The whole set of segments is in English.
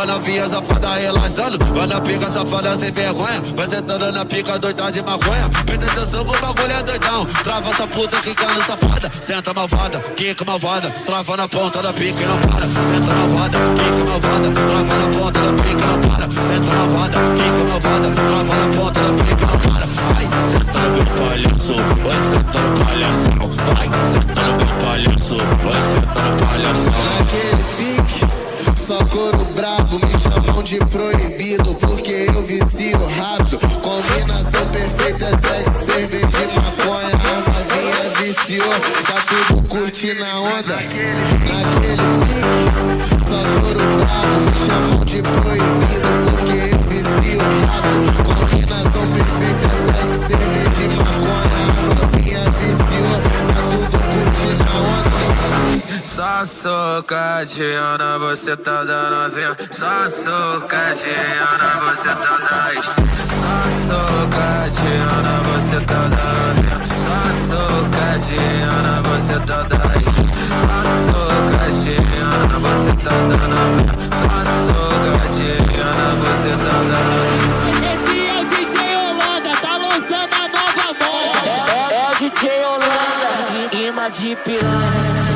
novinha safada relaxando. Vai na pica safada sem vergonha. Vai sentando na pica doida de maconha. Presta atenção que o bagulho é doidão. Trava essa puta quicando safada. Senta malvada, quica malvada. Trava na ponta da pica e não para. Senta malvada, quica malvada. Trava na ponta da pica e não para. Senta malvada, quica malvada. Trava na ponta da pica e não para. Ai, senta no meu palhaço. Vai senta no palhação. Vai, senta no meu palhaço. Vai senta no palhação. Naquele pique, só couro brabo. Me chamam de proibido porque eu vicio rápido. Combinação perfeita, sexo, cerveja e maconha. A novinha viciou, tá tudo curtindo a onda. Naquele pique, só couro brabo. Me chamam de proibido porque eu vicio rápido. Combinação perfeita, sexo, cerveja e maconha. A novinha viciou, tá tudo curtindo a onda. Só socadinha, você tá dando vinho. Só socadinha, você tá dando. Só socadinha, você tá dando vinho. Só socadinha, você tá dando. Só socadinha, você tá dando vinho. Só socadinha, você tá dando. Esse é o DJ Holanda, tá lançando a nova moda. É o DJ Holanda, imã de piranha.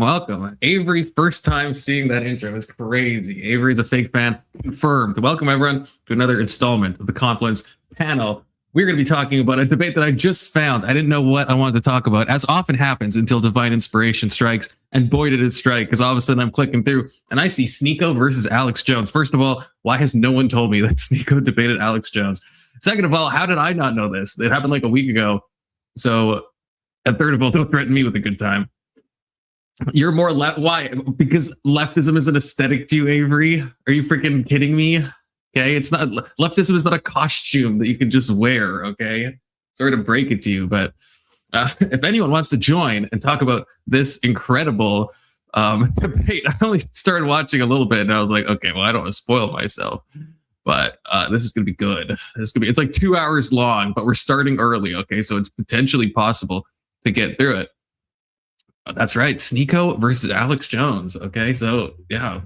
Welcome. Avery, first time seeing that intro. It was crazy. Avery's a fake fan, confirmed. Welcome, everyone, to another installment of the Confluence panel. We're going to be talking about a debate that I just found. I didn't know what I wanted to talk about, as often happens until divine inspiration strikes, and boy, did it strike, because all of a sudden I'm clicking through, and I see Sneako versus Alex Jones. First of all, why has no one told me that Sneako debated Alex Jones? Second of all, how did I not know this? It happened like a week ago. So, and third of all, don't threaten me with a good time. You're more left. Why? Because leftism is an aesthetic to you, Avery? Are you freaking kidding me? Okay, it's not. Leftism is not a costume that you can just wear. Okay, sorry to break it to you, but if anyone wants to join and talk about this incredible debate, I only started watching a little bit, and I was like, okay, well, I don't want to spoil myself, but this is gonna be good. It's like 2 hours long, but we're starting early. Okay, so it's potentially possible to get through it. That's right, Sneako versus Alex Jones. Okay, so yeah,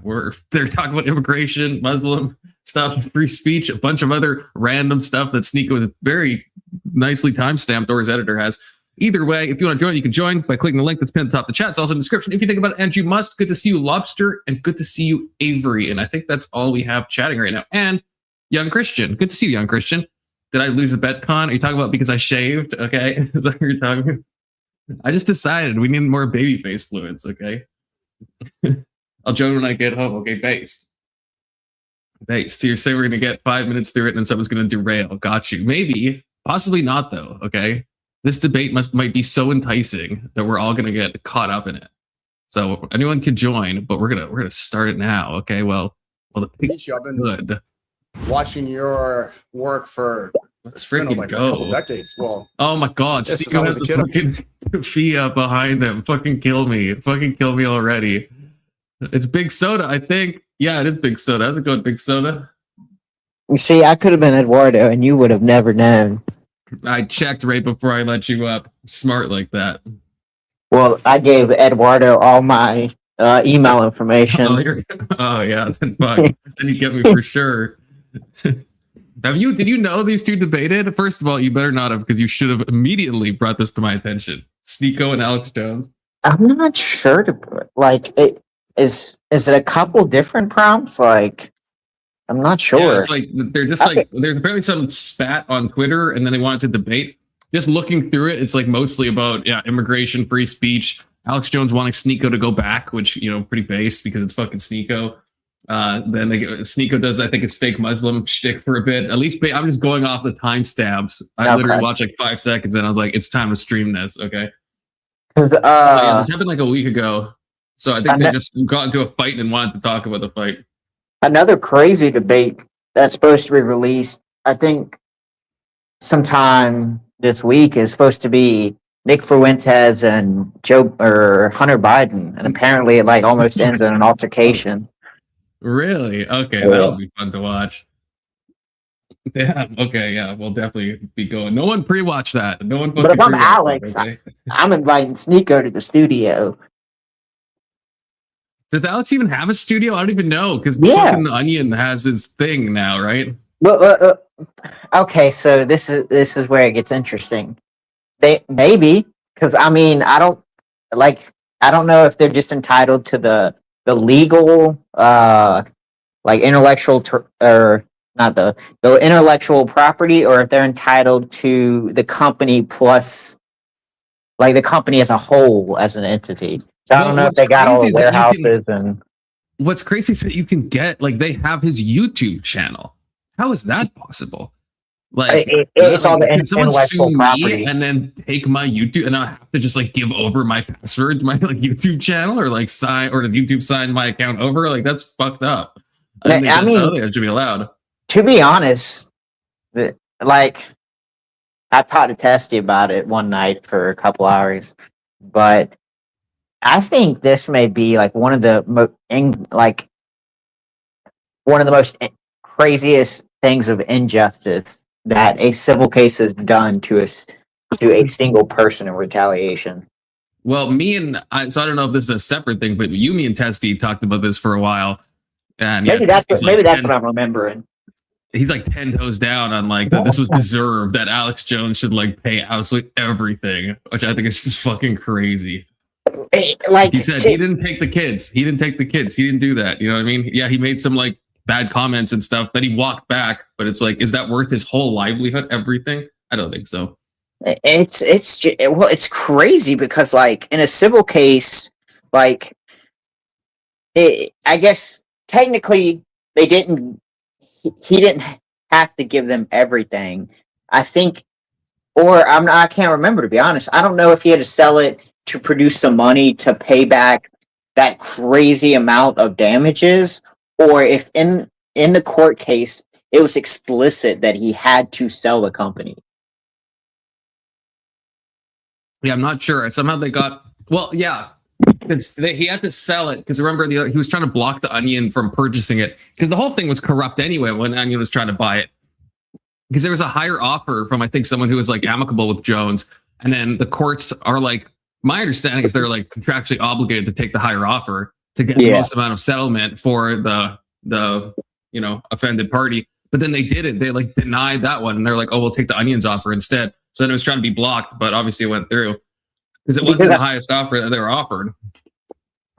they're talking about immigration, Muslim stuff, free speech, a bunch of other random stuff that Sneako is very nicely timestamped, or his editor has. Either way, if you want to join, you can join by clicking the link that's pinned at the top of the chat. It's also in the description if you think about it, and you must. Good to see you, Lobster, and good to see you, Avery. And I think that's all we have chatting right now. And Young Christian, good to see you, Young Christian. Did I lose a bet, Con? Are you talking about because I shaved? Okay, is that what you're talking about? I just decided we need more babyface fluids, okay? I'll join when I get home. Okay, based. So you're saying we're going to get 5 minutes through it and then someone's going to derail. Got you. Maybe. Possibly not, though, okay? This debate might be so enticing that we're all going to get caught up in it. So anyone can join, but we're gonna start it now, okay? Well, the picture I've been good. Watching your work for Let's freaking like go. a couple decades. Well, oh my God, yes, Sneako has a fucking Fia behind him. Fucking kill me already. It's Big Soda, I think. Yeah, it is Big Soda. How's it going, Big Soda? You see, I could have been Eduardo, and you would have never known. I checked right before I let you up. Smart like that. Well, I gave Eduardo all my email information. Oh yeah, then fuck. Then you get me for sure. Did you know these two debated? First of all, you better not have, because you should have immediately brought this to my attention. Sneako and Alex Jones. I'm not sure is it a couple different prompts? Like, I'm not sure. Yeah, it's like they're just like there's apparently some spat on Twitter, and then they wanted to debate. Just looking through it, it's like mostly about immigration, free speech. Alex Jones wanting Sneako to go back, which pretty based because it's fucking Sneako. Then Sneako does, I think, his fake Muslim shtick for a bit. At least I'm just going off the timestamps. I literally watched like 5 seconds and I was like, it's time to stream this. Okay. This happened like a week ago. So I think they just got into a fight and wanted to talk about the fight. Another crazy debate that's supposed to be released I think sometime this week is supposed to be Nick Fuentes and Joe or Hunter Biden, and apparently it like almost ends in an altercation. Really? Okay, Yeah. that'll be fun to watch. Yeah. Okay. Yeah, we'll definitely be going. No one pre-watched that. No one. But if I'm pre-watched Alex, that, okay? I'm inviting Sneako to the studio. Does Alex even have a studio? I don't even know because Yeah. fucking Onion has his thing now, right? Well, okay, so this is where it gets interesting. They maybe because I mean I don't know if they're just entitled to the legal like intellectual or not the intellectual property, or if they're entitled to the company plus like the company as a whole as an entity. So I don't know if they got all the warehouses and. What's crazy is that you can get like they have his YouTube channel. How is that possible? Like it's all the can someone intellectual sue property me and then take my YouTube and I have to just like give over my password to my like YouTube channel or like sign, or does YouTube sign my account over? Like that's fucked up. I don't think that should be allowed. To be honest, like I talked to Testy about it one night for a couple hours, but I think this may be like one of the most craziest things of injustice that a civil case has done to a single person in retaliation. Well, so I don't know if this is a separate thing, but me and Testy talked about this for a while, and maybe that's what I'm remembering. He's like 10 toes down on like that this was deserved, that Alex Jones should like pay absolutely everything, which I think is just fucking crazy. Like he said, he didn't take the kids. He didn't do that. You know what I mean? Yeah, he made some like bad comments and stuff. Then he walked back, but it's like, is that worth his whole livelihood? Everything? I don't think so. It's crazy because like in a civil case, like I guess technically he didn't have to give them everything. I think, or I can't remember, to be honest. I don't know if he had to sell it to produce some money to pay back that crazy amount of damages, or if in the court case it was explicit that he had to sell the company. Yeah, I'm not sure. Somehow they got, well, yeah, because he had to sell it because remember he was trying to block the Onion from purchasing it because the whole thing was corrupt anyway when Onion was trying to buy it, because there was a higher offer from I think someone who was like amicable with Jones, and then the courts are like, my understanding is they're like contractually obligated to take the higher offer to get the most amount of settlement for the offended party. But then they didn't. They like denied that one, and they're like, "Oh, we'll take the Onion's offer instead." So then it was trying to be blocked, but obviously it went through because it wasn't the highest offer that they were offered.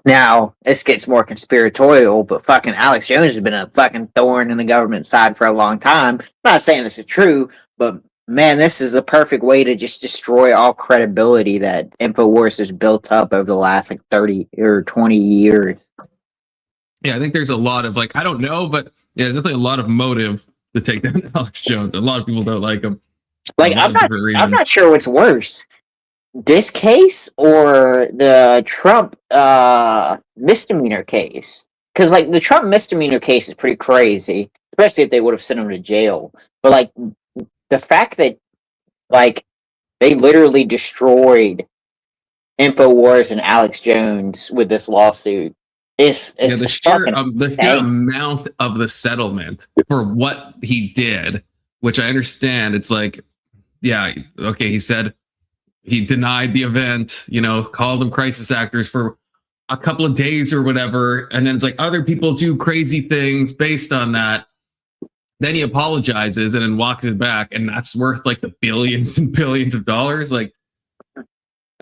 Now this gets more conspiratorial, but fucking Alex Jones has been a fucking thorn in the government side for a long time. I'm not saying this is true, but man, this is the perfect way to just destroy all credibility that InfoWars has built up over the last like 30 or 20 years. Yeah, I think there's a lot of like, I don't know, but yeah, there's definitely a lot of motive to take down Alex Jones. A lot of people don't like him. Like, I'm not sure what's worse, this case or the Trump misdemeanor case. Because like the Trump misdemeanor case is pretty crazy, especially if they would have sent him to jail. But like the fact that like they literally destroyed InfoWars and Alex Jones with this lawsuit is the sheer amount of the settlement for what he did, which I understand. It's like, yeah, okay, he said he denied the event, called them crisis actors for a couple of days or whatever, and then it's like other people do crazy things based on that. Then he apologizes and then walks it back, and that's worth like the billions and billions of dollars. Like, I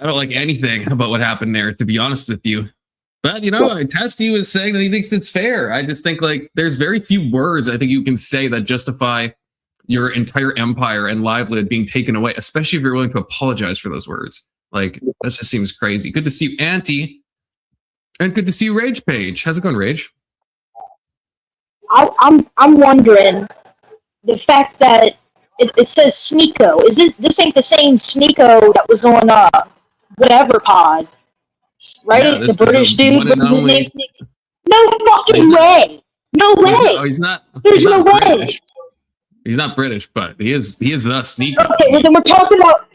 don't like anything about what happened there, to be honest with you. But Testy was saying that he thinks it's fair. I just think like there's very few words I think you can say that justify your entire empire and livelihood being taken away, especially if you're willing to apologize for those words. Like that just seems crazy. Good to see you, Auntie, and good to see you, Rage Page. How's it going, Rage? I'm wondering the fact that it says Sneako. This ain't the same Sneako that was on whatever pod, right? Yeah, the British dude with the name Sneako. No fucking way! No way! He's not. There's he's no not way. British. He's not British, but he is the Sneako. Okay, well then we're talking about.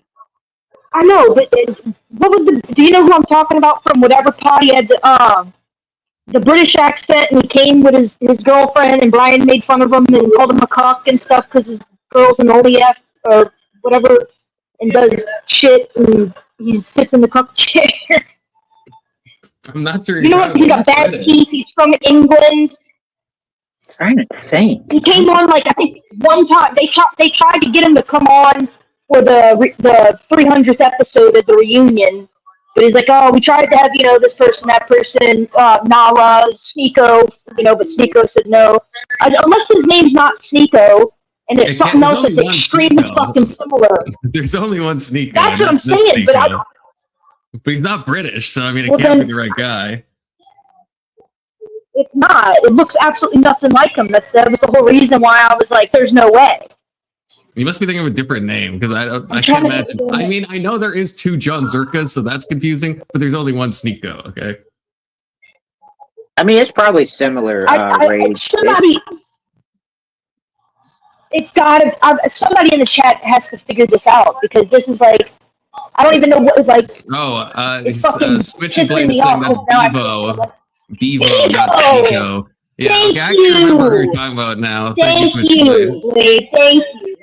I know, but what was the? Do you know who I'm talking about from whatever pod he had the British accent and he came with his girlfriend and Brian made fun of him and called him a cock and stuff because his girl's an ODF or whatever and does shit and he sits in the cuck chair. I'm not sure. You know what? He got bad teeth. He's from England. Trying to think. He came on like I think one time. They tried to get him to come on for the 300th episode of the reunion, but he's like, oh, we tried to have this person, that person, Nala, Sneako, but Sneako said no. Unless his name's not Sneako and it's something else that's extremely fucking similar. There's only one Sneako. That's what I'm saying, but he's not British, so I mean, it can't be the right guy. It's not. It looks absolutely nothing like him. That was the whole reason why I was like, "There's no way." You must be thinking of a different name because I can't imagine. I mean, I know there is 2 John Zerkas, so that's confusing. But there's only one Sneako. Okay. I mean, it's probably similar. It's got somebody in the chat has to figure this out because this is like. I don't even know what like. Oh, it's Switch and Blade is saying that's Bevo. Bevo, not Sneako. Yeah, okay, I actually remember who you're talking about now. Thank you, Blade. Thank you.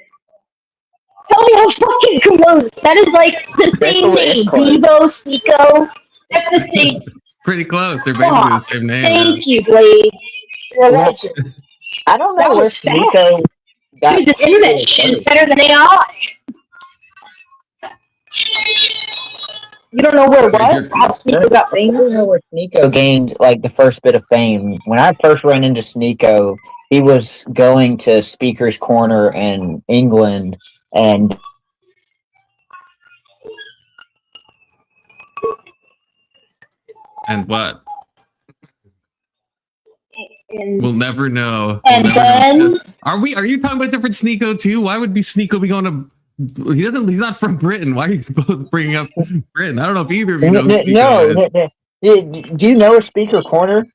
Tell me how fucking close. That is like the same name. Bevo, Sneako. That's the same. Pretty close. They're basically the same name. Thank you, Blade. I don't know where Sneako got. Dude, this internet shit is better than AI. You don't know where what? How Sneako got famous? I don't know where Sneako gained like the first bit of fame. When I first ran into Sneako, he was going to Speaker's Corner in England and what? We'll never know. Are you talking about different Sneako too? Why would Sneako be going to? He's not from Britain. Why are you both bringing up Britain? I don't know if either of you know who Sneako is. Do you know a Speaker Corner?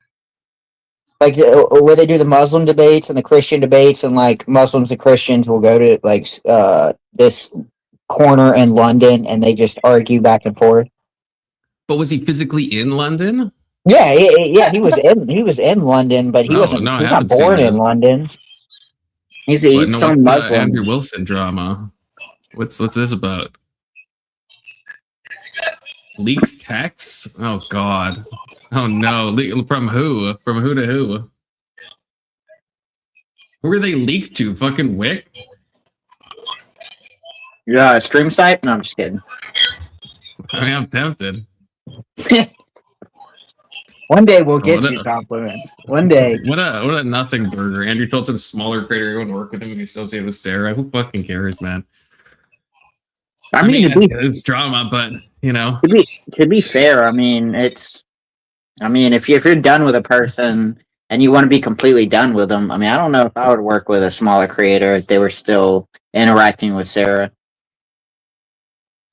Like where they do the Muslim debates and the Christian debates, and like Muslims and Christians will go to like this corner in London, and they just argue back and forth. But was he physically in London? Yeah, he was in London, but he wasn't. No, he's not born in London. He's some Muslim. Andrew Wilson drama. What's this about? Leaked texts? Oh God. Oh no. From who? From who to who? Who were they leaked to? Fucking Wick? Yeah, stream snipe? No, I'm just kidding. I mean, I'm tempted. One day we'll get you compliments. One day. What a nothing burger. Andrew told some smaller creator everyone work with him and be associated with Sarah. Who fucking cares, man? I mean it's drama, but to be fair, I mean if you're done with a person and you want to be completely done with them, I mean I don't know if I would work with a smaller creator if they were still interacting with Sarah.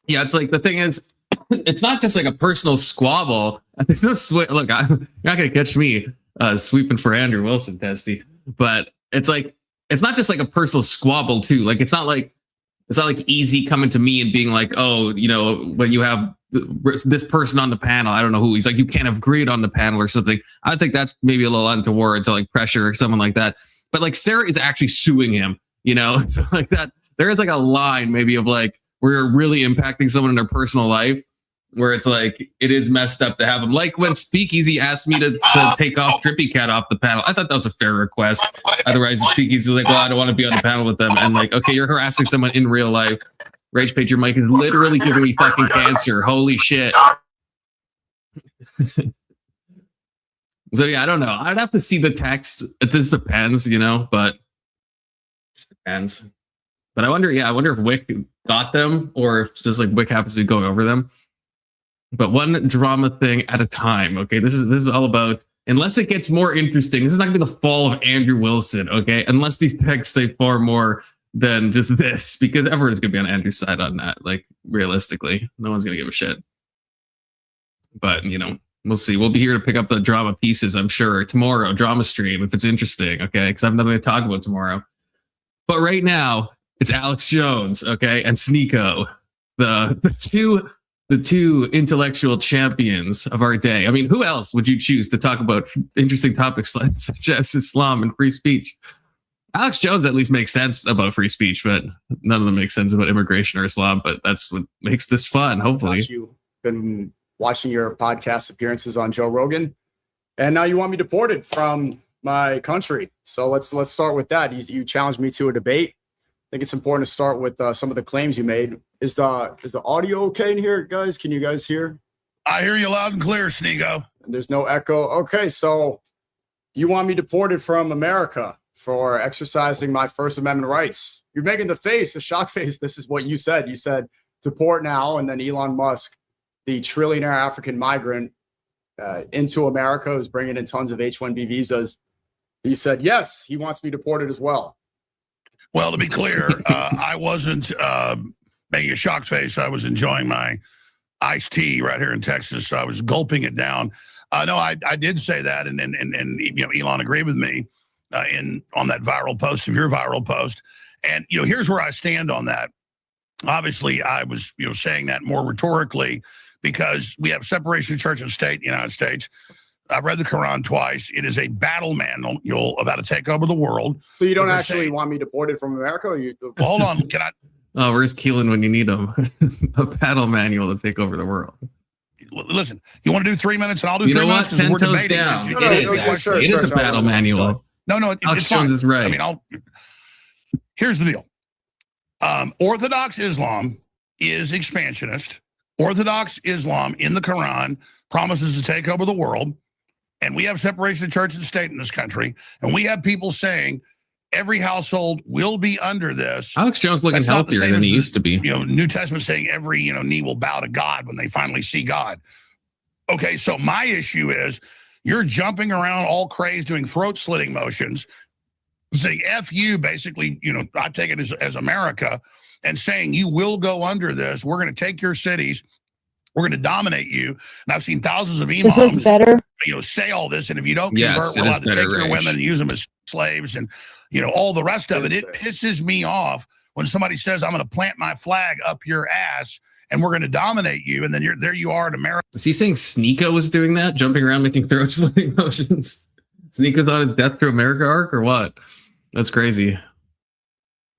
Yeah, it's like the thing is, it's not just like a personal squabble. There's no look, you're not gonna catch me sweeping for Andrew Wilson, Testy. But it's like it's not just like a personal squabble too. Like it's not like easy coming to me and being like, oh, when you have this person on the panel, I don't know who. He's like, you can't have agreed on the panel or something. I think that's maybe a little untoward to like pressure or someone like that. But like Sarah is actually suing him, so like that. There is like a line maybe of like where you're really impacting someone in their personal life, where it's like it is messed up to have him. Like when Speakeasy asked me to take off Drippy Cat off the panel, I thought that was a fair request. Otherwise, Speakeasy was like, well, I don't want to be on the panel with them. And like, okay, you're harassing someone in real life. Rage Page, your mic is literally giving me fucking cancer. Holy shit. So yeah, I don't know. I'd have to see the text. It just depends, but it just depends. But I wonder if Wick got them or if it's just like Wick happens to be going over them. But one drama thing at a time. Okay, this is all about. Unless it gets more interesting, this is not gonna be the fall of Andrew Wilson. Okay, unless these texts say far more than just this, because everyone's gonna be on Andrew's side on that. Like realistically, no one's gonna give a shit. But we'll see. We'll be here to pick up the drama pieces. I'm sure tomorrow, drama stream if it's interesting. Okay, because I have nothing to talk about tomorrow. But right now, it's Alex Jones, okay, and Sneako, the two intellectual champions of our day. I mean, who else would you choose to talk about interesting topics such as Islam and free speech? Alex Jones at least makes sense about free speech, but none of them make sense about immigration or Islam. But that's what makes this fun, hopefully. You've been watching your podcast appearances on Joe Rogan, and now you want me deported from my country. So let's start with that. You challenged me to a debate. I think it's important to start with some of the claims you made. Is the audio okay in here, guys? Can you guys hear? I hear you loud and clear, Sneako. There's no echo. Okay, so you want me deported from America for exercising my First Amendment rights. You're making the face, a shock face. This is what you said. You said deport now, and then Elon Musk, the trillionaire African migrant into America, who's bringing in tons of H-1B visas. He said, yes, he wants me deported as well. Well, to be clear, I wasn't making a shock face. I was enjoying my iced tea right here in Texas. So I was gulping it down. No, I did say that, and Elon agreed with me on that viral post of your viral post. And here's where I stand on that. Obviously, I was saying that more rhetorically because we have separation of church and state in the United States. I've read the Quran twice. It is a battle manual about to take over the world. So you don't actually want me deported from America? Or well, hold on. Can I? Oh, where's Keelan when you need him? A battle manual to take over the world. Listen, you want to do 3 minutes and I'll do 3 minutes? You know what? 10 toes down. It is a battle manual. No, Alex Jones is right. I mean, here's the deal. Orthodox Islam is expansionist. Orthodox Islam in the Quran promises to take over the world. And we have separation of church and state in this country. And we have people saying every household will be under this. Alex Jones looking healthier than he used to be. New Testament saying every knee will bow to God when they finally see God. Okay, so my issue is you're jumping around all crazed doing throat slitting motions, saying F you, basically, I take it as America, and saying you will go under this. We're going to take your cities. We're going to dominate you. And I've seen thousands of imams, Is this better? Say all this. And if you don't convert, we're allowed to take your women and use them as slaves and, all the rest of it. It pisses me off when somebody says, I'm going to plant my flag up your ass and we're going to dominate you. And then there you are in America. Is he saying Sneako was doing that? Jumping around, making throat slitting motions? Sneako's on his Death to America arc or what? That's crazy.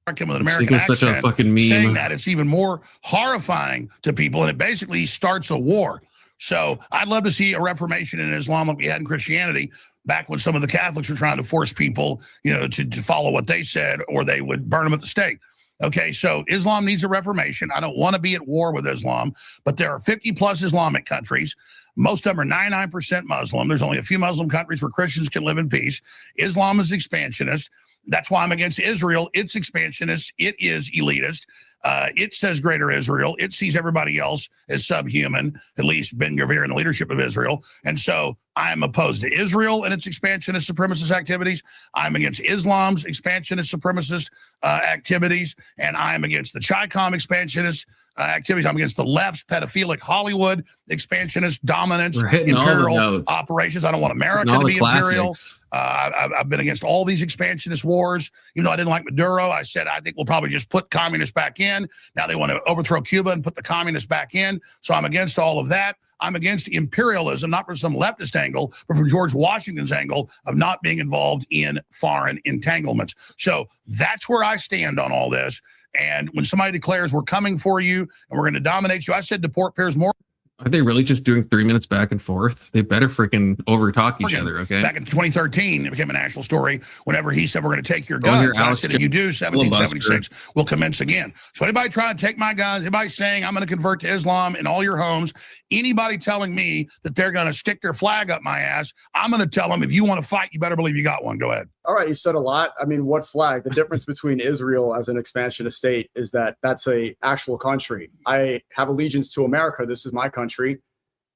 With an American accent, such a fucking meme. Saying that it's even more horrifying to people, and it basically starts a war. So I'd love to see a reformation in Islam like we had in Christianity back when some of the Catholics were trying to force people, to follow what they said, or they would burn them at the stake. Okay, so Islam needs a reformation. I don't want to be at war with Islam, but there are 50 plus Islamic countries. Most of them are 99% Muslim. There's only a few Muslim countries where Christians can live in peace. Islam is expansionist. That's why I'm against Israel. It's expansionist. It is elitist. It says greater Israel. It sees everybody else as subhuman, at least Ben Gvir in the leadership of Israel. And so I'm opposed to Israel and its expansionist supremacist activities. I'm against Islam's expansionist supremacist activities. And I'm against the Chi-Com expansionist activities. I'm against the left's pedophilic Hollywood expansionist dominance, imperial operations. I don't want America to be imperial. I've been against all these expansionist wars. Even though I didn't like Maduro, I said I think we'll probably just put communists back in. Now they want to overthrow Cuba and put the communists back in. So I'm against all of that. I'm against imperialism, not from some leftist angle, but from George Washington's angle of not being involved in foreign entanglements. So that's where I stand on all this. And when somebody declares we're coming for you and we're going to dominate you, I said deport Piers Morgan. Are they really just doing 3 minutes back and forth? They better freaking overtalk each other, okay? Back in 2013, it became a national story whenever he said, we're going to take your guns. I said, if you do, 1776 will commence again. So anybody trying to take my guns, anybody saying I'm going to convert to Islam in all your homes, anybody telling me that they're going to stick their flag up my ass, I'm going to tell them, if you want to fight, you better believe you got one. Go ahead. All right, you said a lot. I mean, what flag? The difference between Israel as an expansionist state is that that's a actual country. I have allegiance to America. This is my country.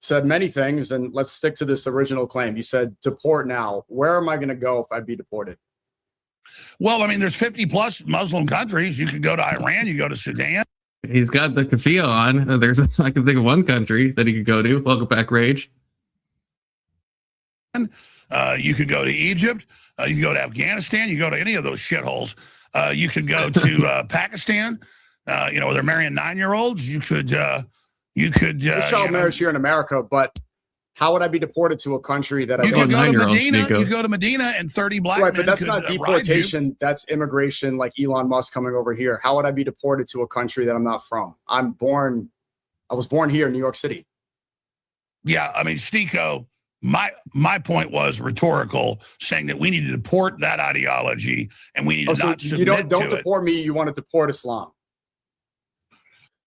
Said many things, and let's stick to this original claim. You said deport now. Where am I going to go if I'd be deported? Well, I mean, there's 50 plus Muslim countries. You could go to Iran. You go to Sudan. He's got the keffiyeh on. I can think of one country that he could go to. Welcome back, Rage. You could go to Egypt. You could go to Afghanistan. You go to any of those shitholes. You could go to Pakistan. Where they're marrying 9-year-olds. You could. There's child marriage here in America, but how would I be deported to a country that I you don't could go to Sneako. Medina? You go to Medina and 30 black right, men but that's could, not ride you. deportation. That's immigration, like Elon Musk coming over here. How would I be deported to a country that I'm not from? I was born here in New York City. Yeah, I mean, Sneako, my point was rhetorical, saying that we need to deport that ideology and we need to not submit you don't to deport me. You want to deport Islam.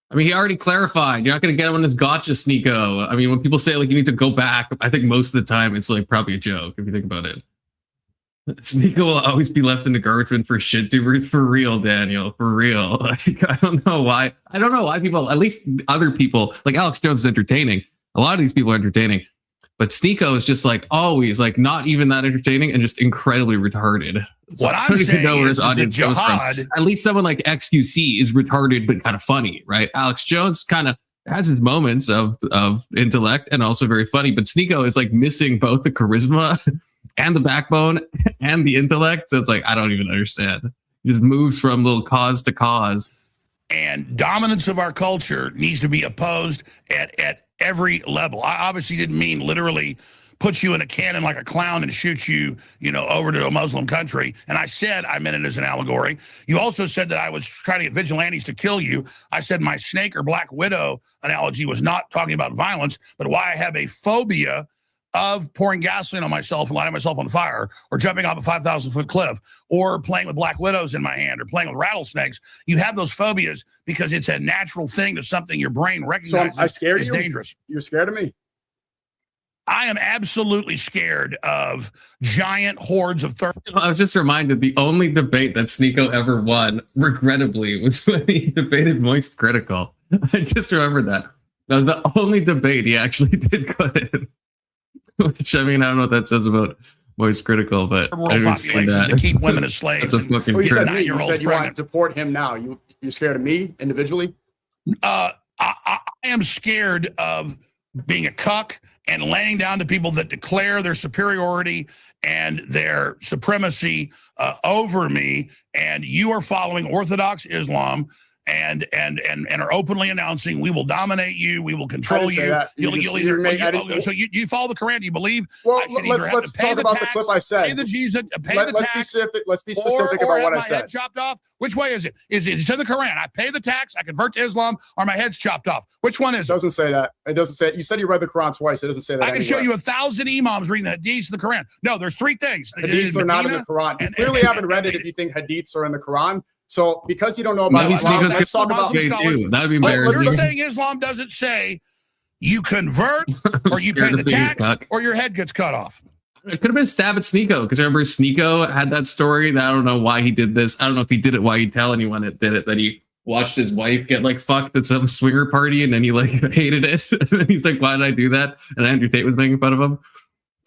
I mean, he already clarified. You're not going to get him on his gotcha, Sneako. I mean, when people say like you need to go back, I think most of the time it's like probably a joke if you think about it. Sneako will always be left in the garbage bin for shit, dude. For real, Daniel. For real. Like, I don't know why people, at least other people, like Alex Jones is entertaining. A lot of these people are entertaining. But Sneako is just like always like not even that entertaining and just incredibly retarded. So What I I'm don't even saying know where his is audience that comes from. jihad- At least someone like XQC is retarded but kind of funny, right? Alex Jones kind of has his moments of intellect and also very funny, but Sneako is like missing both the charisma and the backbone and the intellect. So it's like I don't even understand. He just moves from little cause to cause. And dominance of our culture needs to be opposed at every level. I obviously didn't mean literally put you in a cannon like a clown and shoot you, over to a Muslim country. And I said I meant it as an allegory. You also said that I was trying to get vigilantes to kill you. I said my snake or black widow analogy was not talking about violence, but why I have a phobia of pouring gasoline on myself and lighting myself on fire, or jumping off a 5,000-foot cliff, or playing with black widows in my hand, or playing with rattlesnakes. You have those phobias because it's a natural thing to something your brain recognizes as dangerous. You're scared of me? I am absolutely scared of giant hordes of I was just reminded the only debate that Sneako ever won, regrettably, was when he debated Moist Critical. I just remembered that. That was the only debate he actually did good in. Which, I mean, I don't know what that says about Moist Critical, but I didn't see that. to keep women as slaves. That's a fucking You said trip. me. You said you want to deport him now. You're scared of me individually? I am scared of being a cuck and laying down to people that declare their superiority and their supremacy over me. And you are following Orthodox Islam and are openly announcing we will dominate you, we will control you. So you follow the Quran. You believe? Well, let's talk about the clip I said. Pay the Jesus. Let's be specific about what I said. Head chopped off. Which way is it? Is it to the Quran? I pay the tax, I convert to Islam, or my head's chopped off. Which one is it? It doesn't say that. It doesn't say it. You said you read the Quran twice. It doesn't say that. I can show you 1,000 imams reading the hadiths of the Quran. No, there's three things. Hadiths are not in the Quran. You clearly haven't read it if you think hadiths are in the Quran. So because you don't know about Islam, let's talk about too. That would be embarrassing. You're saying Islam doesn't say you convert or you pay the tax or your head gets cut off. It could have been a stab at Sneako, because remember Sneako had that story that I don't know why he did this. I don't know if he did it why he'd tell anyone it did it, that he watched his wife get like fucked at some swinger party and then he like hated it. And then he's like, why did I do that? And Andrew Tate was making fun of him.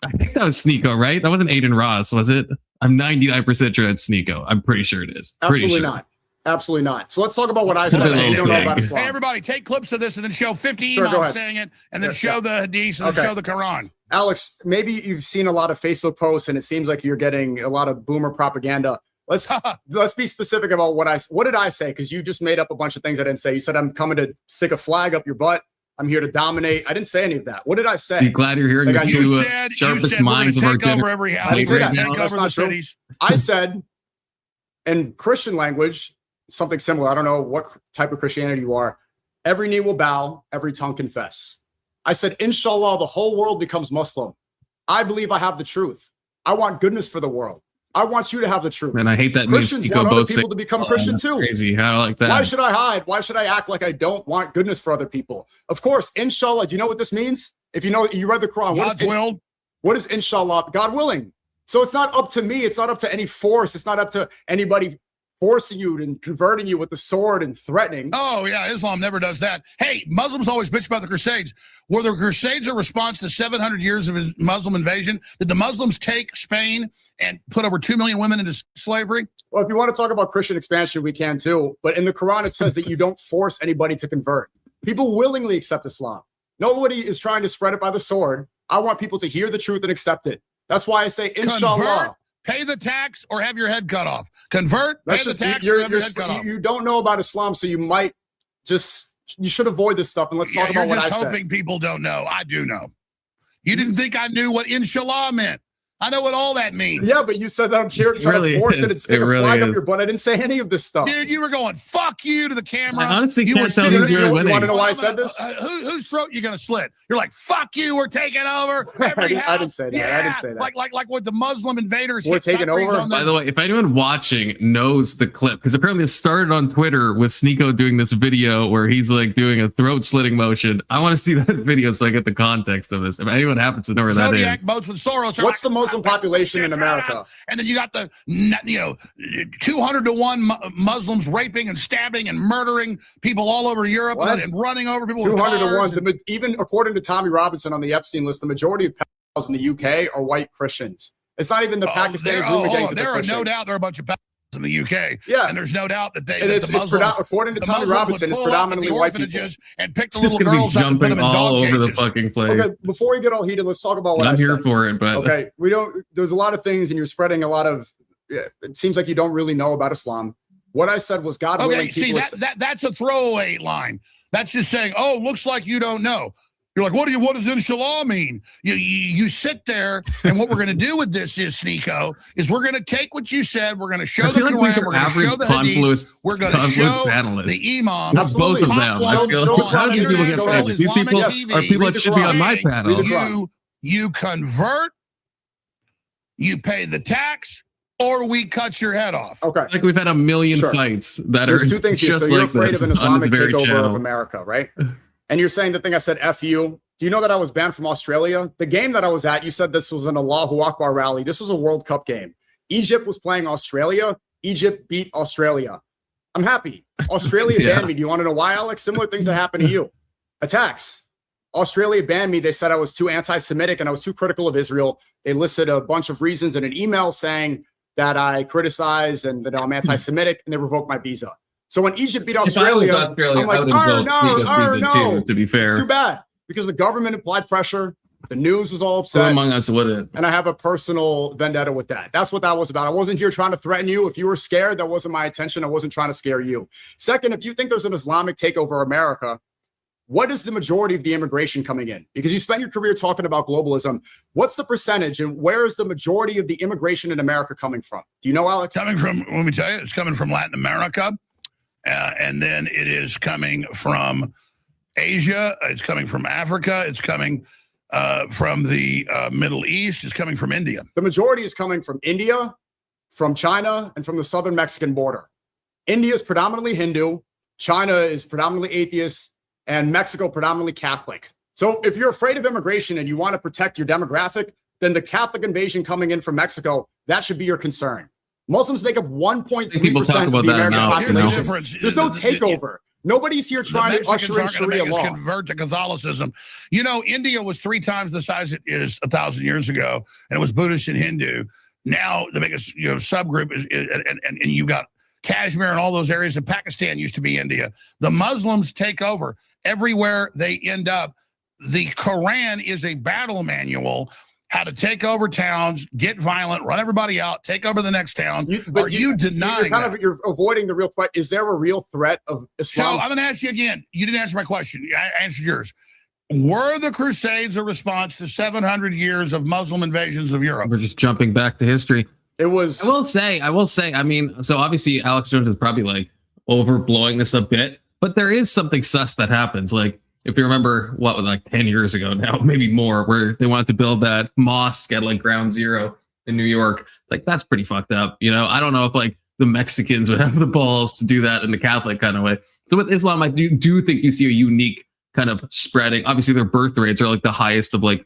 I think that was Sneako, right? That wasn't Aiden Ross, was it? I'm 99% sure that's Sneako. I'm pretty sure it is. Absolutely not. Absolutely not. So let's talk about what I said. You don't know about Islam. Hey, everybody, take clips of this and then show 50 imams saying it, and then show the hadiths and then show the Quran. Alex, maybe you've seen a lot of Facebook posts and it seems like you're getting a lot of boomer propaganda. Let's be specific about what did I say? Because you just made up a bunch of things I didn't say. You said I'm coming to stick a flag up your butt. I'm here to dominate. I didn't say any of that. What did I say? Be glad you're hearing the two sharpest minds of our generation. I said, in Christian language, something similar. I don't know what type of Christianity you are. Every knee will bow, every tongue confess. I said, inshallah, the whole world becomes Muslim. I believe I have the truth. I want goodness for the world. I want you to have the truth. And I hate that Christians want other people to become Christian too. Crazy. I don't like that. Why should I hide? Why should I act like I don't want goodness for other people? Of course, inshallah. Do you know what this means? If you know, you read the Quran. What is inshallah? God willing. So it's not up to me. It's not up to any force. It's not up to anybody forcing you and converting you with the sword and threatening. Oh, yeah, Islam never does that. Hey, Muslims always bitch about the Crusades. Were the Crusades a response to 700 years of Muslim invasion? Did the Muslims take Spain and put over 2 million women into slavery? Well, if you want to talk about Christian expansion, we can too. But in the Quran, it says that you don't force anybody to convert. People willingly accept Islam. Nobody is trying to spread it by the sword. I want people to hear the truth and accept it. That's why I say inshallah. Convert, pay the tax, or have your head cut off. Convert, That's pay just the tax, you're, or have your head cut off. you don't know about Islam, so you might you should avoid this stuff. And let's talk about you're what I just said. hoping people don't know. I do know. You didn't think I knew what inshallah meant. I know what all that means. Yeah, but you said that I'm trying really to force it is. and stick It a really flag up is. your butt. I didn't say any of this stuff. Dude, you were going, fuck you to the camera. I honestly you can't were tell sitting who's there, really you winning. want to know why I said this? Whose throat you going to slit? You're like, fuck you, we're taking over. Every I didn't say that. Yeah. I didn't say that. Like with the Muslim invaders. We're hit taking countries over? on By the way, if anyone watching knows the clip, because apparently it started on Twitter with Sneako doing this video where he's like doing a throat slitting motion. I want to see that video so I get the context of this. If anyone happens to know where that Zodiac is. boats with Soros. What's the Muslim population in America? And then you got the 200 to 1 Muslims raping and stabbing and murdering people all over Europe and running over people. 200 to with 1. Even according to Tommy Robinson on the Epstein list, the majority of pedophiles in the UK are white Christians. It's not even the Pakistani grooming gangs. There are no doubt there are a bunch of pedophiles in the UK. Yeah. And there's no doubt that they, And that the Muslims, according to the Tommy Muslims Robinson, would it's pull up at predominantly the white people. orphanages and pick It's the just little going to be girls up and put them jumping in all dog over the cages. fucking place. Okay, before we get all heated, let's talk about what I'm I here said. for it, but Okay, there's a lot of things, and you're spreading a lot of. It seems like you don't really know about Islam. What I said was God willing. Okay, see that's a throwaway line. That's just saying, oh, looks like you don't know. You're like, what does inshallah mean? You sit there, and what we're going to do with this is, Sneako, is we're going to take what you said, we're going to show I feel the like these Quran, are we're going to show average the hadith, we're going to confluence show panelists. the imam. Not both of them. I feel like, how do these people get famous? These people are people that should be on my panel. You convert, you pay the tax, or we cut your head off. Okay. Like we've had a million fights that There's are two things here. just So you're like afraid this of an on Islamic this very takeover channel. of America, right? And you're saying the thing I said, F you. Do you know that I was banned from Australia? The game that I was at, you said this was an Allahu Akbar rally. This was a World Cup game. Egypt was playing Australia. Egypt beat Australia. I'm happy. Australia banned me. Do you want to know why, Alex? Similar things that happened to you. Attacks. Australia banned me. They said I was too anti-Semitic and I was too critical of Israel. They listed a bunch of reasons in an email saying that I criticize and that I'm anti-Semitic, and they revoked my visa. So when Egypt beat Australia, I'm like, no, to be fair. it's too bad because the government applied pressure. The news was all upset. Who among us wouldn't? And I have a personal vendetta with that. That's what that was about. I wasn't here trying to threaten you. If you were scared, that wasn't my intention. I wasn't trying to scare you. Second, if you think there's an Islamic takeover of America, what is the majority of the immigration coming in? Because you spent your career talking about globalism. What's the percentage and where is the majority of the immigration in America coming from? Do you know, Alex? Coming from, let me tell you, it's coming from Latin America. And then it is coming from Asia. It's coming from Africa. It's coming from the Middle East. It's coming from India. The majority is coming from India, from China, and from the southern Mexican border. India is predominantly Hindu. China is predominantly atheist. And Mexico predominantly Catholic. So if you're afraid of immigration and you want to protect your demographic, then the Catholic invasion coming in from Mexico, that should be your concern. Muslims make up 1.3% of the American population. There's no takeover. Nobody's here trying to usher in Sharia law. Convert to Catholicism. You know, India was 3 times the size it is 1,000 years ago, and it was Buddhist and Hindu. Now the biggest subgroup is and you got Kashmir and all those areas. And Pakistan used to be India. The Muslims take over everywhere they end up. The Quran is a battle manual. How to take over towns, get violent, run everybody out, take over the next town. Are you denying that? You're avoiding the real question. Is there a real threat of Islam? So I'm going to ask you again. You didn't answer my question. I answered yours. Were the Crusades a response to 700 years of Muslim invasions of Europe? We're just jumping back to history. It was. I will say. I mean, so obviously Alex Jones is probably like overblowing this a bit, but there is something sus that happens. Like, if you remember like 10 years ago now, maybe more, where they wanted to build that mosque at like ground zero in New York. It's like, that's pretty fucked up. You know, I don't know if like the Mexicans would have the balls to do that in the Catholic kind of way. So with Islam, I do think you see a unique kind of spreading. Obviously their birth rates are like the highest of like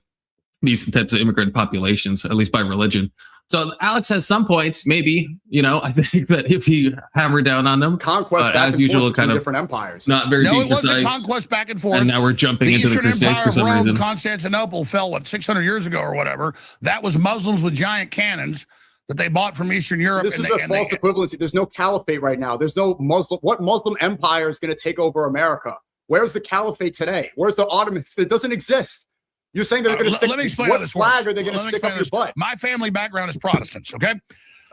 these types of immigrant populations, at least by religion. So Alex has some points, maybe, I think that if you hammer down on them, conquest as usual, kind of different empires, not very no, deep, it wasn't precise. Conquest back and forth. And now we're jumping into the Crusades for some reason. Constantinople fell 600 years ago or whatever. That was Muslims with giant cannons that they bought from Eastern Europe. This is a false equivalency. There's no caliphate right now. There's no Muslim. What Muslim empire is going to take over America? Where's the caliphate today? Where's the Ottomans? It doesn't exist. You're saying they're going to stick. Let me explain how what this flag works. are they going to stick up your butt? My family background is Protestants, okay?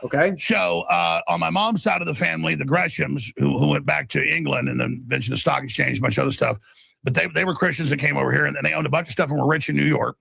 Okay. So on my mom's side of the family, the Greshams, who went back to England and then mentioned the stock exchange, a bunch of other stuff, but they were Christians that came over here and they owned a bunch of stuff and were rich in New York.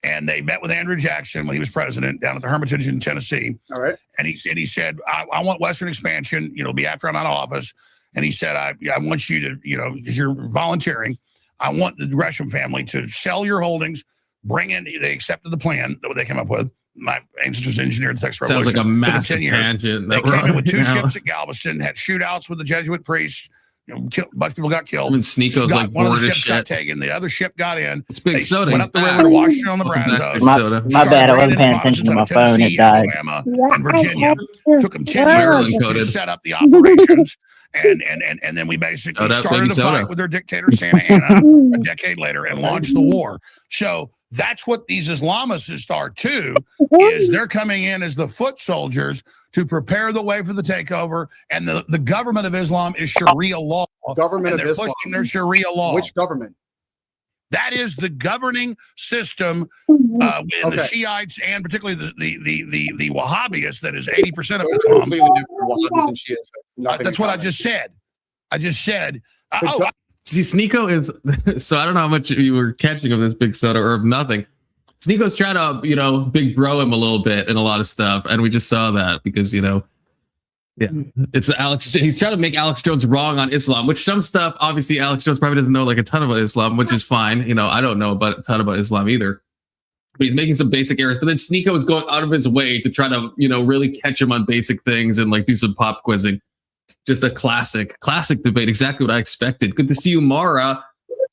And they met with Andrew Jackson when he was president down at the Hermitage in Tennessee. All right. And he said, I want Western expansion, be after I'm out of office. And he said, I want you to, because you're volunteering, I want the Gresham family to sell your holdings, bring in, they accepted the plan that they came up with. My ancestors engineered the Texas Revolution. Sounds like a massive tangent. They came in with 2 ships at Galveston, had shootouts with the Jesuit priests. A bunch of people got killed. And Sneako's like one of the bored as ships got shit. taken. The other ship got in. It's Big They Soda. went He's up the back. river to Washington on the Welcome back, Brazos. Big Soda. My bad, I wasn't paying Started attention to my boxes out of phone. It Tennessee, died. Alabama, and Virginia. Took them 10 Maryland years coded. to set up the operations. And then we basically Shout out started Baby a Soda. fight with their dictator Santa Anna a decade later and launched the war. So that's what these Islamists are too, is they're coming in as the foot soldiers to prepare the way for the takeover. And the government of Islam is Sharia law. Government and of they're Islam. pushing their Sharia law. Which government? That is the governing system with the Okay. Shiites and particularly the Wahhabis. That is 80% of Islam. Completely different Wahhabis and Shias. Nothing That's in what I common. just said. I just said. See, Sneako is so I don't know how much you were catching of this Big Soda or of nothing. Sneako's trying to, big bro him a little bit in a lot of stuff, and we just saw that because it's Alex. He's trying to make Alex Jones wrong on Islam, which some stuff obviously Alex Jones probably doesn't know like a ton about Islam, which is fine. I don't know a ton about Islam either, but he's making some basic errors. But then Sneako is going out of his way to try to really catch him on basic things and like do some pop quizzing. Just a classic debate. Exactly what I expected. Good to see you, Mara.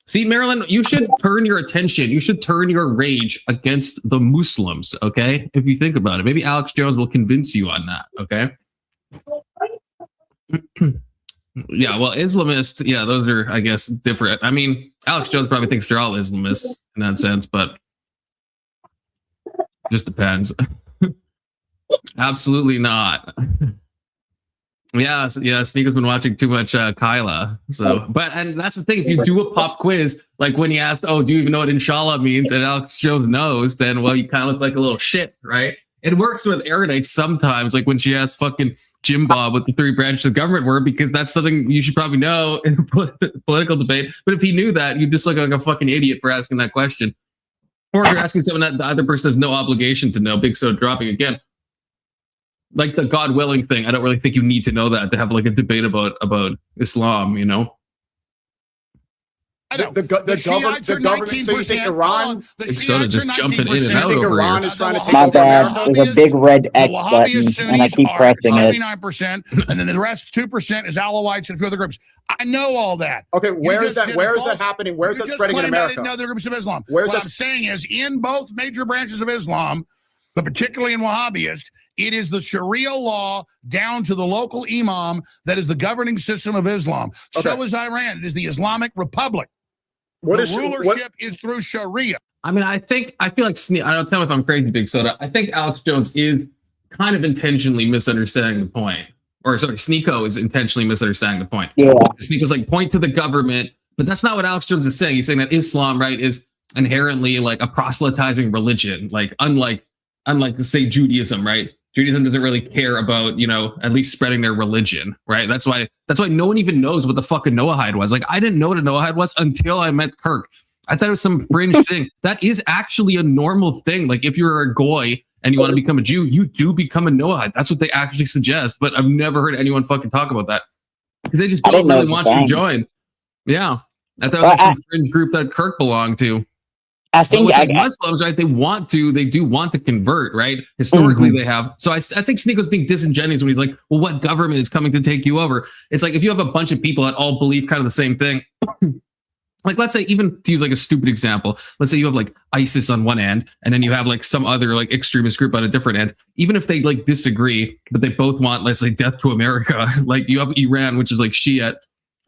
See, Marilyn, you should turn your attention. You should turn your rage against the Muslims, okay? If you think about it. Maybe Alex Jones will convince you on that, okay? Yeah, well, Islamists, those are, I guess, different. I mean, Alex Jones probably thinks they're all Islamists in that sense, but just depends. Absolutely not. Yeah, Sneako's been watching too much Kyla. And that's the thing. If you do a pop quiz, like when he asked, "Oh, do you even know what inshallah means?" and Alex Jones knows, then you kind of look like a little shit, right? It works with Erudite sometimes, like when she asked fucking Jim Bob what the 3 branches of government were, because that's something you should probably know in a political debate. But if he knew that, you just look like a fucking idiot for asking that question, or you're asking something that the other person has no obligation to know. Big Soda dropping again. Like the God willing thing, I don't really think you need to know that to have like a debate about Islam, I know. The government. So you think Iran? Big Soda just jumping in and out think over Iran here. is trying to take My over bad. America? There's a big red X button, and I keep pressing it. 79%, and then the rest 2% is Alawites and a few other groups. I know all that. Okay, where is just that? did Where a is that false- happening? Where is you that just spreading in claimed I America? didn't know the groups of Islam. Where's what that- I'm saying is, in both major branches of Islam, but particularly in Wahhabist, it is the Sharia law down to the local imam that is the governing system of Islam. So Okay. is Iran. It is the Islamic Republic. What the is rulership is through Sharia. I mean, I feel like I don't tell me if I'm crazy, Big Soda. I think Alex Jones is kind of intentionally misunderstanding the point. Or sorry, Sneako is intentionally misunderstanding the point. Yeah. Sneako's like point to the government, but that's not what Alex Jones is saying. He's saying that Islam, right, is inherently like a proselytizing religion, like unlike say Judaism, right? Judaism doesn't really care about, at least spreading their religion, right? That's why no one even knows what the fucking Noahide was. Like, I didn't know what a Noahide was until I met Kirk. I thought it was some fringe thing. That is actually a normal thing. Like, if you're a goy and you want to become a Jew, you do become a Noahide. That's what they actually suggest. But I've never heard anyone fucking talk about that because they just don't really want you to join. Yeah. I thought it was like some fringe group that Kirk belonged to. I think Muslims, right? They do want to convert, right? Historically, they have. So I think Sneako's being disingenuous when he's like, well, what government is coming to take you over? It's like if you have a bunch of people that all believe kind of the same thing. Like, let's say, even to use like a stupid example, let's say you have like ISIS on one end, and then you have like some other like extremist group on a different end. Even if they like disagree, but they both want, let's say, death to America. Like you have Iran, which is like Shiite,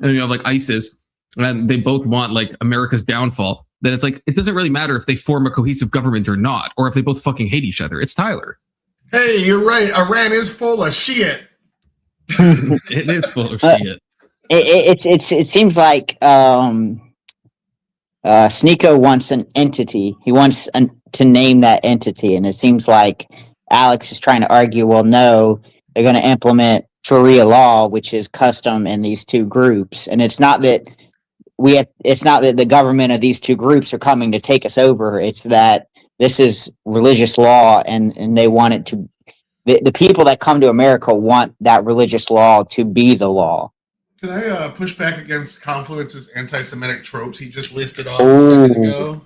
and then you have like ISIS, and they both want like America's downfall. Then it's like, it doesn't really matter if they form a cohesive government or not, or if they both fucking hate each other. It's Tyler. Hey, you're right. Iran is full of shit. It is full of shit. it seems like Sneako wants an entity. He wants to name that entity, and it seems like Alex is trying to argue. Well, no, they're going to implement Sharia law, which is custom in these two groups, and it's not that it's not that the government of these two groups are coming to take us over. It's that this is religious law, and they want it to. The people that come to America want that religious law to be the law. Can I push back against Confluence's anti-Semitic tropes he just listed off a second ago?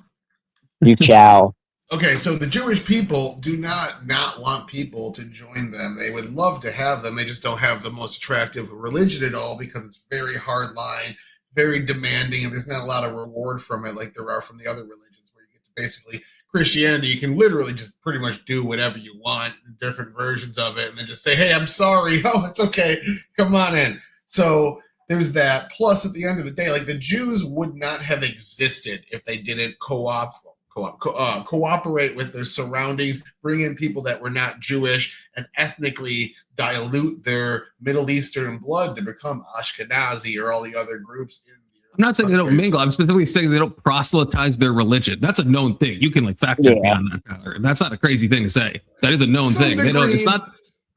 You chow. Okay, so the Jewish people do not want people to join them. They would love to have them. They just don't have the most attractive religion at all because it's very hard line, very demanding, and there's not a lot of reward from it like there are from the other religions where you get to basically Christianity, you can literally just pretty much do whatever you want, different versions of it, and then just say, hey, I'm sorry. Oh, it's okay. Come on in. So there's that. Plus, at the end of the day, like the Jews would not have existed if they didn't cooperate with their surroundings, bring in people that were not Jewish, and ethnically dilute their Middle Eastern blood to become Ashkenazi or all the other groups. I'm not saying they don't mingle. I'm specifically saying they don't proselytize their religion. That's a known thing. You can like fact check me on that, Tyler. That's not a crazy thing to say. That is a known thing. They don't. It's not.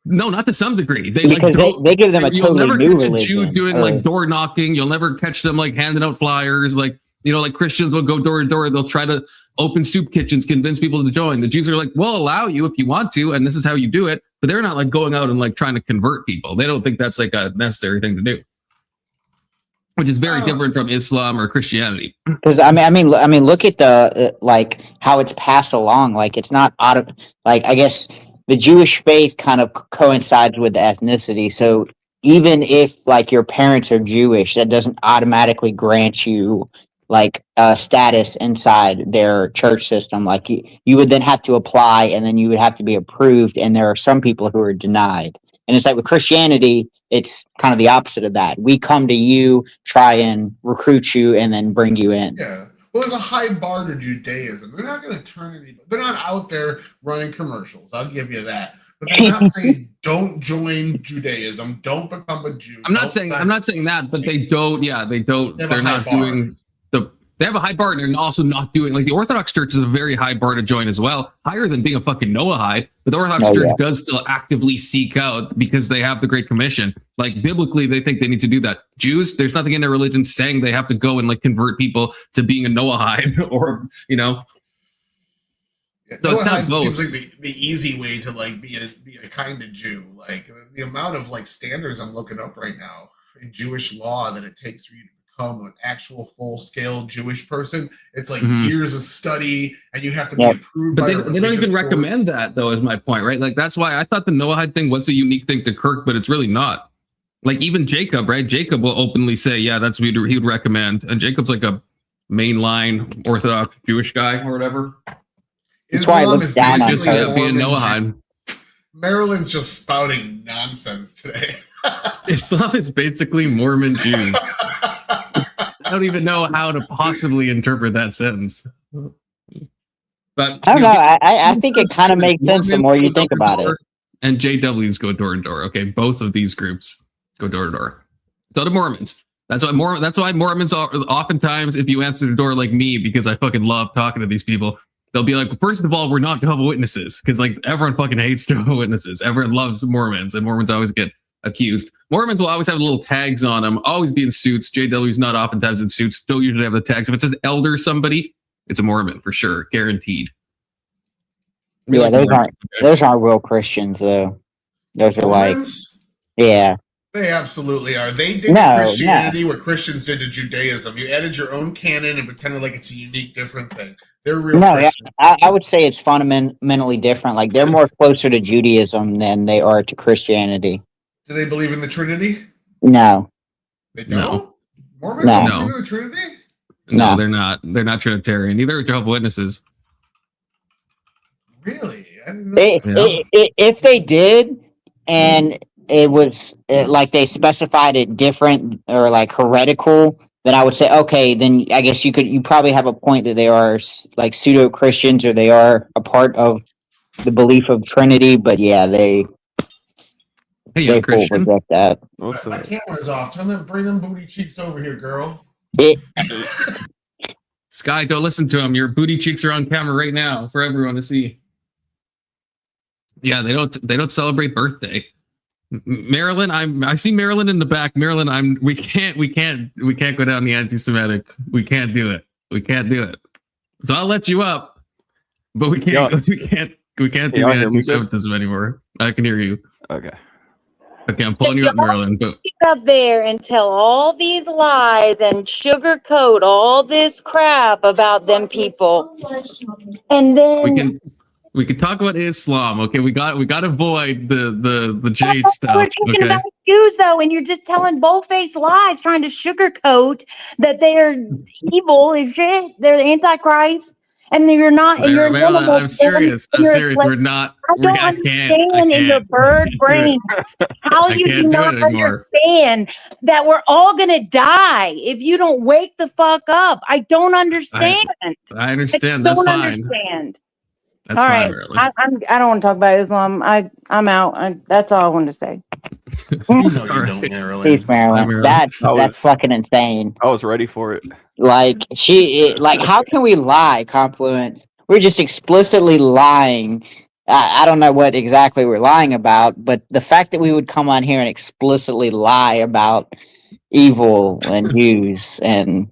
No, not to some degree. They because like they give them a totally you'll never new catch a religion. Jew doing like door knocking. You'll never catch them like handing out flyers. Like like Christians will go door to door. They'll try to open soup kitchens, convince people to join. The Jews are like, we'll allow you if you want to, and this is how you do it. But they're not like going out and like trying to convert people. They don't think that's like a necessary thing to do, which is very different from Islam or Christianity. Because I mean, look at the like how it's passed along. Like it's not like I guess the Jewish faith kind of coincides with the ethnicity. So even if like your parents are Jewish, that doesn't automatically grant you like status inside their church system. Like you would then have to apply, and then you would have to be approved. And there are some people who are denied. And it's like with Christianity, it's kind of the opposite of that. We come to you, try and recruit you, and then bring you in. Yeah. Well, there's a high bar to Judaism. They're not going to turn anybody. They're not out there running commercials. I'll give you that. But they're not saying don't join Judaism, don't become a Jew. I'm not saying that, but they don't. Yeah, they don't. They're not doing the. They have a high bar, and they're also not doing like the Orthodox Church is a very high bar to join as well, higher than being a fucking Noahide. But the Orthodox Church does still actively seek out because they have the Great Commission. Like biblically, they think they need to do that. Jews, there's nothing in their religion saying they have to go and like convert people to being a Noahide or Yeah, so it's kind of both. Seems like the easy way to like be a kind of Jew. Like the amount of like standards I'm looking up right now in Jewish law that it takes for you to become an actual full-scale Jewish person. It's like years of study, and you have to be approved but by they don't even recommend that, though, is my point, right? Like, that's why I thought the Noahide thing was a unique thing to Kirk, but it's really not. Like, even Jacob, right? Jacob will openly say, yeah, that's what he would recommend. And Jacob's like a mainline Orthodox Jewish guy or whatever. That's why I look down on being Noahide. Maryland's just spouting nonsense today. Islam is basically Mormon Jews. I don't even know how to possibly interpret that sentence. But I don't know. I think it kind of makes sense the more you think about it. And JWs go door to door. Okay, both of these groups go door to door. So do Mormons. That's why Mormons are oftentimes, if you answer the door like me, because I fucking love talking to these people, they'll be like, first of all, we're not Jehovah's Witnesses, because like everyone fucking hates Jehovah's Witnesses. Everyone loves Mormons, and Mormons always get accused. Mormons will always have little tags on them, always be in suits. JW's not oftentimes in suits, don't usually have the tags. If it says elder somebody, it's a Mormon for sure, guaranteed. Yeah, those aren't real Christians though. Those are Mormons? They absolutely are. They did to Christianity what Christians did to Judaism. You added your own canon and pretended like it's a unique, different thing. They're real Christians. I would say it's fundamentally different. Like they're more closer to Judaism than they are to Christianity. Do they believe in the Trinity? No. They don't? No. Mormons don't believe in the Trinity? No, they're not. They're not Trinitarian. Neither are Jehovah's Witnesses. Really? I didn't know If they did, and it was like they specified it different or like heretical, then I would say, okay, then I guess you probably have a point that they are like pseudo Christians or they are a part of the belief of Trinity. But yeah, they Christian. reject that. My camera's off. Bring them booty cheeks over here, girl. Sky, don't listen to him. Your booty cheeks are on camera right now for everyone to see. Yeah, they don't celebrate birthday. Marilyn, I see Marilyn in the back. Marilyn, we can't go down the anti-Semitic. We can't do it. So I'll let you up, but we can't do the anti-Semitism anymore. I can hear you. Okay, I'm pulling you up, Marilyn. But sit up there and tell all these lies and sugarcoat all this crap about them people, and then we can talk about Islam. Okay, we got to avoid the Jade stuff. We're talking about Jews though, and you're just telling bold-faced lies, trying to sugarcoat that they're evil as shit. They're the Antichrist, and you're not. And you're I'm serious. We're not. I don't understand in your bird brain how you do not understand that we're all gonna die if you don't wake the fuck up. I don't understand. I understand. That's fine. Understand. That's all fine, right. I don't want to talk about Islam. I'm out. That's all I wanted to say. Marilyn. Peace, Marilyn. That's fucking insane. I was ready for it. Like how can we lie, Confluence? We're just explicitly lying. I don't know what exactly we're lying about, but the fact that we would come on here and explicitly lie about evil and Jews and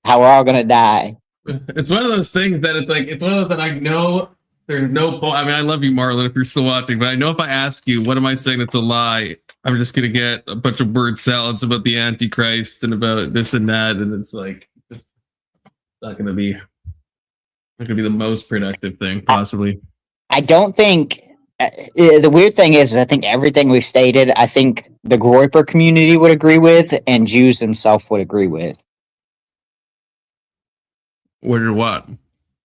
how we're all gonna die. It's one of those things that it's one of those that I know there's no point. I mean, I love you, Marlon, if you're still watching, but I know if I ask you, what am I saying that's a lie? I'm just going to get a bunch of word salads about the Antichrist and about this and that. And it's just not going to be the most productive thing, possibly. I don't think the weird thing is I think everything we've stated, I think the Groyper community would agree with and Jews themselves would agree with. What?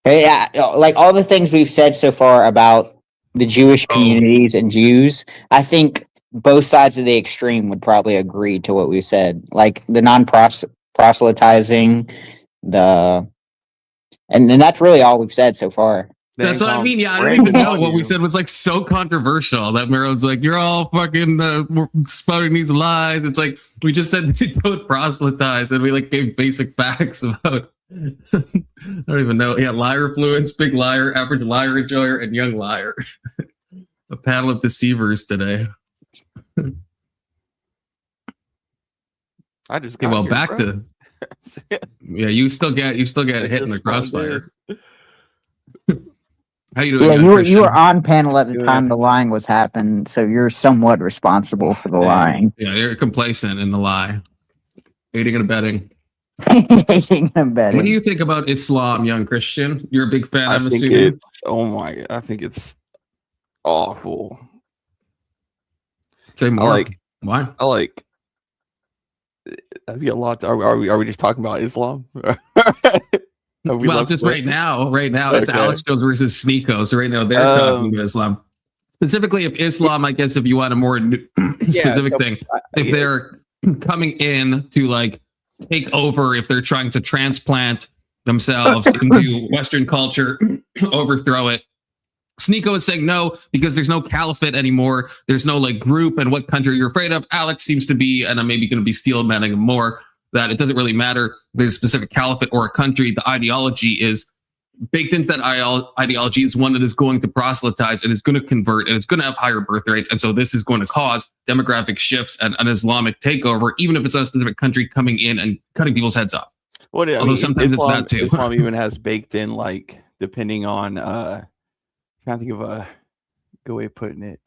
Yeah, like all the things we've said so far about the Jewish communities and Jews, I think both sides of the extreme would probably agree to what we said. Like the non-proselytizing, and that's really all we've said so far. That's what I mean. Yeah, I don't even know what we said was so controversial that Marilyn's like, you're all fucking spouting these lies. It's like we just said they don't proselytize, and we gave basic facts about. I don't even know. Yeah, liar fluence, big liar, average liar enjoyer, and young liar. A panel of deceivers today. I just back to yeah. You still get hit in the crossfire. How you doing? Yeah, you were on panel at the time the lying was happening, so you're somewhat responsible for the lying. Yeah, you're complacent in the lie, aiding and abetting. What do you think about Islam, young Christian? You're a big fan, I'm assuming. Oh my God, I think it's awful. Say more. Why? That'd be a lot. Are we just talking about Islam? Well, just right now, it's Alex Jones versus Sneako. So right now they're talking about Islam. Specifically, if Islam, I guess if you want a more specific thing, if they're coming in to take over, if they're trying to transplant themselves into Western culture, overthrow it. Sneako is saying no, because there's no caliphate anymore. There's no group and what country you're afraid of. Alex seems to be, and I'm maybe going to be steel manning more, that it doesn't really matter. There's a specific caliphate or a country. The ideology is baked into that ideology is one that is going to proselytize and is going to convert and it's going to have higher birth rates. And so this is going to cause demographic shifts and an Islamic takeover, even if it's a specific country coming in and cutting people's heads off. Although sometimes Islam, it's that too. Islam even has baked in, depending on, trying to think of a good way of putting it.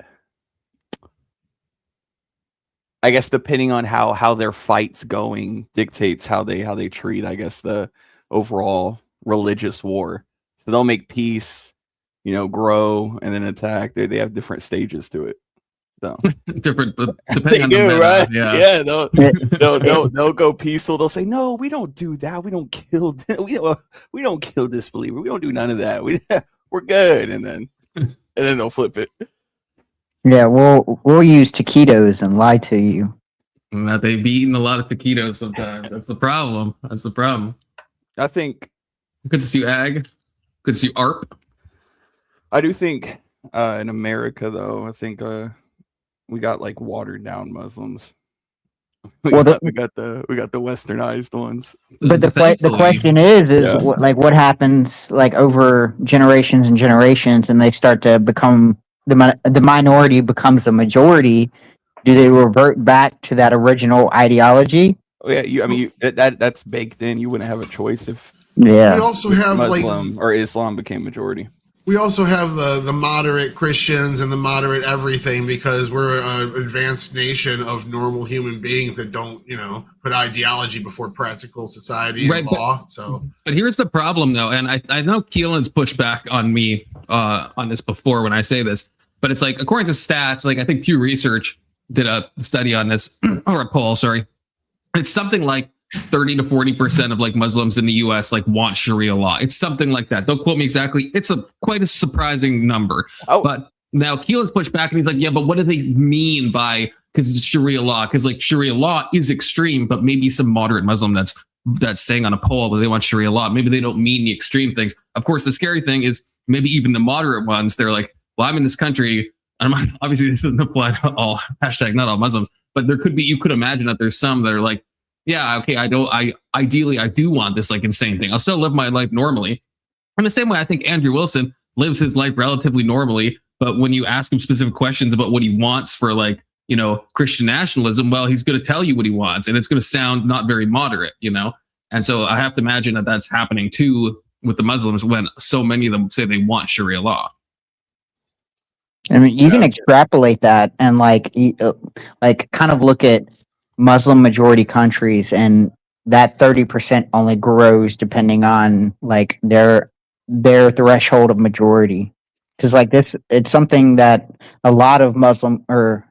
I guess depending on how their fight's going dictates how they treat, I guess, the overall religious war. So they'll make peace, grow, and then attack. They have different stages to it. So different, depending on the meta, right? Yeah, they'll go peaceful. They'll say, no, we don't do that. We don't kill. We don't kill disbeliever. We don't do none of that. We're good. And then they'll flip it. Yeah, we'll use taquitos and lie to you. They've eaten a lot of taquitos sometimes. That's the problem. I think. Good to see you, Ag. Good to see you, ARP. I do think in America, though, I think we got watered down Muslims. We Well, got the westernized ones. but the Thankfully- question is Yeah. what happens like over generations and generations, and they start to become the minority becomes a majority. Do they revert back to that original ideology? Oh yeah, that's baked in. You wouldn't have a choice if We Yeah. also have Muslim or Islam became majority. we also have the moderate Christians and the moderate everything because we're an advanced nation of normal human beings that don't, put ideology before practical society and law. But here's the problem, though, and I know Keelan's pushed back on me on this before when I say this, but it's like according to stats, like I think Pew Research did a study on this or a poll, sorry. It's something like 30 to 40% of like Muslims in the US like want Sharia law. It's something like that. Don't quote me exactly. It's quite a surprising number. Oh. But now Keelan's pushed back and he's like, yeah, but what do they mean by because it's Sharia law? Because like Sharia law is extreme, but maybe some moderate Muslim that's saying on a poll that they want Sharia law. Maybe they don't mean the extreme things. Of course, the scary thing is maybe even the moderate ones, they're like, well, I'm in this country. Obviously, this doesn't apply to all not all Muslims, but there could be, you could imagine that there's some that are like, yeah, okay, I do want this like insane thing. I'll still live my life normally. In the same way, I think Andrew Wilson lives his life relatively normally, but when you ask him specific questions about what he wants for like, Christian nationalism, well, he's going to tell you what he wants and it's going to sound not very moderate, And so I have to imagine that that's happening too with the Muslims when so many of them say they want Sharia law. I mean, you can extrapolate that and like kind of look at Muslim majority countries, and that 30% only grows depending on like their threshold of majority. Because like this, it's something that a lot of Muslim, or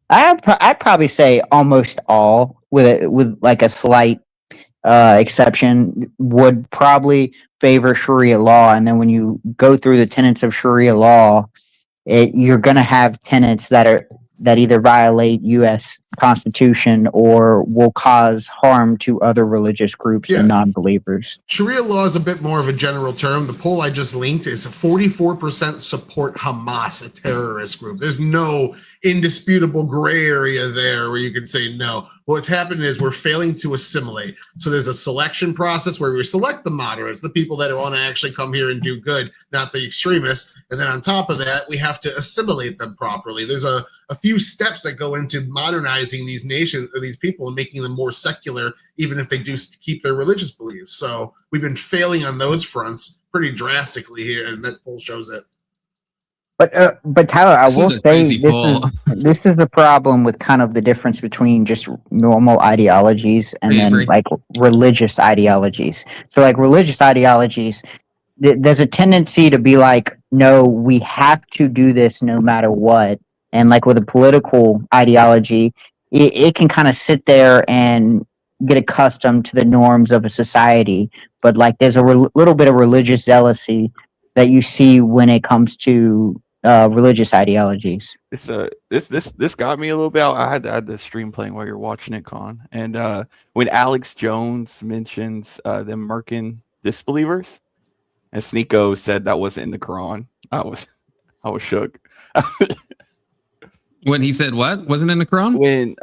I'd probably say almost all, with like a slight exception, would probably favor Sharia law. And then when you go through the tenets of Sharia law, you're going to have tenets that either violate U.S. Constitution or will cause harm to other religious groups and non-believers. Sharia law is a bit more of a general term. The poll I just linked is 44% support Hamas, a terrorist group. There's no indisputable gray area there where you can say no. What's happened is we're failing to assimilate. So there's a selection process where we select the moderates, the people that want to actually come here and do good, not the extremists. And then on top of that, we have to assimilate them properly. There's a few steps that go into modernizing these nations or these people and making them more secular, even if they do keep their religious beliefs. So we've been failing on those fronts pretty drastically here, and that poll shows it. But Tyler, I will say this is the problem with kind of the difference between just normal ideologies and then like religious ideologies. So like religious ideologies, there's a tendency to be like, no, we have to do this no matter what. And like with a political ideology, it can kind of sit there and get accustomed to the norms of a society. But like there's a little bit of religious zealousy that you see when it comes to religious ideologies. This got me a little bit. I had the stream playing while you're watching it, Con. And when Alex Jones mentions them murking disbelievers, and Sneako said that wasn't in the Quran, I was shook. When he said what wasn't in the Quran? When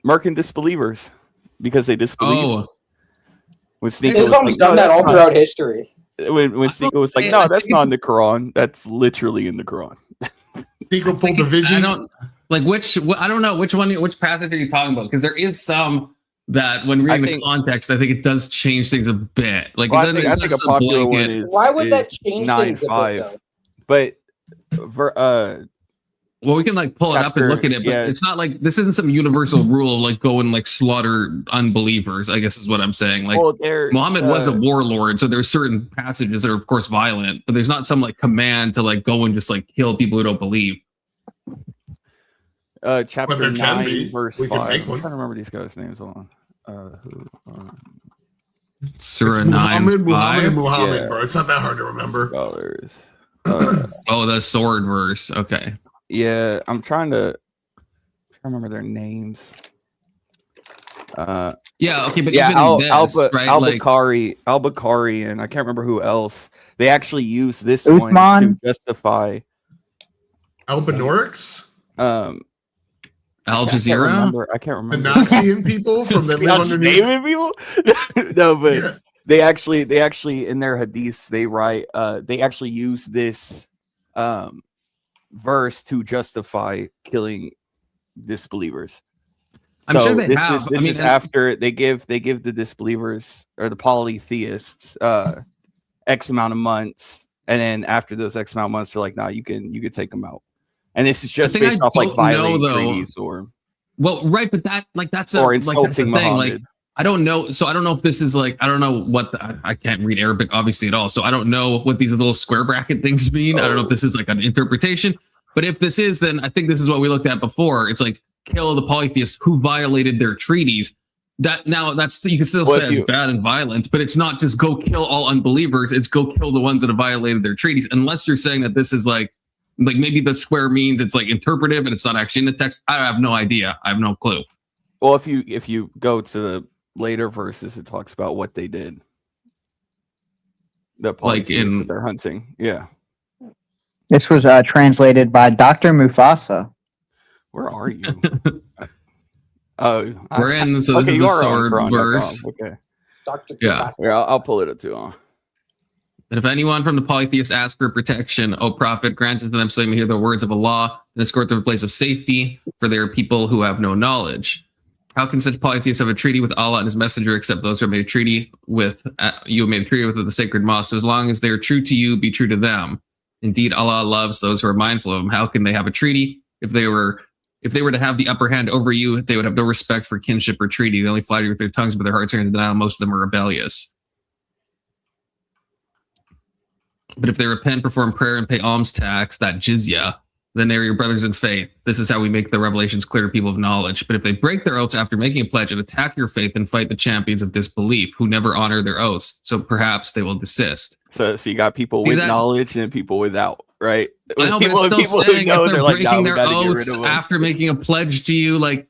murking disbelievers because they disbelieve. Oh, when Sneako Islam's done that all throughout history. When Sneako was like, no, that's not in the Quran. That's literally in the Quran. Sneako pulled the vision. I don't know which passage are you talking about? Because there is some that when reading the context, I think it does change things a bit. Like I think a popular one is why would that change 9:5? But well, we can like pull it up and look at it, but it's not like this isn't some universal rule of like go and like slaughter unbelievers, I guess is what I'm saying. Like Muhammad was a warlord, so there's certain passages that are of course violent, but there's not some like command to like go and just like kill people who don't believe. Chapter 9, verse 5. I'm trying to remember these guys' names. Hold on. Surah 9, Muhammad, bro. It's not that hard to remember. Oh, the sword verse. Okay. Yeah, I'm trying to remember their names. Yeah, okay, but yeah, Al-Bukhari, and I can't remember who else. They actually use this Uthman? one to justify Albinorix? Al I can't Jazeera. remember. I can't The remember. Nazian people from that live underneath. Naming people? No, but Yeah. they actually in their hadiths they write. They actually use this verse to justify killing disbelievers. I'm sure they this have. Is, this is after they give the disbelievers or the polytheists X amount of months, and then after those X amount of months, they're like, "Nah, you can take them out." And this is just based off like violating treaties or right, but that's or that's insulting the thing. Muhammad. Like, I don't know. So I don't know if this is like, I don't know what I can't read Arabic obviously at all. So I don't know what these little square bracket things mean. I don't know if this is like an interpretation. But if this is, then I think this is what we looked at before. It's like kill the polytheists who violated their treaties. That's you can still say it's bad and violent, but it's not just go kill all unbelievers. It's go kill the ones that have violated their treaties. Unless you're saying that this is like maybe the square means it's like interpretive and it's not actually in the text. I have no idea. I have no clue. Well, if you go to the later verses, it talks about what they did. The polytheists that they're hunting. Yeah. This was translated by Dr. Mufasa. Where are you? We're in. So this is the sword verse. Okay. Dr. Yeah. Here, I'll pull it up too. And if anyone from the polytheists asks for protection, O Prophet, grant it to them so they may hear the words of Allah and escort them to a place of safety, for they are people who have no knowledge. How can such polytheists have a treaty with Allah and His Messenger, except those who have made a treaty with you have made a treaty with the sacred mosque? So as long as they are true to you, be true to them. Indeed, Allah loves those who are mindful of Him. How can they have a treaty if they were to have the upper hand over you? They would have no respect for kinship or treaty. They only flatter you with their tongues, but their hearts are in denial. Most of them are rebellious. But if they repent, perform prayer, and pay alms tax, that jizya, then they are your brothers in faith. This is how we make the revelations clear to people of knowledge. But if they break their oaths after making a pledge and attack your faith, and fight the champions of disbelief who never honor their oaths, so perhaps they will desist. So you got people with knowledge and people without, right? I know, but it's still saying if they're breaking their oaths after making a pledge to you, like,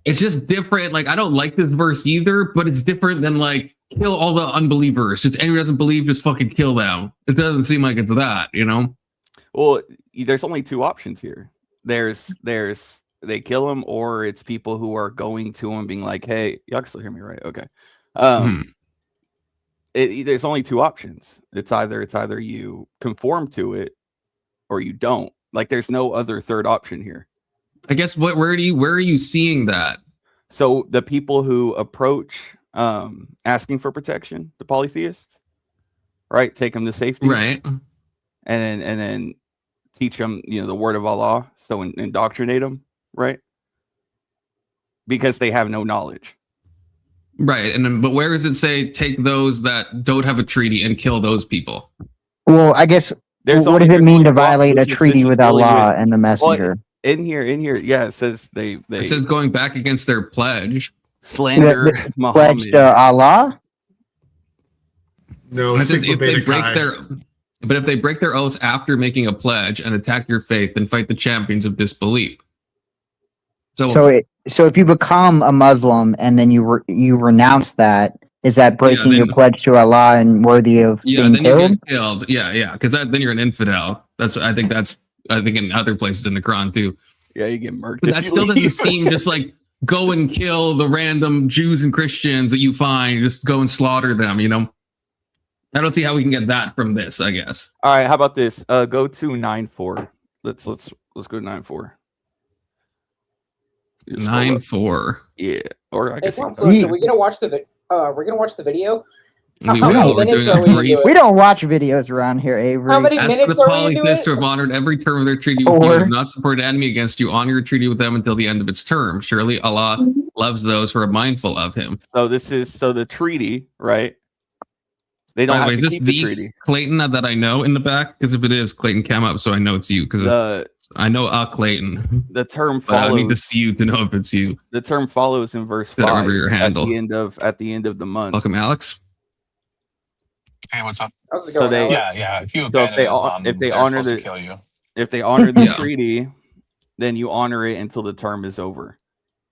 it's just different. Like, I don't like this verse either, but it's different than like kill all the unbelievers. Just anyone who doesn't believe, just fucking kill them. It doesn't seem like it's that, you know? Well, there's only two options here. There's they kill them, or it's people who are going to them being like, "Hey, y'all can still hear me, right?" Okay. There's only two options. It's either you conform to it or you don't. Like, there's no other third option here. I guess where are you seeing that? So the people who approach asking for protection, the polytheists, right? Take them to safety, right? And then teach them, the word of Allah. So indoctrinate them, right? Because they have no knowledge. Right. But where does it say take those that don't have a treaty and kill those people? Well, I guess what does it mean to violate a treaty with Allah and the Messenger? Well, in here, yeah, it says it says going back against their pledge, slander Muhammad. Pledge to Allah. No, it says if they break their oaths after making a pledge and attack your faith, then fight the champions of disbelief. So if you become a Muslim and then you renounce that, is that breaking your pledge to Allah and worthy of being then killed? you get killed. Yeah, because then you're an infidel. I think in other places in the Quran too. Yeah, you get murked. But that still doesn't seem just like go and kill the random Jews and Christians that you find. Just go and slaughter them. I don't see how we can get that from this. I guess. All right, how about this? Go to 9:4. Let's go to 9:4. 9:4. Yeah, or I guess. Hey, so we're gonna watch the video. We will. We don't watch videos around here, Avery. How many As minutes for the are we doing? polytheists who have honored every term of their treaty with you, and have not supported enemy against you, honor your treaty with them until the end of its term. Surely Allah loves those who are mindful of Him. So the treaty, right? They don't have to keep the treaty. Clayton that I know in the back? Because if it is, Clayton, come up so I know it's you. Because I know Clayton. The term follows. I need to see you to know if it's you. The term follows in verse 5. Over your handle. At the end of the month. Welcome, Alex. Hey, what's up? How's it going? If they honor the kill you. If they honor the treaty, then you honor it until the term is over,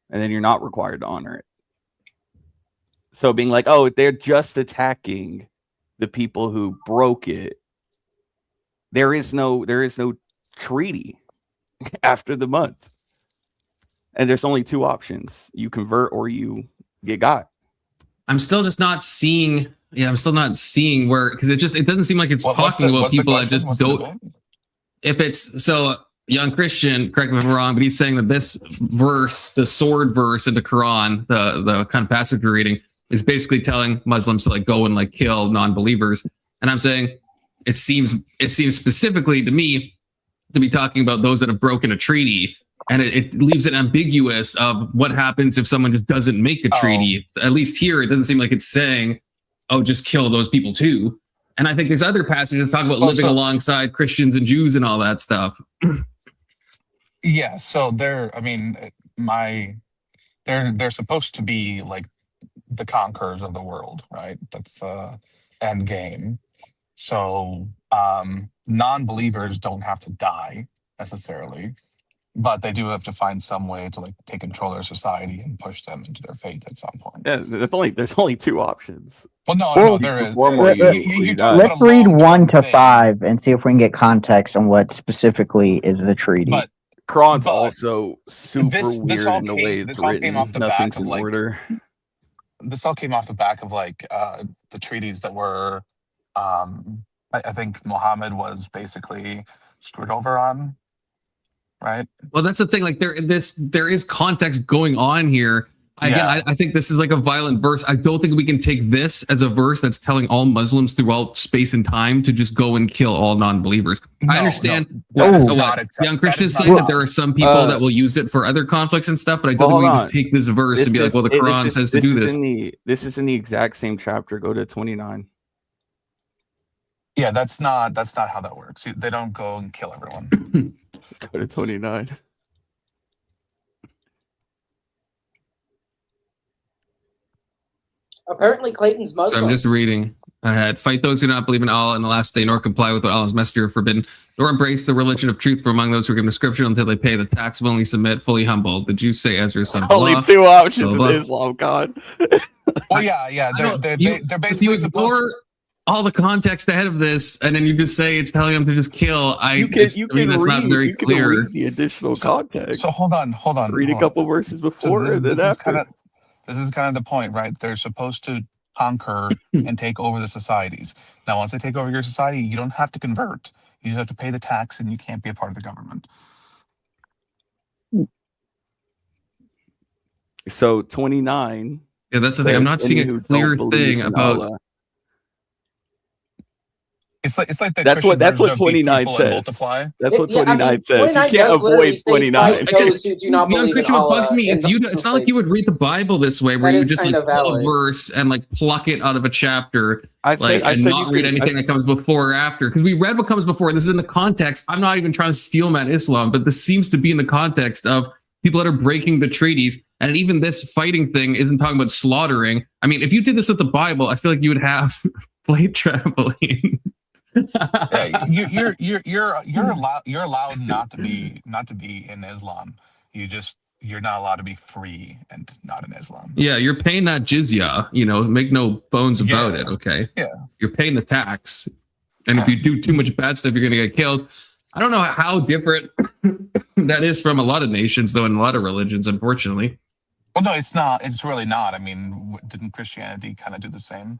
and then you're not required to honor it. So being like, oh, they're just attacking the people who broke it. There is no treaty after the month. And there's only two options: you convert or you get got. I'm still just not seeing. Yeah, I'm still not seeing where, because it doesn't seem like it's talking about people that just don't. If it's so, young Christian, correct me if I'm wrong, but he's saying that this verse, the sword verse in the Quran, the kind of passage we're reading, is basically telling Muslims to like go and like kill non-believers. And I'm saying it seems specifically to me to be talking about those that have broken a treaty. And it leaves it ambiguous of what happens if someone just doesn't make a treaty. At least here, it doesn't seem like it's saying, oh, just kill those people too. And I think there's other passages that talk about living alongside Christians and Jews and all that stuff. Yeah, so they're supposed to be like the conquerors of the world, right? That's the end game. So non-believers don't have to die necessarily, but they do have to find some way to like take control of their society and push them into their faith at some point. Yeah, there's only two options. Well, no, there is. Let's read 1 to 5 and see if we can get context on what specifically is the treaty. But Quran's also super this weird in the way it's written. Nothing's in order. This all came off the back of like the treaties that were, I think Muhammad was basically screwed over on, right? Well, that's the thing. Like there is context going on here. Again, I think this is like a violent verse. I don't think we can take this as a verse that's telling all Muslims throughout space and time to just go and kill all non-believers. I understand young Christians saying that there are some people that will use it for other conflicts and stuff, but I don't think we can just take this verse and be like, well, the Quran says to do this. This is in the exact same chapter. Go to 29. Yeah, that's not how that works. They don't go and kill everyone. Go to 29. Apparently, Clayton's Muslim. So I'm just reading. I had fight those who do not believe in Allah in the last day, nor comply with what Allah's messenger forbidden, nor embrace the religion of truth from among those who are given description until they pay the tax, willingly submit, fully humble. The Jews say Ezra's son of Allah. Only two options in Islam, God. Well, yeah. They're basically you ignore all the context ahead of this, and then you just say it's telling them to just kill. That's not very clear. Read the additional context. So hold on. Read a couple verses before and then after. This is kind of the point, right? They're supposed to conquer and take over the societies. Now, once they take over your society, you don't have to convert. You just have to pay the tax, and you can't be a part of the government. So 29. Yeah, that's the thing. I'm not seeing a clear thing about. Allah. It's like that. That's what 29 says. That's what 29 says. You can't avoid 29. Christian, what bugs me is it's not like you would read the Bible this way, where you would just like pull a verse and like pluck it out of a chapter, and not read anything that comes before or after. Because we read what comes before. This is in the context. I'm not even trying to steel man Islam, but this seems to be in the context of people that are breaking the treaties. And even this fighting thing isn't talking about slaughtering. I mean, if you did this with the Bible, I feel like you would have blade traveling. You're allowed not to be in Islam. You're not allowed to be free and not in Islam. Yeah, you're paying that jizya. Make no bones about it. Okay. Yeah, you're paying the tax, and if you do too much bad stuff, you're gonna get killed. I don't know how different that is from a lot of nations, though, and a lot of religions, unfortunately. Well, no, it's not. It's really not. I mean, didn't Christianity kind of do the same?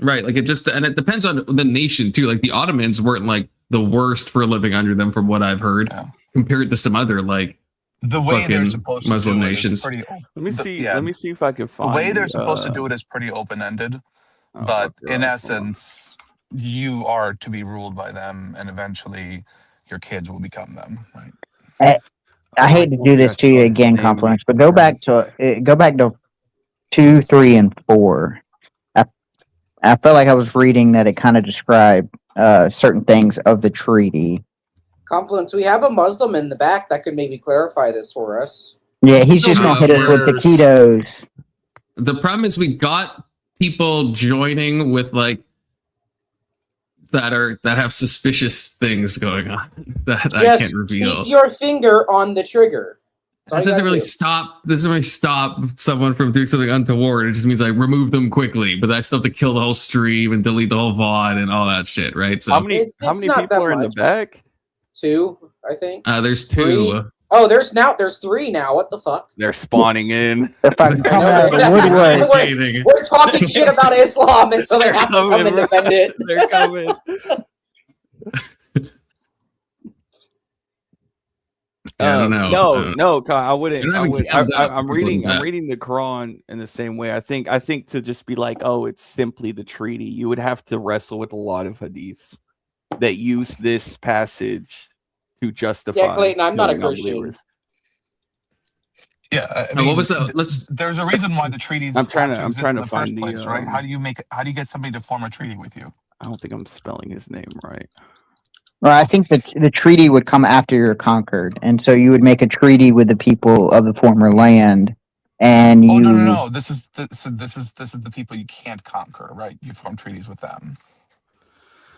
Right, like it depends on the nation too. Like the Ottomans weren't like the worst for living under them, from what I've heard, compared to some other like the way they're supposed Muslim to do nations. Let me see if I can find the way they're supposed to do it is pretty open-ended, but in essence, you are to be ruled by them, and eventually, your kids will become them. Right. I hate to do this to you again, Confluence, but go back to 2, 3, and 4. I felt like I was reading that it kind of described certain things of the treaty. Confluence, we have a Muslim in the back that could maybe clarify this for us. Yeah, he's just gonna hit us with the taquitos. The problem is we got people joining with like that have suspicious things going on that I can't reveal. Keep your finger on the trigger. That doesn't really stop someone from doing something untoward. It just means like remove them quickly, but I still have to kill the whole stream and delete the whole VOD and all that shit, right? So how many people are in the back? 2, I think. There's 2. 3. Oh, there's 3 now. What the fuck? They're spawning in. If I come out of the woodwork, We're talking shit about Islam, and so they have to come and defend it. They're coming. I don't know. No, I wouldn't. I'm reading that. the Quran in the same way. I think to just be like, oh, it's simply the treaty. You would have to wrestle with a lot of hadiths that use this passage to justify. Yeah, Clayton, I'm not a killing Christian. unbelievers. Yeah, I mean, what was that? There's a reason why the treaties. I'm trying to in the find first place, right? How do you get somebody to form a treaty with you? I don't think I'm spelling his name right. well, I think the treaty would come after you're conquered, and so you would make a treaty with the people of the former land, and you. Oh no! This is the people you can't conquer, right? You form treaties with them.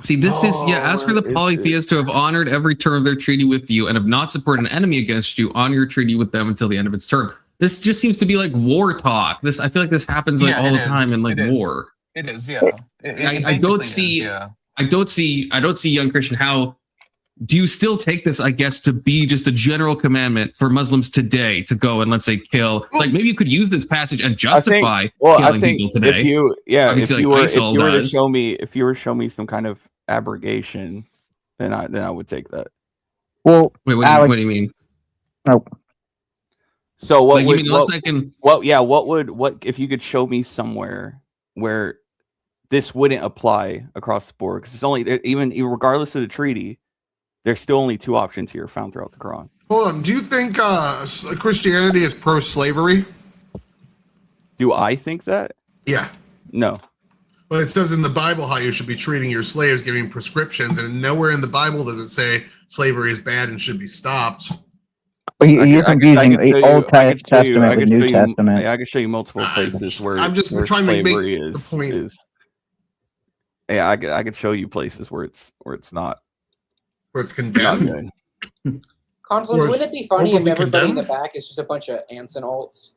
See, this is as for the polytheists to have honored every term of their treaty with you and have not supported an enemy against you, honor your treaty with them until the end of its term. This just seems to be like war talk. I feel like this happens all the time in war. It is, yeah. I don't see young Christian. How do you still take this, I guess, to be just a general commandment for Muslims today to go and, let's say, kill? Like, maybe you could use this passage and justify killing people today. If you were to show me some kind of abrogation, then I would take that. Well, wait, what do you mean? Oh. So what like, would, you mean what if you could show me somewhere where this wouldn't apply across the board? Because it's only even regardless of the treaty, there's still only 2 options here found throughout the Quran. Hold on. Do you think Christianity is pro-slavery? Do I think that? Yeah. No. Well, it says in the Bible how you should be treating your slaves, giving prescriptions, and nowhere in the Bible does it say slavery is bad and should be stopped. Well, you're confusing Old Testament with New Testament. I can show you multiple places where I'm just where trying to make slavery the point. Yeah, I could show you places where it's not. Where it's condemned. Confluence, wouldn't it be funny if everybody in the back is just a bunch of ants and alts?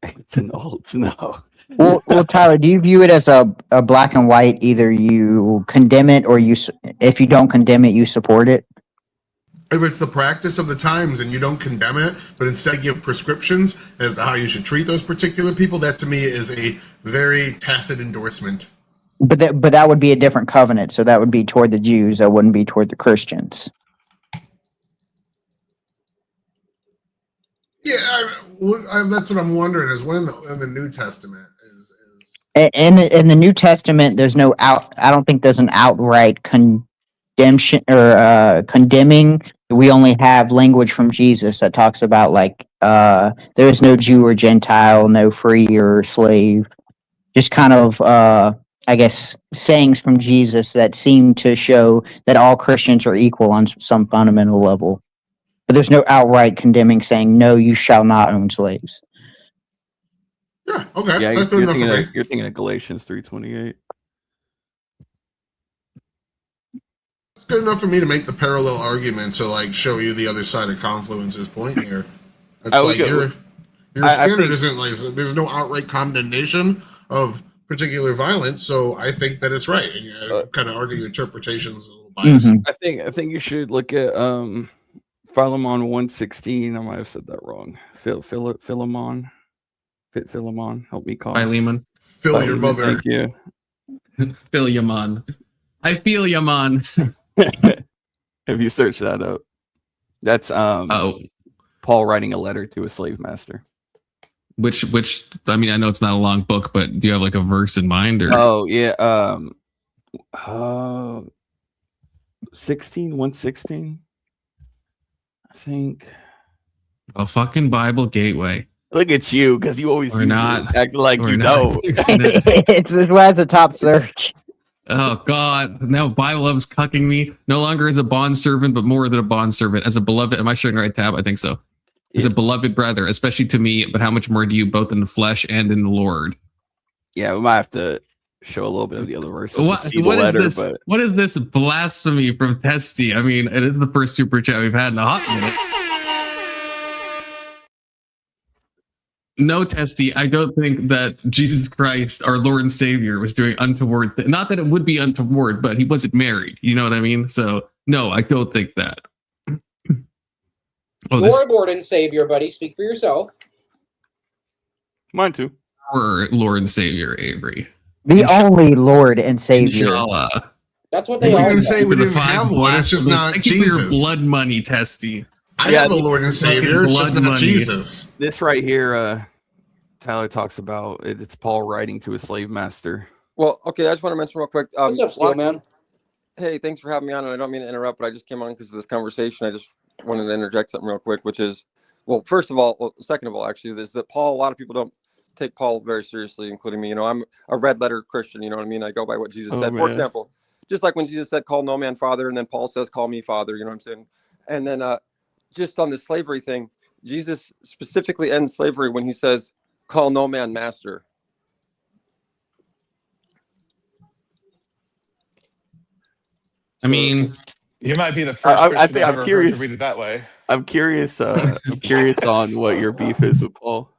Ants and alts, no. Well, Tyler, do you view it as a black and white? Either you condemn it, or if you don't condemn it, you support it. If it's the practice of the times and you don't condemn it, but instead give prescriptions as to how you should treat those particular people, that to me is a very tacit endorsement. But that would be a different covenant, so that would be toward the Jews. That wouldn't be toward the Christians. Yeah, that's what I'm wondering. Is what in the New Testament is. In the New Testament, there's no I don't think there's an outright condemnation or condemning. We only have language from Jesus that talks about like there is no Jew or Gentile, no free or slave. Just kind of I guess sayings from Jesus that seem to show that all Christians are equal on some fundamental level. But there's no outright condemning saying, no, you shall not own slaves. Yeah, okay. Yeah, That's you're thinking of Galatians 3:28. It's good enough for me to make the parallel argument to like show you the other side of Confluence's point here. It's like your standard isn't like there's no outright condemnation of particular violence, so I think that it's right. And you kind of argue interpretations a little biased. Mm-hmm. I think you should look at Philemon 1:16. I might have said that wrong. Philemon. Help me call. Philemon. Fill your mother. Thank you. Philemon. I feel you, man. Have you searched that up? That's Paul writing a letter to a slave master. Which I mean, I know it's not a long book, but do you have like a verse in mind? Or 1:16. I think. A fucking Bible Gateway. Look at you, because you always act like you know. It's why it's a top search. Oh God! Now Bible loves cucking me. No longer as a bondservant, but more than a bondservant, as a beloved. Am I showing the right tab? I think so. As a beloved brother, especially to me, but how much more do you, both in the flesh and in the Lord? Yeah, we might have to show a little bit of the other verses. What is this blasphemy from Testy? I mean, it is the first super chat we've had in a hot minute. No, Testy, I don't think that Jesus Christ, our Lord and Savior, was doing untoward. Not that it would be untoward, but he wasn't married. You know what I mean? So, no, I don't think that. Your Lord and Savior, buddy. Speak for yourself. Mine too. Or Lord and Savior Avery. The only Lord and Savior. Inshallah. That's what they We all didn't say. say we The didn't five have one. It's just blasphemies. not Thank you for your Jesus. blood money, Testy. I Yeah, have a this Lord and Savior. It's just blood not money. Jesus. This right here, Tyler talks about it's Paul writing to a slave master. Well, okay, I just want to mention real quick. What's up, Steel Man? Hey, thanks for having me on. And I don't mean to interrupt, but I just came on because of this conversation. I just wanted to interject something real quick, which is, well, first of all, second of all, actually, is that Paul, a lot of people don't take Paul very seriously, including me. You know, I'm a red letter Christian, you know what I mean? I go by what Jesus said. For example, just like when Jesus said, call no man father, and then Paul says, call me father, you know what I'm saying? And then just on the slavery thing, Jesus specifically ends slavery when he says, call no man master. I mean, you might be the first Christian I think I've I'm ever curious. heard to read it that way. I'm curious. I'm curious on what your beef is with Paul.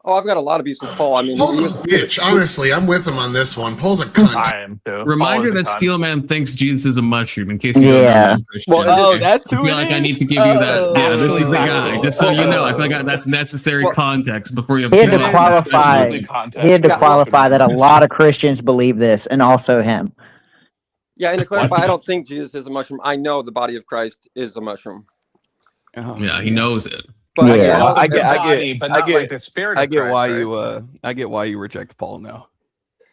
Oh, I've got a lot of beefs with Paul. I mean, Paul's a bitch. Honestly, I'm with him on this one. Paul's a cunt. I am too. reminder that Steelman thinks Jesus is a mushroom. In case you don't Yeah. know, Christian. Oh, that's who I feel it like I is? need to give you that. Oh. Yeah, this is the guy. Actually, Just so you know, I feel like that's necessary context before you. He had to come up with qualify. this He had to qualify that a lot of Christians believe this, and also him. Yeah, and to clarify, I don't think Jesus is a mushroom. I know the body of Christ is a mushroom. Yeah, he knows it. But Yeah, I get why you reject Paul now.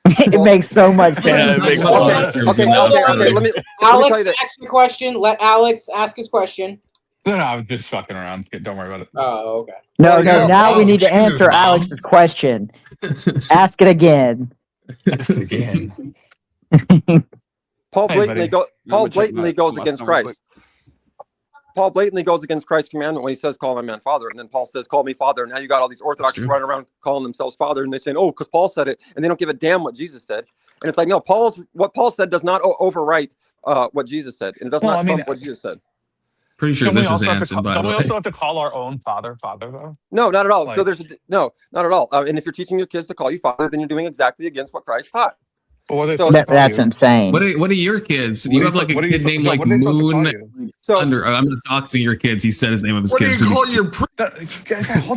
It makes so much sense. Yeah, it makes Okay, let me Alex, tell you that. ask the question. Let Alex ask his question. No, I'm just fucking around. Don't worry about it. Oh, okay. No, now we need to answer Alex's question. Ask it again. Again. Paul Hey, blatantly, buddy. Paul blatantly goes against Christ. Paul blatantly goes against Christ's commandment when he says, call my man father. And then Paul says, call me father. And now you got all these Orthodox running around calling themselves father. And they're saying, oh, because Paul said it. And they don't give a damn what Jesus said. And it's like, no, what Paul said does not overwrite what Jesus said. And it does not trump what Jesus said. Pretty sure this is answered, by the Don't we way. also have to call our own father, though? No, not at all. Like- So no, not at all. And if you're teaching your kids to call you father, then you're doing exactly against what Christ taught. That's insane. What are your kids? You have like a kid named like Moon. So I'm not doxing your kids. He said his name of his kids. Hold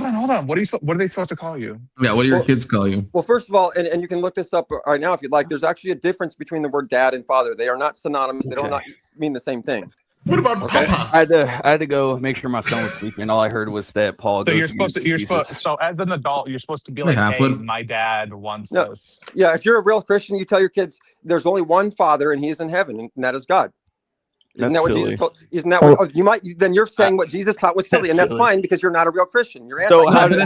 on. What are they supposed to call you? Yeah, what do your kids call you? Well, first of all, and you can look this up right now if you'd like. There's actually a difference between the word dad and father. They are not synonymous. They don't not mean the same thing. What about Papa? I had to go make sure my son was sleeping. All I heard was that Paul. So goes so as an adult, you're supposed to be like, half hey, would- my dad wants No. this. Yeah, if you're a real Christian, you tell your kids there's only one Father, and He is in heaven, and that is God. Isn't That's that what silly. Jesus told? Isn't that what you might? Then you're saying what Jesus taught was silly, and that's silly. fine because you're not a real Christian. You're So anti. how But do-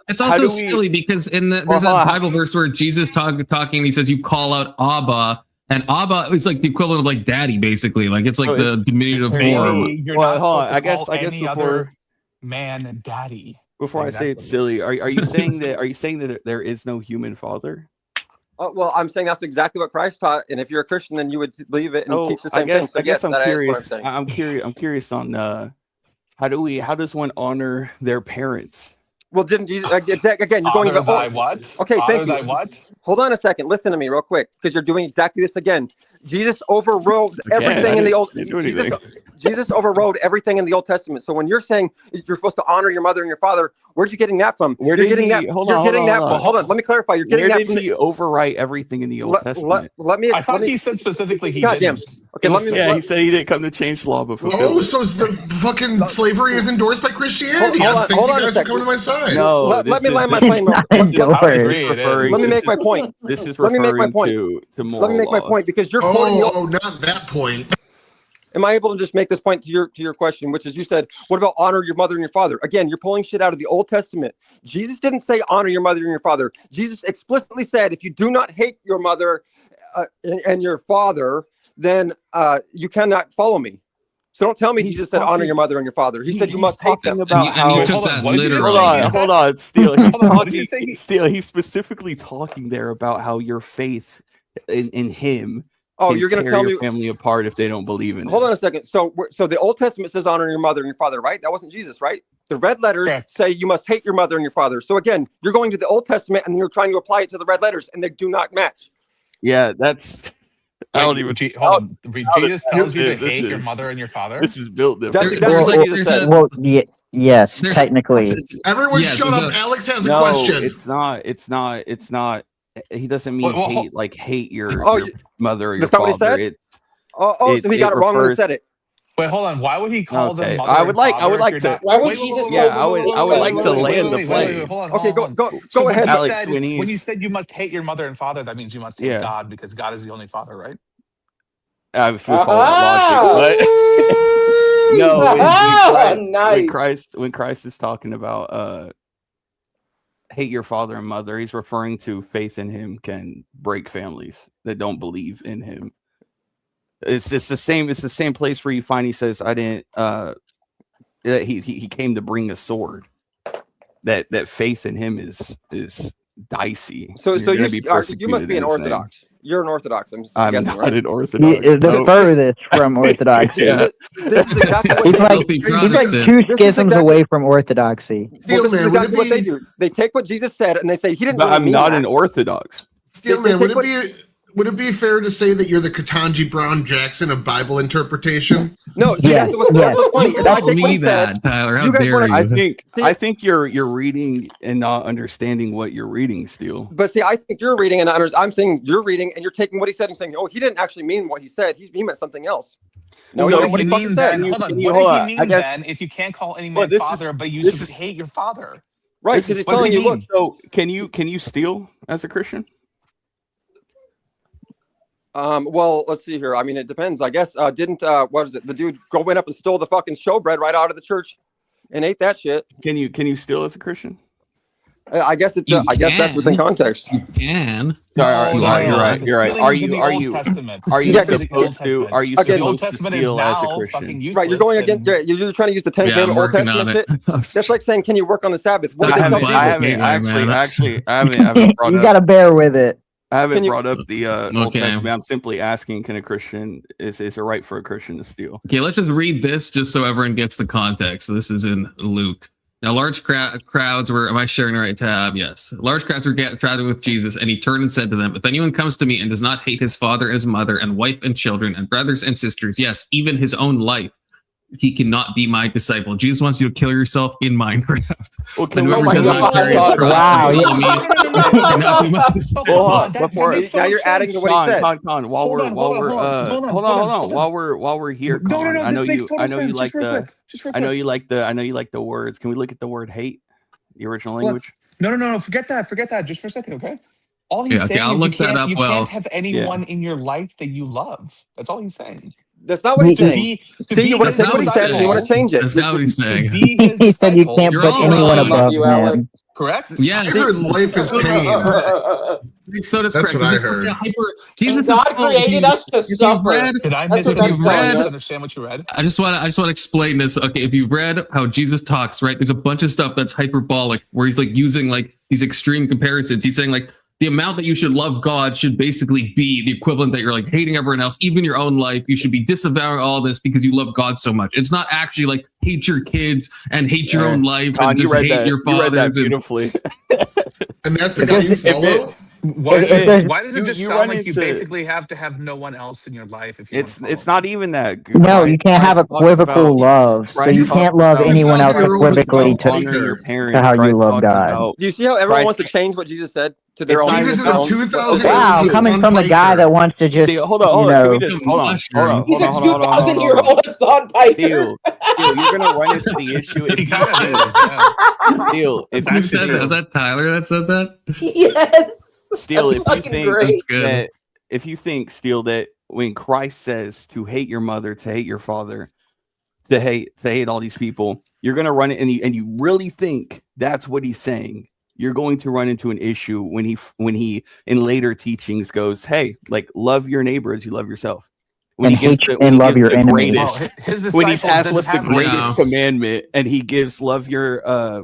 it's how also do we- silly because there's Well, a hold on. Bible verse where Jesus talking. He says you call out Abba, and Abba is like the equivalent of like daddy, basically. Like it's like So the it's- diminutive Hey, form. You're Well, not hold on. supposed to I guess call any before other man and daddy. before I Like, say that's it's what it silly, are you saying that? Are you saying that there is no human father? Well, I'm saying that's exactly what Christ taught, and if you're a Christian, then you would believe it and So teach the same thing. So I guess yes, I'm that is what I'm curious. saying. I'm curious on how does one honor their parents? Well, didn't Jesus again? You're going Honor to thy what? Okay, thank Honor you. thy what? Hold on a second. Listen to me real quick, because you're doing exactly this again. Jesus overrode everything in the old. Jesus overrode everything in the Old Testament. So when you're saying you're supposed to honor your mother and your father, where's you getting that from? Where you're did getting he- that. hold You're on, getting hold that. on, Well, hold on. Let me clarify. You're getting Where that did from he overwrite everything in the Old Testament? Let me. I thought let me he said specifically he God damn. didn't. Okay, let me. Yeah, let- he said he didn't come to change the law before. Oh, so is the fucking slavery is endorsed by Christianity? Hold on, I think hold you on a guys are second. coming to my side. No, let me land my this plane. is- this is- I agree, it is. Let me make my point. This is Let me make my referring point. to moral Let me make my laws. point because you're quoting the Old. Not that point. Am I able to just make this point to your question, which is you said, what about honor your mother and your father? Again, you're pulling shit out of the Old Testament. Jesus didn't say honor your mother and your father. Jesus explicitly said, if you do not hate your mother and your father, then you cannot follow me. So don't tell me Jesus said honor your mother and your father. He said you must hate them. About And you took hold on, that what did you literally. say? Hold on, Steele. He's Hold on, what did you say? He's specifically talking there about how your faith in him. Oh, can you're going to tear tell your me. family apart if they don't believe in Hold it. on a second. So the Old Testament says honor your mother and your father, right? That wasn't Jesus, right? The red letters say you must hate your mother and your father. So again, you're going to the Old Testament and then you're trying to apply it to the red letters, and they do not match. Yeah, that's. I don't even. Jesus tells you to hate your mother and your father. This is built That's different. exactly what Jesus said. Well, yes, technically. Everyone Yes, shut it's up. a- Alex has a No, question. it's not. He doesn't mean Well, hate like hate your, Oh, your mother or your that's not what he father. said? It's So he got it wrong when he said it. Wait, hold on. Why would he call them okay. mother I would and like father to. Why would Jesus Yeah, tell I would like to land the plane. Hold on. Okay, hold on. go So ahead. when you Alex, said- when when you he's- said you must hate your mother and father, that means you must hate Yeah. God because God is the only father, right? If we follow that logic, but no, when Christ is talking about hate your father and mother, he's referring to faith in him can break families that don't believe in him. It's the same place where you find he says, I didn't he came to bring a sword. That faith in him is dicey. So You're gonna be you must persecuted be an in his name. Orthodox. You're an Orthodox. I'm guessing, not right? an Orthodox. The Nope. furthest from Orthodoxy. Yeah. This is exactly what He's they like, do. he's like two schisms away from Orthodoxy. Well, this is exactly what they do. They take what Jesus said and they say he didn't But really I'm mean not that. an Orthodox. Steelman, would it be fair to say that you're the Ketanji Brown Jackson of Bible interpretation? No, see, that's what's funny. Is I take what he said. Tyler. How You guys dare wanna- you? I think you're reading and not understanding what you're reading still. But see, I think you're reading and I'm saying you're reading and you're taking what he said and saying, oh, he didn't actually mean what he said. He meant something else. No, he So meant what he you fucking mean said. then, hold on. Can you- What hold did on, he I mean guess- then if you can't call any Well, man this father, is- but you this should is- hate your father? Right, This because he's is- what telling does you, he look. mean? So can you steal as a Christian? Well, let's see here. I mean, it depends. I guess didn't what is it? The dude went up and stole the fucking showbread right out of the church and ate that shit. Can you steal as a Christian? I guess it's. You I guess that's within can. context. You can. Sorry, No, you're no, right. no. You're right. Stealing Are is in you the are Old you Testament. are you Yeah, Stealing is in the Old supposed to Testament. are you Okay, The Old supposed to Testament is steal as a now Christian? fucking useless. Right, you're going and- against. You're trying to use the Ten Yeah, I'm Commandment Old working on Testament it. shit. That's like saying, can you work on the Sabbath? What I did haven't they I tell haven't Jesus? I haven't brought You up gotta bear with it. I haven't Can you- brought up the Old Okay. Testament. I'm simply asking, can a Christian is it right for a Christian to steal? Okay, let's just read this just so everyone gets the context. So this is in Luke. Now, large crowds were, am I sharing the right tab? Yes. Large crowds were traveling with Jesus, and he turned and said to them, if anyone comes to me and does not hate his father and his mother and wife and children and brothers and sisters, yes, even his own life, he cannot be my disciple. Jesus wants you to kill yourself in Minecraft. Well, And whoever does not carry his cross Wow, and follow me cannot be my disciple. Hold on, that before makes so now much you're adding sense. to what he said. Con, while we're here, Con, I know you like the words. Can we look at the word hate, the original language? No. Forget that. Just for a second, okay? All he's Yeah, okay, saying I'll is look that up you well. can't have anyone in your life that you love. That's all he's saying. That's not what he's To saying. See, you want That's to take not what he what said he's and you want to change it. That's not what he's saying. He said you can't You're put all anyone wrong. above you, Alex. him. Correct? Yeah, I heard life is pain. so does That's Christ. what I This is heard. Jesus God is full. created us to if you've suffer. read- Did I That's miss what it? that's You telling us. understand what you read? I just want to explain this. Okay, if you've read how Jesus talks, right? There's a bunch of stuff that's hyperbolic, where he's like using like these extreme comparisons. He's saying like the amount that you should love God should basically be the equivalent that you're like hating everyone else, even your own life. You should be disavowing all this because you love God so much. It's not actually like hate your kids and hate your own life Con, and you just read hate that. your You read that fathers. And, beautifully. And that's the guy you follow? Why does it just you sound run like you into- basically have to have no one else in your life if you It's not even that. No, you can't have Christ talks equivocal about- love. So Christ you talks can't love about anyone else You're always equivocally about honor honor. your parents. to how you Christ love talks God. about- Do you see how everyone Christ- wants to change what Jesus said to their It's own? not Jesus is even a about- 2,000 Wow, year coming old from a guy that wants to just, Hold on. Can we just hold on? He's a Hold on. 2,000-year-old Hassan Piker. Steele, you're gonna run into the issue. He kind of is. Yeah. Steele, if who you said that? Was that Tyler that said that? Yes. Steele, That's if you fucking think great. That's good. that, if you think, Steele, that when Christ says to hate your mother, to hate your father, to hate all these people, you're gonna run it, and you really think that's what he's saying. You're going to run into an issue when he in later teachings goes, hey, like love your neighbor as you love yourself. When And he gives hate the, when and he love gives your the enemies. greatest, Well, his when he's disciples asked didn't what's the have greatest No. commandment, and he gives love your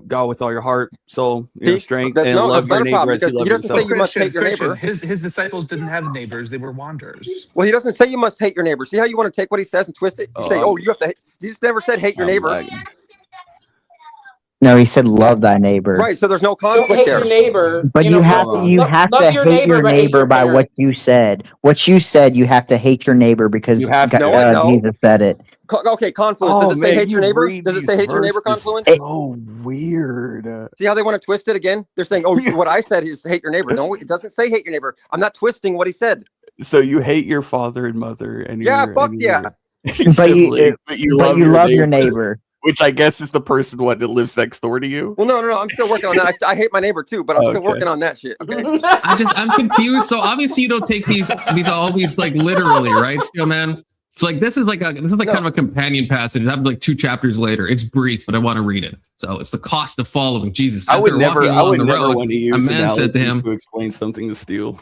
God with all your heart, soul, See, strength, that's and no- love that's your not a problem, neighbor as you because love he doesn't say yourself. you must hate your neighbor. His disciples didn't have neighbors; they were wanderers. Well, he doesn't say you must hate your neighbor. See how you want to take what he says and twist it? You say, I'm- you have to hate. Jesus never said hate your I'm neighbor. lagging. No, he said love thy neighbor. Right. So there's no Don't conflict hate there. your neighbor. But you have to love hate your your but hate neighbor your by what parents. you said. What you said, you have to hate your neighbor because You have to. No. Jesus said it. Okay, Confluence. Does it say hate your neighbor? Does it say hate your neighbor, Confluence? So weird. See how they want to twist it again? They're saying, "Oh, what I said is hate your neighbor." No, it doesn't say hate your neighbor. I'm not twisting what he said. So you hate your father and mother, and Fuck yeah. But you love your neighbor. Which I guess is the person that lives next door to you. Well, no. I'm still working on that. I hate my neighbor too, but I'm still working on that shit. Okay. I'm confused. So obviously you don't take these always like literally, right, Steel Man? So like this is kind of a companion passage. It happens like 2 chapters later. It's brief, but I want to read it. So it's the cost of following Jesus. I would never road, want to use a man said to him to explain something to Steel.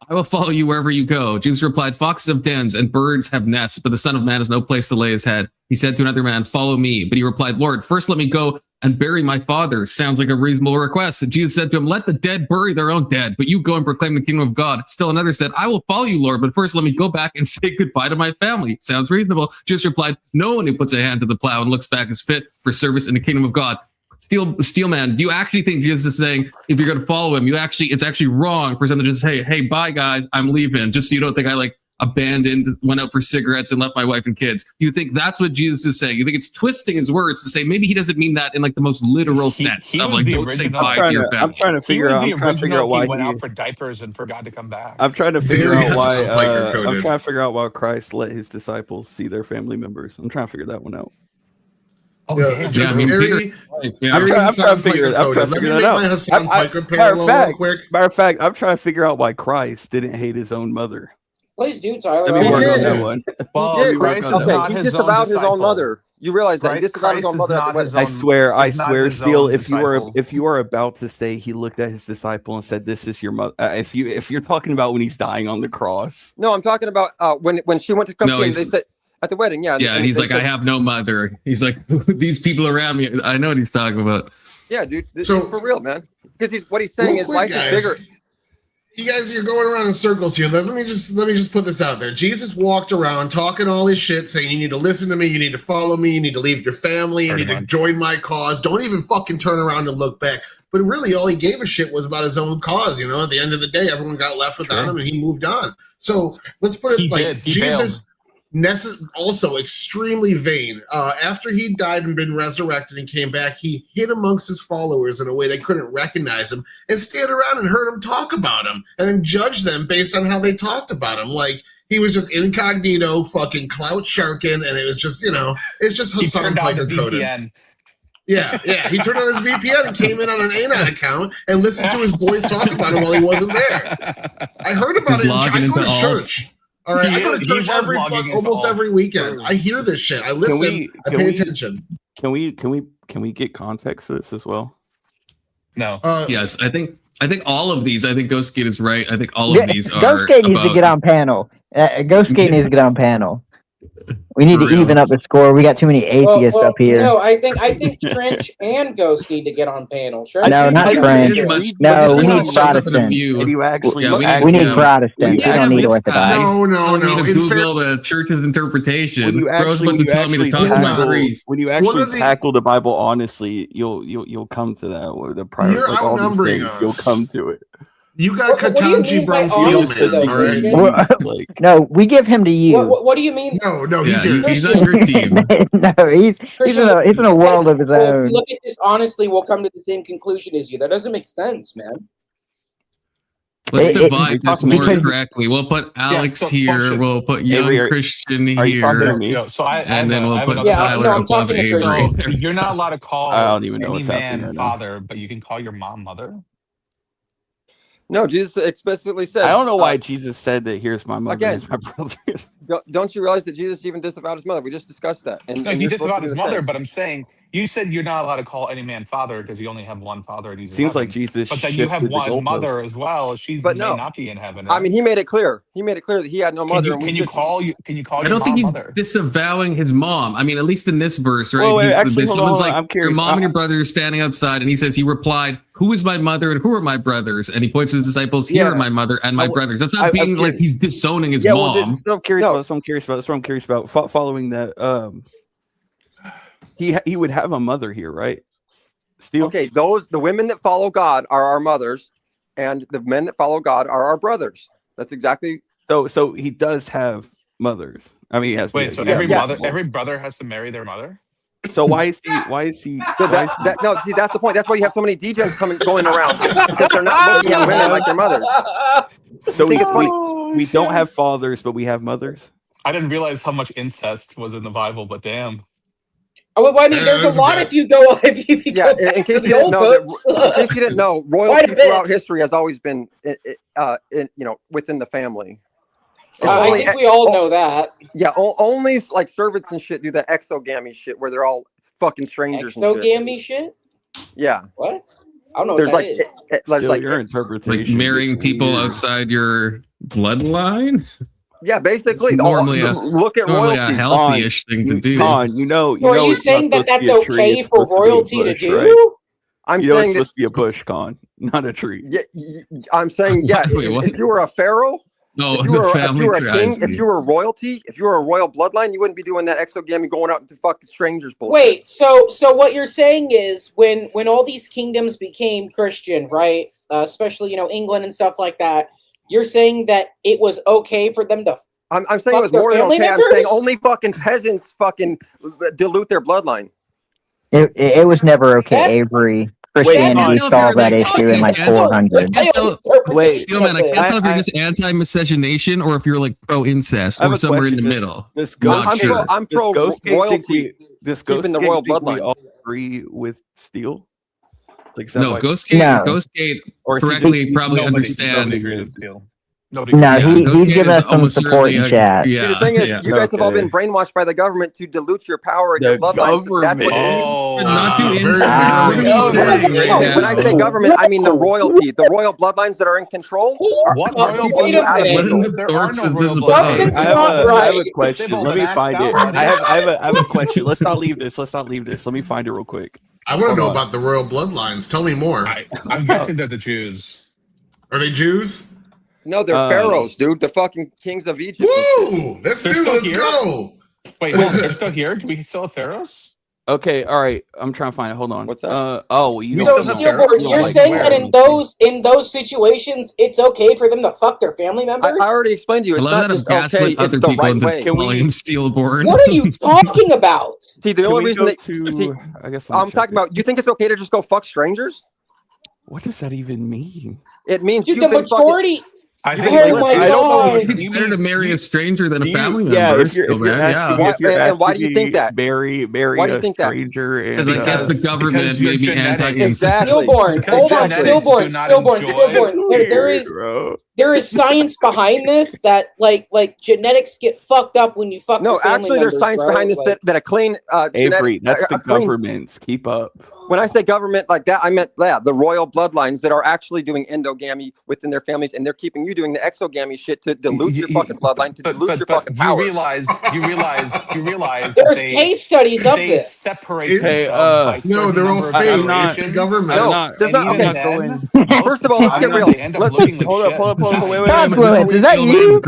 I will follow you wherever you go. Jesus replied, foxes have dens and birds have nests, but the Son of Man has no place to lay his head. He said to another man, follow me. But he replied, Lord, first let me go and bury my father. Sounds like a reasonable request. And Jesus said to him, let the dead bury their own dead, but you go and proclaim the kingdom of God. Still another said, I will follow you, Lord, but first let me go back and say goodbye to my family. Sounds reasonable. Jesus replied, no one who puts a hand to the plow and looks back is fit for service in the kingdom of God. Steelman, do you actually think Jesus is saying if you're going to follow him, it's actually wrong for someone to just say, hey, bye guys, I'm leaving, just so you don't think I like abandoned, went out for cigarettes and left my wife and kids? You think that's what Jesus is saying? You think it's twisting his words to say maybe he doesn't mean that in like the most literal sense of like don't say bye to your family? I'm trying to figure out why he went out for diapers and forgot to come back. I'm trying to figure out why. I'm trying to figure out why Christ let his disciples see their family members. I'm trying to figure that one out. Oh, yeah, damn. I'm trying to figure that out. Matter of fact, I'm trying to figure out why Christ didn't hate his own mother. Please do, Tyler. Let me work on that one. Well, he disavowed his own mother. You realize that he disavowed his own mother. I swear, Steele. If you are about to say he looked at his disciple and said, "This is your mother," if you're talking about when he's dying on the cross. No, I'm talking about when she went to come see him. They said. At the wedding, yeah. Yeah, and he's like, I have no mother. He's like, these people around me. I know what he's talking about. Yeah, dude. So for real, man. Because what he's saying is life is bigger. You guys, you're going around in circles here. Let me just put this out there. Jesus walked around talking all his shit, saying you need to listen to me, you need to follow me, you need to leave your family, you need to join my cause. Don't even fucking turn around and look back. But really, all he gave a shit was about his own cause. You know, at the end of the day, everyone got left without him, and he moved on. So let's put it Jesus. Also extremely vain. After he died and been resurrected and came back, he hid amongst his followers in a way they couldn't recognize him and stayed around and heard him talk about him and then judge them based on how they talked about him. Like he was just incognito, fucking clout sharking, and it was just, it's just Hassan Piker coded. Yeah. He turned on his VPN and came in on an ANON account and listened to his boys talk about him while he wasn't there. I heard about it. I go to church. All right, I go to church almost every weekend. I hear this shit. I listen. I pay attention. Can we get context to this as well? No. Yes, I think all of these. I think Ghostgate is right. I think all of these are. Ghostgate needs to get on panel. Ghostgate needs to get on panel. We need to even up the score. We got too many atheists up here. No, I think Trench and Ghost need to get on panel. Sure. No, not Trench. No, we need Protestants. We need Protestants. We don't need Orthodox. No. Google the church's interpretation. When you actually tackle the Bible honestly, you'll come to that. The prior, you're outnumbering us. You'll come to it. You got Katanji Brown Steelman, all right? No, we give him to you. What do you mean? No, he's yours. He's on your team. No, he's in a world of his own. If we look at this honestly, we'll come to the same conclusion as you. That doesn't make sense, man. Let's divide this more correctly. We'll put Alex here. We'll put young Christian here. And then we'll put Tyler above Avery. You're not allowed to call I don't even know any what's man happening right father, but you can call your mom mother. No, Jesus explicitly said. I don't know why Jesus said that. Here's my mother. Here's my brothers. Don't you realize that Jesus even disavowed his mother? We just discussed that. And he disavowed his mother, but I'm saying you said you're not allowed to call any man father because you only have one father. And he's seems like Jesus. But then you have one mother as well. She may not be in heaven. I mean, he made it clear. He made it clear that he had no mother. Can you call your I don't think he's disavowing his mom. I mean, at least in this verse, right? Wait, someone's like, your mom and your brother are standing outside, and he says, he replied, who is my mother and who are my brothers? And he points to his disciples, here are my mother and my brothers. That's not being like he's disowning his mom. Well, I'm curious about. Following that, he would have a mother here, right? Steel? Okay, the women that follow God are our mothers, and the men that follow God are our brothers. That's exactly. So he does have mothers. I mean, yes. Wait, so every brother has to marry their mother? So why is he? No, see, that's the point. That's why you have so many DJs going around because they're not looking at women like their mothers. So we don't have fathers, but we have mothers. I didn't realize how much incest was in the Bible, but damn. Oh, well, I mean, there's a lot if you go if you go back in case to the old books. in case you didn't know, royalty throughout history has always been, within the family. I think we all know that. Yeah, only like servants and shit do that exogamy shit where they're all fucking strangers. Exogamy shit? Yeah. What? I don't know. There's what like, there's like your interpretation, like marrying people outside your bloodline. Yeah, basically. Normally look at normally royalty. a healthy-ish thing to do. You know. So are you saying that that's okay for royalty to do? Right? I'm saying it's that, supposed to be a bush, Con, not a tree. Yeah, I'm saying if you were a pharaoh, if you were a king, if you were royalty, if you were a royal bloodline, you wouldn't be doing that exogamy going out to fucking strangers bullshit. Wait, so what you're saying is when all these kingdoms became Christian, right? Especially England and stuff like that. You're saying that it was okay for them to. I'm saying it was more than okay. Members? I'm saying only fucking peasants fucking dilute their bloodline. It was never okay, Avery. Christianity solved that issue in like 400. Wait, Steelman, I can't tell if you're just anti-miscegenation or if you're like pro-incest or somewhere in the middle. I'm pro royalty. Keeping the royal bloodline. We all agree with Steel. Like, no, Ghostgate correctly probably understands. He's giving us some support in chat. See, the thing is, you guys have all been brainwashed by the government to dilute your power and your bloodline. That's what when I say government, I mean the royalty. The royal bloodlines that are in control are keeping you out of control. I have a question. Let me find it. I have a question. Let's not leave this. Let me find it real quick. I want to know about the royal bloodlines. Tell me more. I'm guessing they're the Jews. Are they Jews? No, they're pharaohs, dude. The fucking kings of Egypt. Woo! Let's go. Wait, they're still here? Do we still have pharaohs? Okay, all right. I'm trying to find it. Hold on. What's that? You're saying that in those situations, it's okay for them to fuck their family members? I already explained to you. It's not just okay. It's the right way. Calling him Steelborn. What are you talking about? See, the only reason I guess I'm talking about. You think it's okay to just go fuck strangers? What does that even mean? It means the majority. I don't know. It's better to marry a stranger than a family member. Yeah, if you're asking and why do you think that? Marry a stranger. Because I guess the government may be anti-incest. Stillborn, hold on, Stillborn. There is science behind this that like genetics get fucked up when you fuck. No, actually, there's science behind this that a clean Avery. That's the governments. Keep up. When I say government like that, I meant the royal bloodlines that are actually doing endogamy within their families, and they're keeping you doing the exogamy shit to dilute your fucking bloodline, to dilute your fucking power. You realize. There's case studies of this. Separate no, they're all fake. It's the government. No, there's not. Okay, first of all, let's get real. Hold up. Is that you?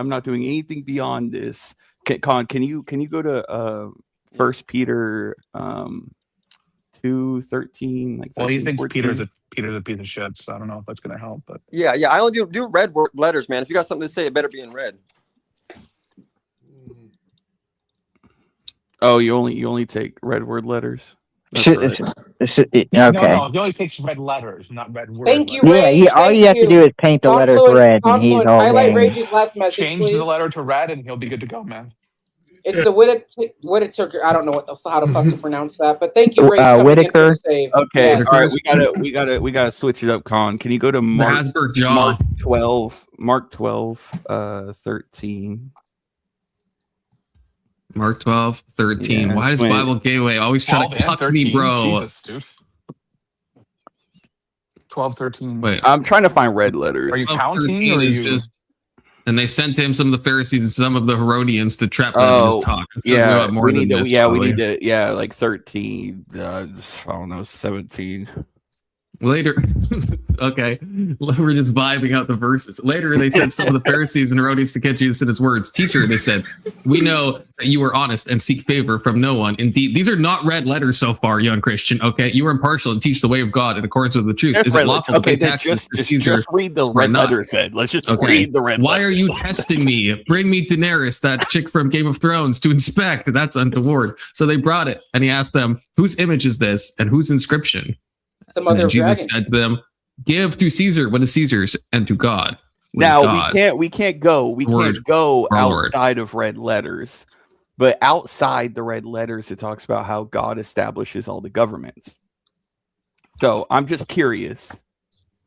I'm not doing anything beyond this. Can you go to 1 Peter 2:13? Like, well, he thinks Peter's a piece of shit, so I don't know if that's gonna help. But yeah, I only do red letters, man. If you got something to say, it better be in red. Oh, you only take red word letters. Okay. No, he only takes red letters, not red words. Thank you, Rage. All you have to do is paint the letters red, and he's all highlight Rage's last message, Change please. the letter to red, and he'll be good to go, man. It's the Whittaker. I don't know how the fuck to pronounce that, but thank you, Rage. Whittaker. Okay, all right. We gotta switch it up, Con. Can you go to Mark 12? Mark 12, 13. Mark 12, 13. Why does Bible Gateway always try to cut me, bro? Jesus, dude. 12, 13. Wait, I'm trying to find red letters. Are you counting? 13 is just. And they sent to him some of the Pharisees and some of the Herodians to trap them in his talk. Yeah, we need to. Like 13. I don't know, 17. Later, okay, we're just vibing out the verses. Later, they said some of the Pharisees and Herodians to catch Jesus in his words. Teacher, they said, we know that you are honest and seek favor from no one. Indeed, these are not red letters so far, young Christian. Okay, you are impartial and teach the way of God in accordance with the truth. Is it lawful to pay taxes to Caesar? Just read the red letter said. Let's just read the red. Why are you testing me? Bring me Daenerys, that chick from Game of Thrones, to inspect. That's untoward. So they brought it, and he asked them, whose image is this, and whose inscription? And Jesus said to them, give to Caesar what is Caesar's, and to God what is God. we can't go outside of red letters, but outside the red letters it talks about how God establishes all the governments. So I'm just curious.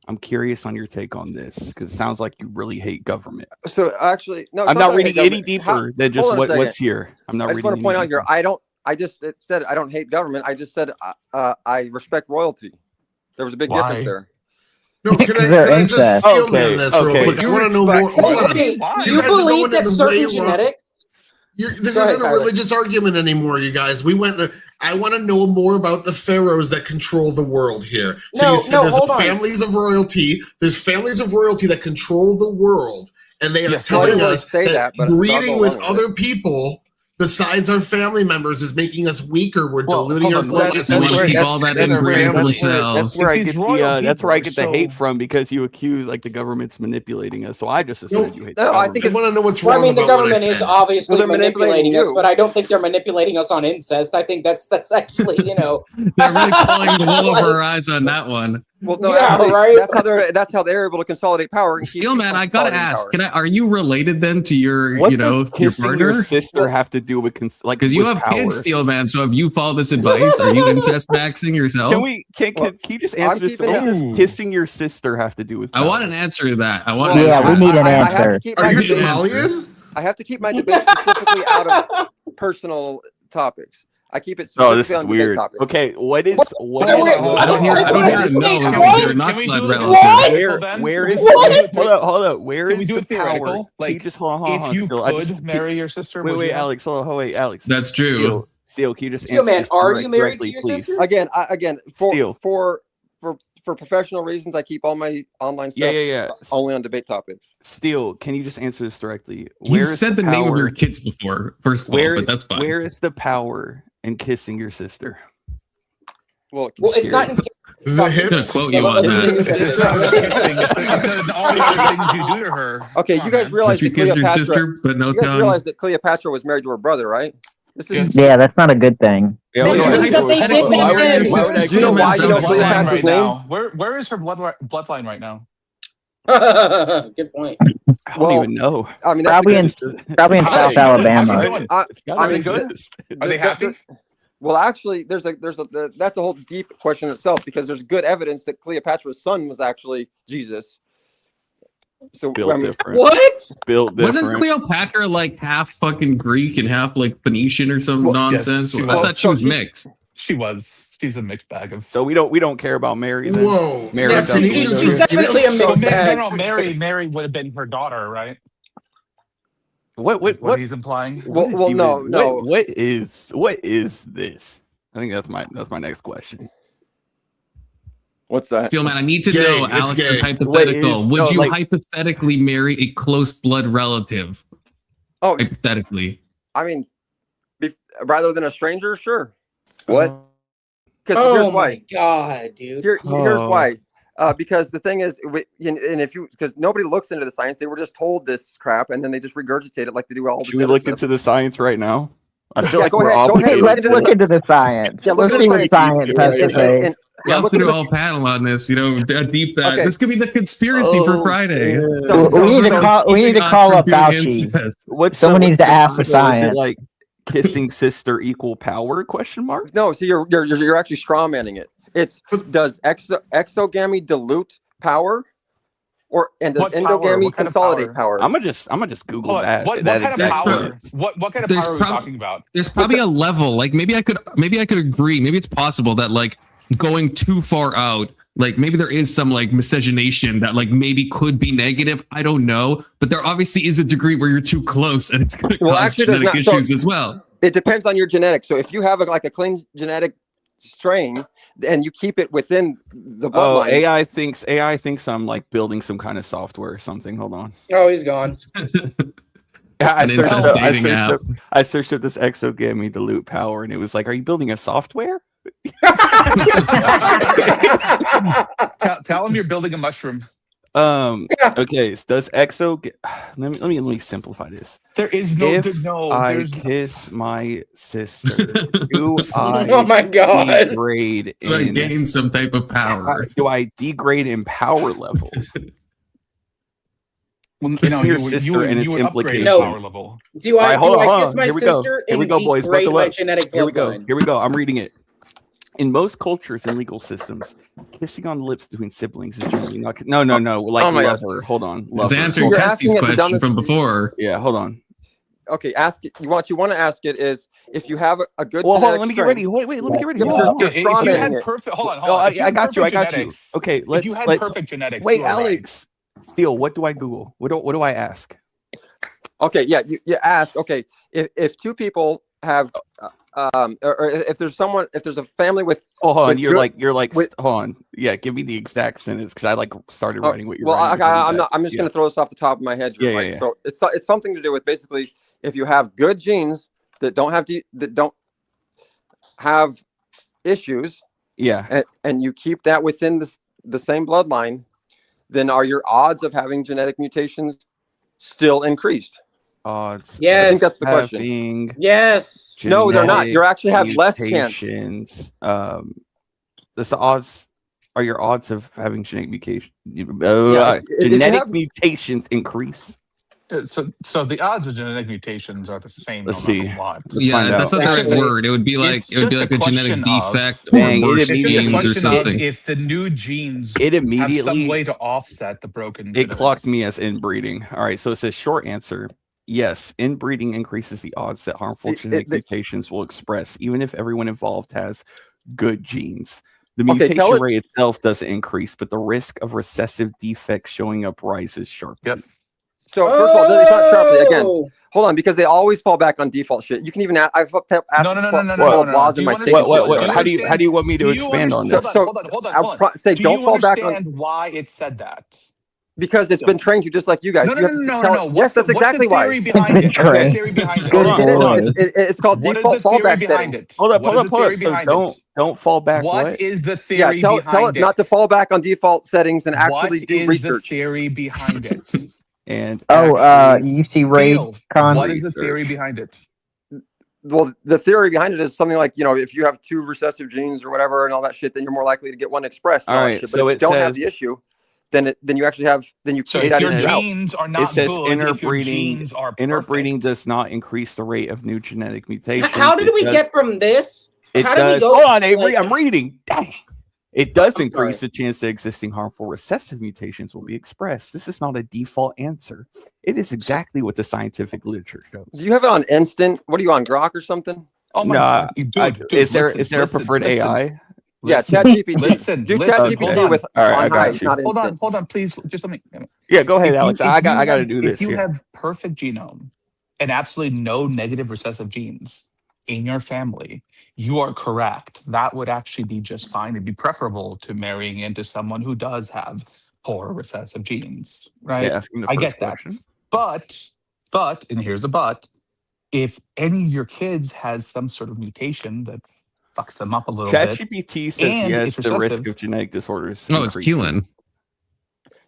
I'm curious on your take on this, because it sounds like you really hate government. So actually, no, I'm not reading any deeper than just what's here. I'm not reading. I just want to point out here, I just said I don't hate government. I just said I respect royalty. There was a big difference there. No, can I just steel man this real quick? You want to know more? You believe that certain genetics? This isn't a religious argument anymore, you guys. I want to know more about the pharaohs that control the world here. So you said there's families of royalty. There's families of royalty that control the world, and they are telling us that breeding with other people besides our family members is making us weaker. We're diluting our blood. That's where I get the hate from, because you accuse like the government's manipulating us. So I just assumed you hate. I think I want to know what's wrong. I mean, the government is obviously manipulating us, but I don't think they're manipulating us on incest. I think that's actually, they're really pulling the wool over our eyes on that one. Well, no, actually, right? That's how they're able to consolidate power. Steelman, I gotta ask, are you related then to your, what your partner? Your sister have to do with because you have kids, Steelman. So have you followed this advice? Are you incest maxing yourself? Can you just answer this? What does kissing your sister have to do with power? I want an answer to that. I want. we need an answer. Are you Somalian? I have to keep my debate specifically out of personal topics. I keep it. Oh, this is weird. Okay, what is? I don't hear. No, not blood relatives. Where is? Hold up. Where is the power? Like, just hold on. If you could marry your sister. Wait, Alex. Hold on. Wait, Alex. That's true. Steel, can you just answer? Man, are you married to your sister? Again, for professional reasons, I keep all my online stuff only on debate topics. Steel, can you just answer this directly? You said the name of your kids before, first of all, but that's fine. Where is the power in kissing your sister? Well, it's not in the hips. Quote you on that. It's all the other things you do to her. Okay, you guys realize that Cleopatra. Realize that Cleopatra was married to her brother, right? Yeah, that's not a good thing. You know why you know Cleopatra's name? Where is her bloodline right now? Good point. I don't even know. I mean, probably in South Alabama. Are they happy? Well, actually, that's a whole deep question in itself, because there's good evidence that Cleopatra's son was actually Jesus. So what? Built different. Wasn't Cleopatra like half fucking Greek and half like Phoenician or some nonsense? Yes, I thought she was mixed. She was. She's a mixed bag of. So we don't care about Mary then. Whoa, Mary. Yeah, she's definitely a mixed bag. No, Mary would have been her daughter, right? What he's implying? Well, no. What is this? I think that's my next question. What's that? Steelman, I need to know Alex's hypothetical. Would you hypothetically marry a close blood relative? Oh, hypothetically. I mean, rather than a stranger, sure. What? Because here's why. My God, dude. Here's why. Because the thing is, because nobody looks into the science, they were just told this crap, and then they just regurgitate it like they do all. Should we look into the science right now? I feel like go we're ahead. Let's look into the science. Let's see what science has to say. We'll do a whole panel on this, deep that. Okay. This could be the conspiracy for Friday. We need to call up Fauci. Someone needs to ask the science. Like kissing sister equal power? Question mark. No, so you're actually straw manning it. It's does exogamy dilute power, and does endogamy consolidate power? I'm gonna just Google that. What kind of power? What kind of power are we talking about? There's probably a level. Like maybe I could agree. Maybe it's possible that like going too far out, like maybe there is some like miscegenation that like maybe could be negative. I don't know, but there obviously is a degree where you're too close, and it's going to cause genetic issues as well. It depends on your genetics. So if you have a clean genetic strain, and you keep it within the Oh, bloodline. AI thinks I'm like building some kind of software or something. Hold on. Oh, he's gone. I An searched, incest up, I, dating searched app. up, I searched up this exo gave me the loot power, and it was like, "Are you building a software?" Tell him you're building a mushroom. Okay. Does exo get, let me simplify this. There is no. If I there's kiss my sister, do I Oh my God. degrade Do I in gain some type of power? do I degrade in power level? Well, Kiss no, your you would, sister you would, and you its would upgrade implication. power level. Do I, All right, hold do on, I hold kiss on. my Here we go. sister Here we and go, boys. degrade Buckle my up. genetic Here we go. bloodline? Here we go. I'm reading it. In most cultures and legal systems, kissing on the lips between siblings is generally not. No. Like Oh my gosh. lover. Hold on. It's Lover. answering You're Testy's asking it the question dumbest- from before. Yeah. Hold on. Okay, ask it. What you want to ask it is if you have a good. Well, hold on. genetic let me get strength- ready. Wait. Let me get ready. Yeah, Hold but on. you're If you strawmanning had it. perfect, hold on. Oh, If you I had got you. I perfect got you. genetics- Okay. If you had let's perfect genetics, wait, you were right. Alex. Steele, what do I Google? What do I ask? Okay, yeah, you ask. Okay, if two people have, or if there's a family with. Oh, hold on. with You're like. with- Hold on. Yeah. Give me the exact sentence because I like started writing what you're well, writing. I'm just going to throw this off the top of my head. Yeah, Right? yeah. So it's something to do with basically if you have good genes that don't have issues. Yeah. And you keep that within the same bloodline, then are your odds of having genetic mutations still increased? Odds. Yes. I think that's the question. Yes. No, they're not. You actually have less chance. mutations. The odds are your odds of having genetic mutation. if you Genetic have- mutations increase. So the odds of genetic mutations are the same. Let's no matter see. what. Yeah, that's not the right word. It would be like It's it would be just like a a genetic question of- defect or Dang, it worse It's just a immediately- genes or question of something. if the new genes It have some immediately way to offset the broken. it clocked genetics. me as inbreeding. All right, so it says short answer. Yes, inbreeding increases the odds that harmful genetic mutations will express, even if everyone involved has good genes. The Okay, mutation tell it- rate itself doesn't increase, but the risk of recessive defects showing up rises sharply. Yep. So first of all, it's not sharply. Again, hold on, because they always fall back on default shit. You can even ask. I've asked No. laws Do in you my state. understand- What, do you how do you want me to do you expand on understand- this? Hold on. I'll say Do don't you fall back on understand why it said that? because it's been trained to just like you guys. No. You have to tell it- Yes, that's What's exactly the theory why. behind it? What's the Trey. theory behind it? Good It is. boy. It's called What is default the theory fallback behind settings. it? Hold up. What is the theory So behind it? don't fall back. What is the Yeah, theory tell behind it not to fall back on default settings and actually What do is research. the theory behind it? And You see Raid Steele, Con. what is the theory behind it? Well, the theory behind it is something like, if you have two recessive genes or whatever and all that shit, then you're more likely to get one expressed. And All all that right, shit. so But if it you don't have says- the issue, then you actually have you So create if that your issue out. genes are it not says good, if your interbreeding genes are interbreeding perfect. does not increase the rate of new genetic mutations. How did It we does- get from this? It How did we does. go? Hold on, Avery. like- I'm reading. Dang. It does I'm increase sorry. the chance that existing harmful recessive mutations will be expressed. This is not a default answer. It is exactly what the scientific literature shows. Do you have it on instant? What are you on, Grok or something? Oh my No, God, dude, is there listen, a preferred AI? Yeah, Listen, ChatGPT. listen, Do listen, ChatGPT hold on. with All right, I on got high, you. not Hold instant. on, please. Just let me. Yeah, go ahead, If you- Alex. if I you got to have- do this. If you Yeah. have perfect genome and absolutely no negative recessive genes in your family, you are correct. That would actually be just fine. It'd be preferable to marrying into someone who does have poor recessive genes, right? Yeah, asking the I first get that. question. But, and here's the but, if any of your kids has some sort of mutation that fucks them up a little bit, ChatGPT says and yes, it's the risk recessive. of genetic disorders. No, it's increasing. Keelan.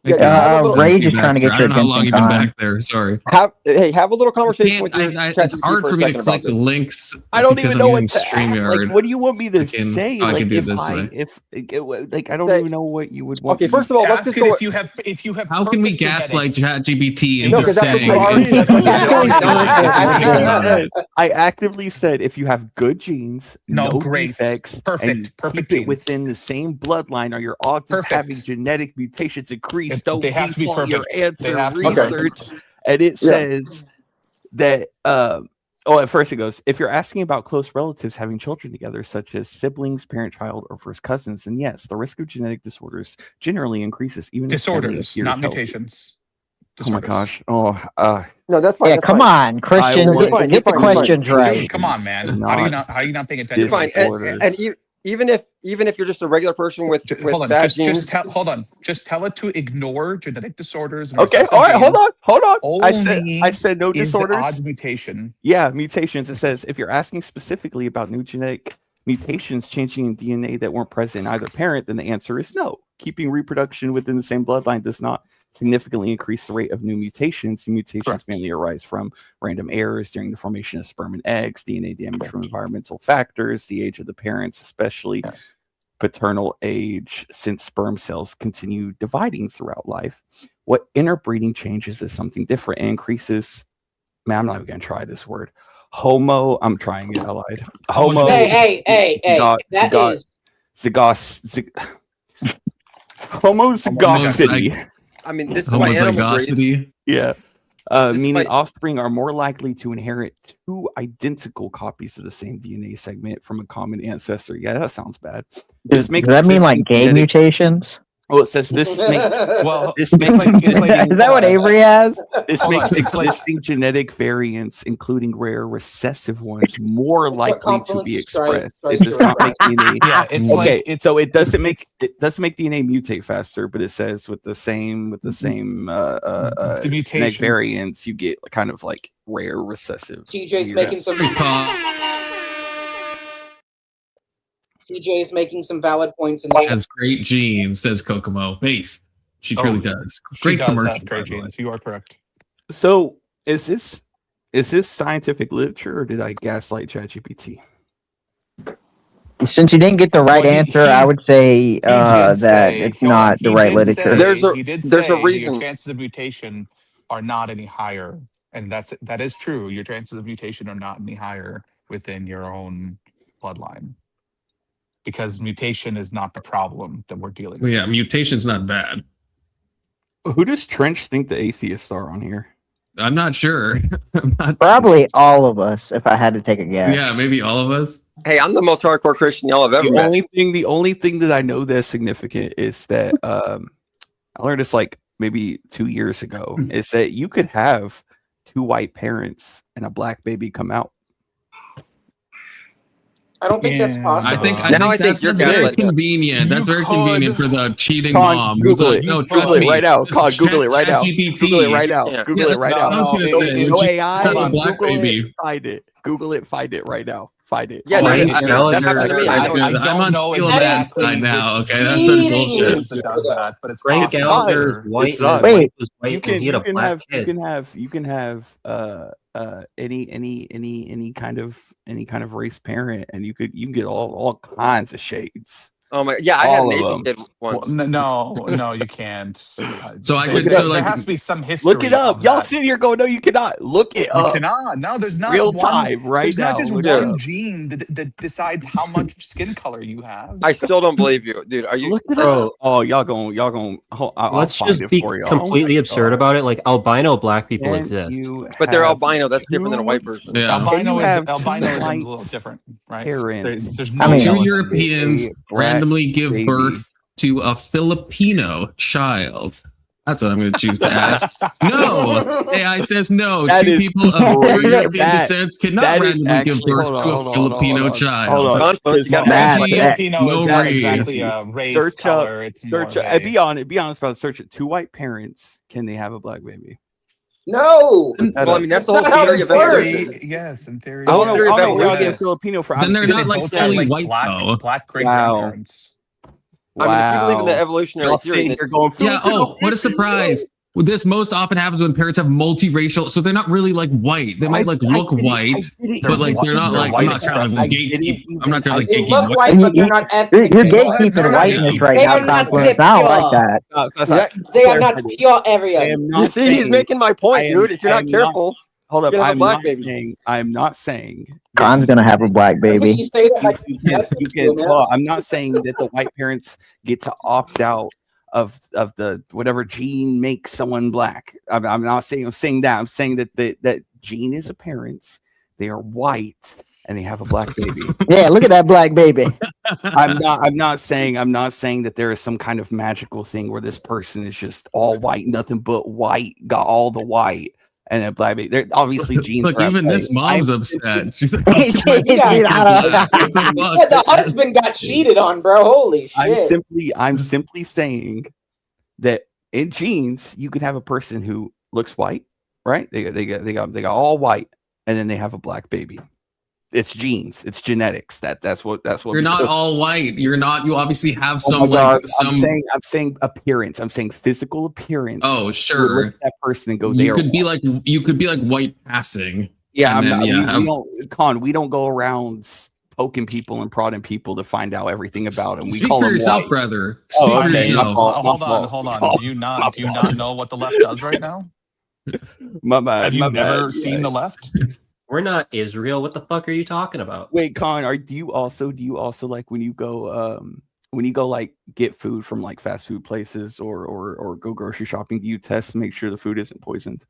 Yeah, you have a little- Rage is trying to get I you don't know how long against you've been Con. back there. Sorry. Have a little conversation with your It's ChatGPT hard for a me to second click about the this. links. I don't because even I'm know using what to add. StreamYard. Like, what do you want me to I can- say? I can Like, do it if this I, way. like, I don't Say- even know what you would want. Okay, me first to of all, let's Ask just it go. if you have. How can we perfect gaslight genetics. ChatGPT No, into 'cause that's what saying you already- incest that's is what you already bad? done. I actively said if you have good genes, No, no great. defects, Perfect. and you Perfect keep it genes. within the same bloodline, or your odds of Perfect. having genetic mutations increase. If Don't they have to be default your perfect. They answer. have to be Research, perfect. and it Yeah. says that. At first it goes, if you're asking about close relatives having children together, such as siblings, parent-child, or first cousins, then yes, the risk of genetic disorders generally increases, even if 70 Disorders, years not healthy. mutations. Oh my Disorders. gosh! No, that's fine. Yeah, that's come fine. on, Christian. I want- Get the You're fine, you're fine. questions right. Dude, come on, man. How are you not paying attention? You're fine. Disorders. And you, even if you're just a regular person with hold on, bad just genes. hold on. Just tell it to ignore genetic disorders. And Okay, recessive all right, hold genes. on. Only I said no is the disorders. odds mutation. Yeah, mutations. It says if you're asking specifically about new genetic mutations changing in DNA that weren't present in either parent, then the answer is no. Keeping reproduction within the same bloodline does not significantly increase the rate of new mutations. Mutations mainly arise from random errors during the formation of sperm and eggs, DNA damage from environmental factors, the age of the parents, especially paternal age, since sperm cells continue dividing throughout life. What interbreeding changes is something different and increases. Man, I'm not even gonna try this word. I'm trying it allied. Hey, that is homozygosity. I mean, this is why animal breeds. Yeah. Meaning offspring are more likely to inherit two identical copies of the same DNA segment from a common ancestor. Yeah, that sounds bad. Does that mean like gay mutations? Well, it says this makes it's like is that what Avery has? This makes existing genetic variants, including rare recessive ones, more likely to be expressed. It does not make DNA. Yeah, it's so it doesn't make DNA mutate faster, but it says with the same genetic variants, you get kind of like rare recessive. TJ's making some valid points. She has great genes, says Kokomo. Based. She truly does. Great commercial. Great genes. You are correct. So is this scientific literature, or did I gaslight ChatGPT? Since you didn't get the right answer, I would say that it's not the right literature. There's a reason. Your chances of mutation are not any higher, and that is true. Your chances of mutation are not any higher within your own bloodline, because mutation is not the problem that we're dealing with. Yeah, mutation's not bad. Who does Trench think the atheists are on here? I'm not sure. Probably all of us, if I had to take a guess. Yeah, maybe all of us. Hey, I'm the most hardcore Christian y'all have ever met. The only thing that I know that's significant is that I learned this like maybe 2 years ago, is that you could have two white parents and a black baby come out. I don't think that's possible. I think that's very convenient. That's very convenient for the cheating mom. Google it. No, trust me. Right now. Google it right now. Google it right now. Yeah. Google it right now. I was going to say, no AI. it's not a black Google baby. it. Find it. Google it. Find it right now. Find it. Yeah, I'm on Steel Man's side now. Okay, that's such bullshit. Does that, but it's Frank possible. Gallagher is white. Wait. You can have any kind of race parent, and you can get all kinds of shades. Oh my! Yeah, I had an Asian kid once. No, you can't. So I could. There has to be some history. Look it up. Y'all sit here going, no, you cannot. Look it up. You cannot. No, there's not real time right now. There's not just one gene that decides how much skin color you have. I still don't believe you, dude. Are you? Look it up. Oh, y'all going. Let's just be completely absurd about it. Like albino black people exist, but they're albino. That's different than a white person. Yeah. Albino is a little different, right? There's no two Europeans randomly give birth to a Filipino child. That's what I'm going to choose to ask. No, AI says no. Two people of European descent cannot randomly give birth to a Filipino child. Hold on. No race. Search color. Be honest about it. Search it. Two white parents. Can they have a black baby? No. Well, I mean, that's the whole theory of evolution. Yes, in theory. Filipino for. Then they're not like fully white though. Black great grandparents. I mean, if you believe in the evolutionary theory, what a surprise. Well, this most often happens when parents have multiracial, so they're not really like white. They might like look white, but like they're not like. I'm not trying to gatekeep. I'm not trying to gatekeep. Look white, but they're not You're gatekeeping whiteness right now. I don't like that. They are not pure area. You see, he's making my point, dude. If you're not careful, hold up. I'm not saying. Khan's gonna have a black baby. You say that like I'm not saying that the white parents get to opt out of the whatever gene makes someone black. I'm not saying. I'm saying that. I'm saying that that gene is a parent. They are white and they have a black baby. Yeah, look at that black baby. I'm not saying that there is some kind of magical thing where this person is just all white, nothing but white, got all the white. and then black baby. They're obviously genes. Look, are at even play. this mom's upset. She's like, the husband got cheated on, bro. Holy shit. I'm simply saying that in genes, you could have a person who looks white, right? They got all white, and then they have a black baby. It's genes. It's genetics. That's what. You're not all white. You're not. You obviously have Oh some my God, some. I'm saying appearance. I'm saying physical appearance. Oh, You sure. would look at that person and go, You could be like white passing. yeah. and then, We don't go around poking people and prodding people to find out everything about them. We Speak call for them yourself, white. brother. Speak Oh, for okay. yourself. Hold on. Do you not know what the left does right now? My bad. Have you my never bad. seen the left? We're not Israel. What the fuck are you talking about? Wait, Con, do you also like when you go like get food from like fast food places or go grocery shopping, do you test to make sure the food isn't poisoned?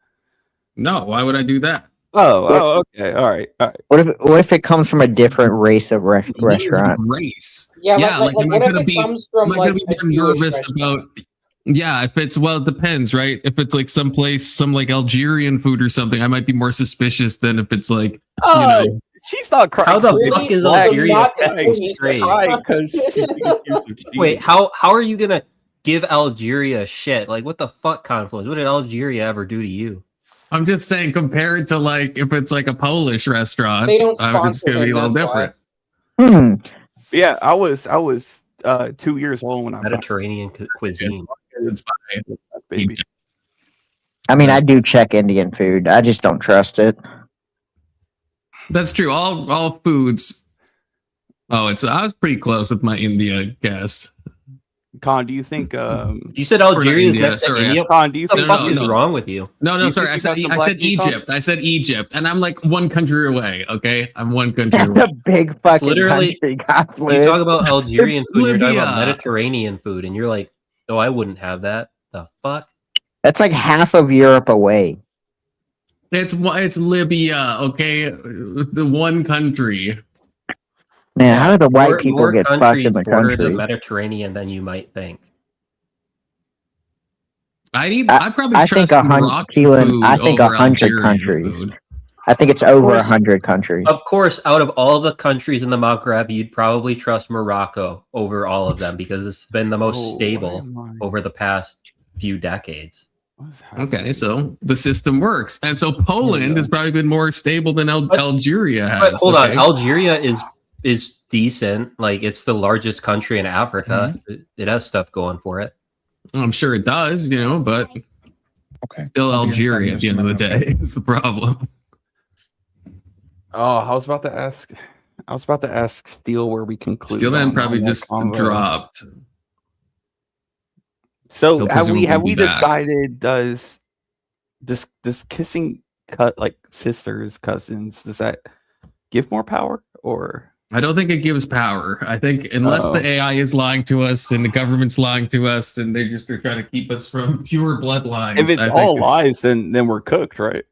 No, why would I do that? Oh, okay. All right. What if it comes from a different race of restaurant? Race. Yeah, like am I what if gonna it be? comes from Am I like gonna be a Jewish nervous restaurant? about? Yeah, if it's it depends, right? If it's like some like Algerian food or something, I might be more suspicious than if it's like she's not crying. How the Really? fuck is So Algeria not the fucking Jewish straight? restaurant? Wait, how are you gonna give Algeria shit? Like, what the fuck, Confluence? What did Algeria ever do to you? I'm just saying, compared to like if it's like a Polish restaurant, They don't it's sponsor gonna be a them, little that's different. Yeah, I was 2 years old when I Mediterranean cuisine. It's baby. I mean, I do check Indian food. I just don't trust it. That's true. All foods. Oh, I was pretty close with my India guess. Con, do you think You said Algeria is India, next to sorry. India? Con, do you What the think fuck is wrong with you? No, You sorry. think I you said got some I black said meat, Con? Egypt. I said Egypt, and I'm like one country away. Okay, I'm one country That's away. a big fucking literally- country. You talk about Algerian food, you're talking about Libya. Mediterranean food, and you're like, oh, I wouldn't have that. The fuck? That's like half of Europe away. It's Libya. Okay, the one country. Man, how do the white people more get fucked countries in the border country? the Mediterranean than you might think. I probably I trust think Moroccan food I think over 100 Algerian countries. food. I think it's over course. 100 countries. Of course, out of all the countries in the Maghreb, you'd probably trust Morocco over all of them because it's been the most stable over the past few decades. Okay, so the system works, and so Poland has probably been more stable than Algeria has. But hold on, okay? Algeria is decent. Like, it's the largest country in Africa. It has stuff going for it. I'm sure it does, but still Algeria at the end of the day is the problem. Oh, I was about to ask Steel where we conclude. Steelman on probably that just convo. dropped. So He'll have we presumably be back. decided does kissing cut like sisters, cousins, does that give more power or? I don't think it gives power. I think unless the AI is lying to us and the government's lying to us and they're trying to keep us from pure bloodlines. If it's I think all lies, then we're cooked, right?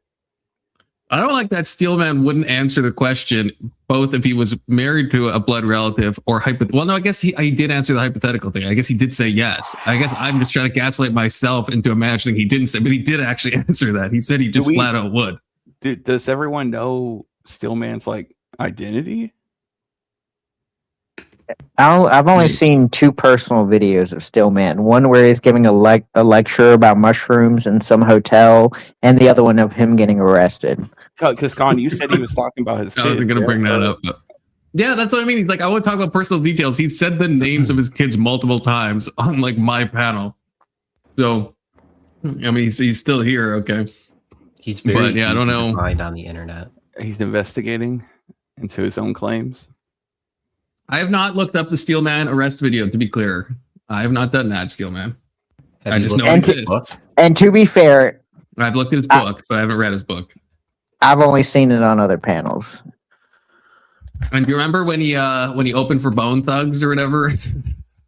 I don't like that Steelman wouldn't answer the question, both if he was married to a blood relative or well, no, I guess he did answer the hypothetical thing. I guess he did say yes. I guess I'm just trying to gaslight myself into imagining he didn't say, but he did actually answer that. He said he just flat out would. Does everyone know Steelman's like identity? I've only seen 2 personal videos of Stillman. One where he's giving a lecture about mushrooms in some hotel, and the other one of him getting arrested. Because Con, you said he was talking about his. I wasn't going to bring that up. But yeah, that's what I mean. He's like, I want to talk about personal details. He said the names of his kids multiple times on like my panel. So, I mean, he's still here. Okay. He's very I don't know. Find on the internet. He's investigating into his own claims. I have not looked up the Steelman arrest video, to be clear. I have not done that, Steelman. I just know it exists. And to be fair, I've looked at his book, but I haven't read his book. I've only seen it on other panels. And do you remember when he opened for Bone Thugs or whatever?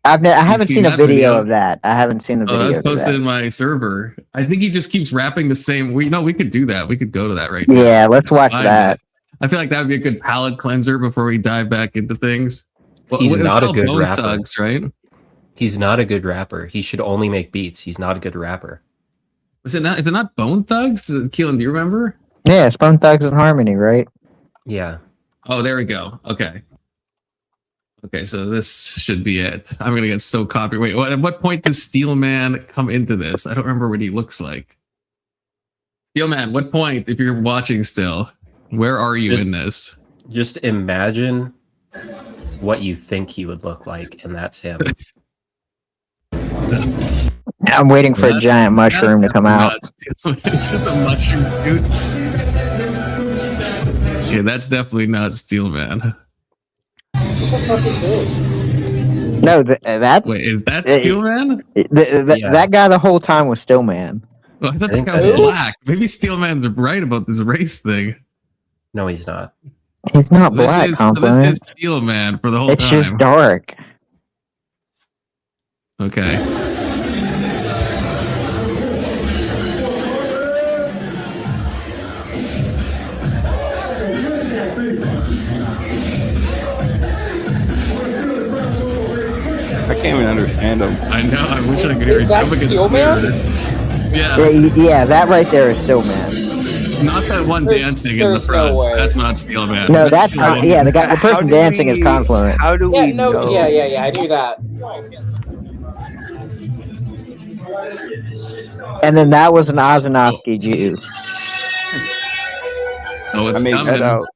I haven't seen a video of that. I haven't seen the video. That was posted in my server. I think he just keeps rapping the same. We could do that. We could go to that right now. Yeah, let's watch that. I feel like that would be a good palate cleanser before we dive back into things. He's not a good Bone rapper. Thugs, right? He's not a good rapper. He should only make beats. He's not a good rapper. Is it not Bone Thugs? Keelan, do you remember? Yeah, it's Bone Thugs and Harmony, right? Yeah. Oh, there we go. Okay. Okay, so this should be it. I'm gonna get so copy. Wait, at what point does Steelman come into this? I don't remember what he looks like. Steelman, what point, if you're watching still, where are you in this? Just imagine what you think he would look like, and that's him. I'm waiting for a giant mushroom to come out. The mushroom suit. Yeah, that's definitely not Steelman. What the fuck is this? No, that's... Wait, is that Steelman? That guy the whole time was Stillman. Well, I thought that guy was black. Maybe Steelman's right about this race thing. No, he's not. He's not black, This is Steelman for the whole time. It's just dark. Okay. I can't even understand him. I know. I wish I could hear Is that Steelman? Yeah. That right there is Stillman. Not that one dancing in the front. That's not Steelman. No, that's the person dancing is Confluent. How do we know? Yeah, I knew that. And then that was an Ozanovsky juice. Oh, it's I made coming. that out.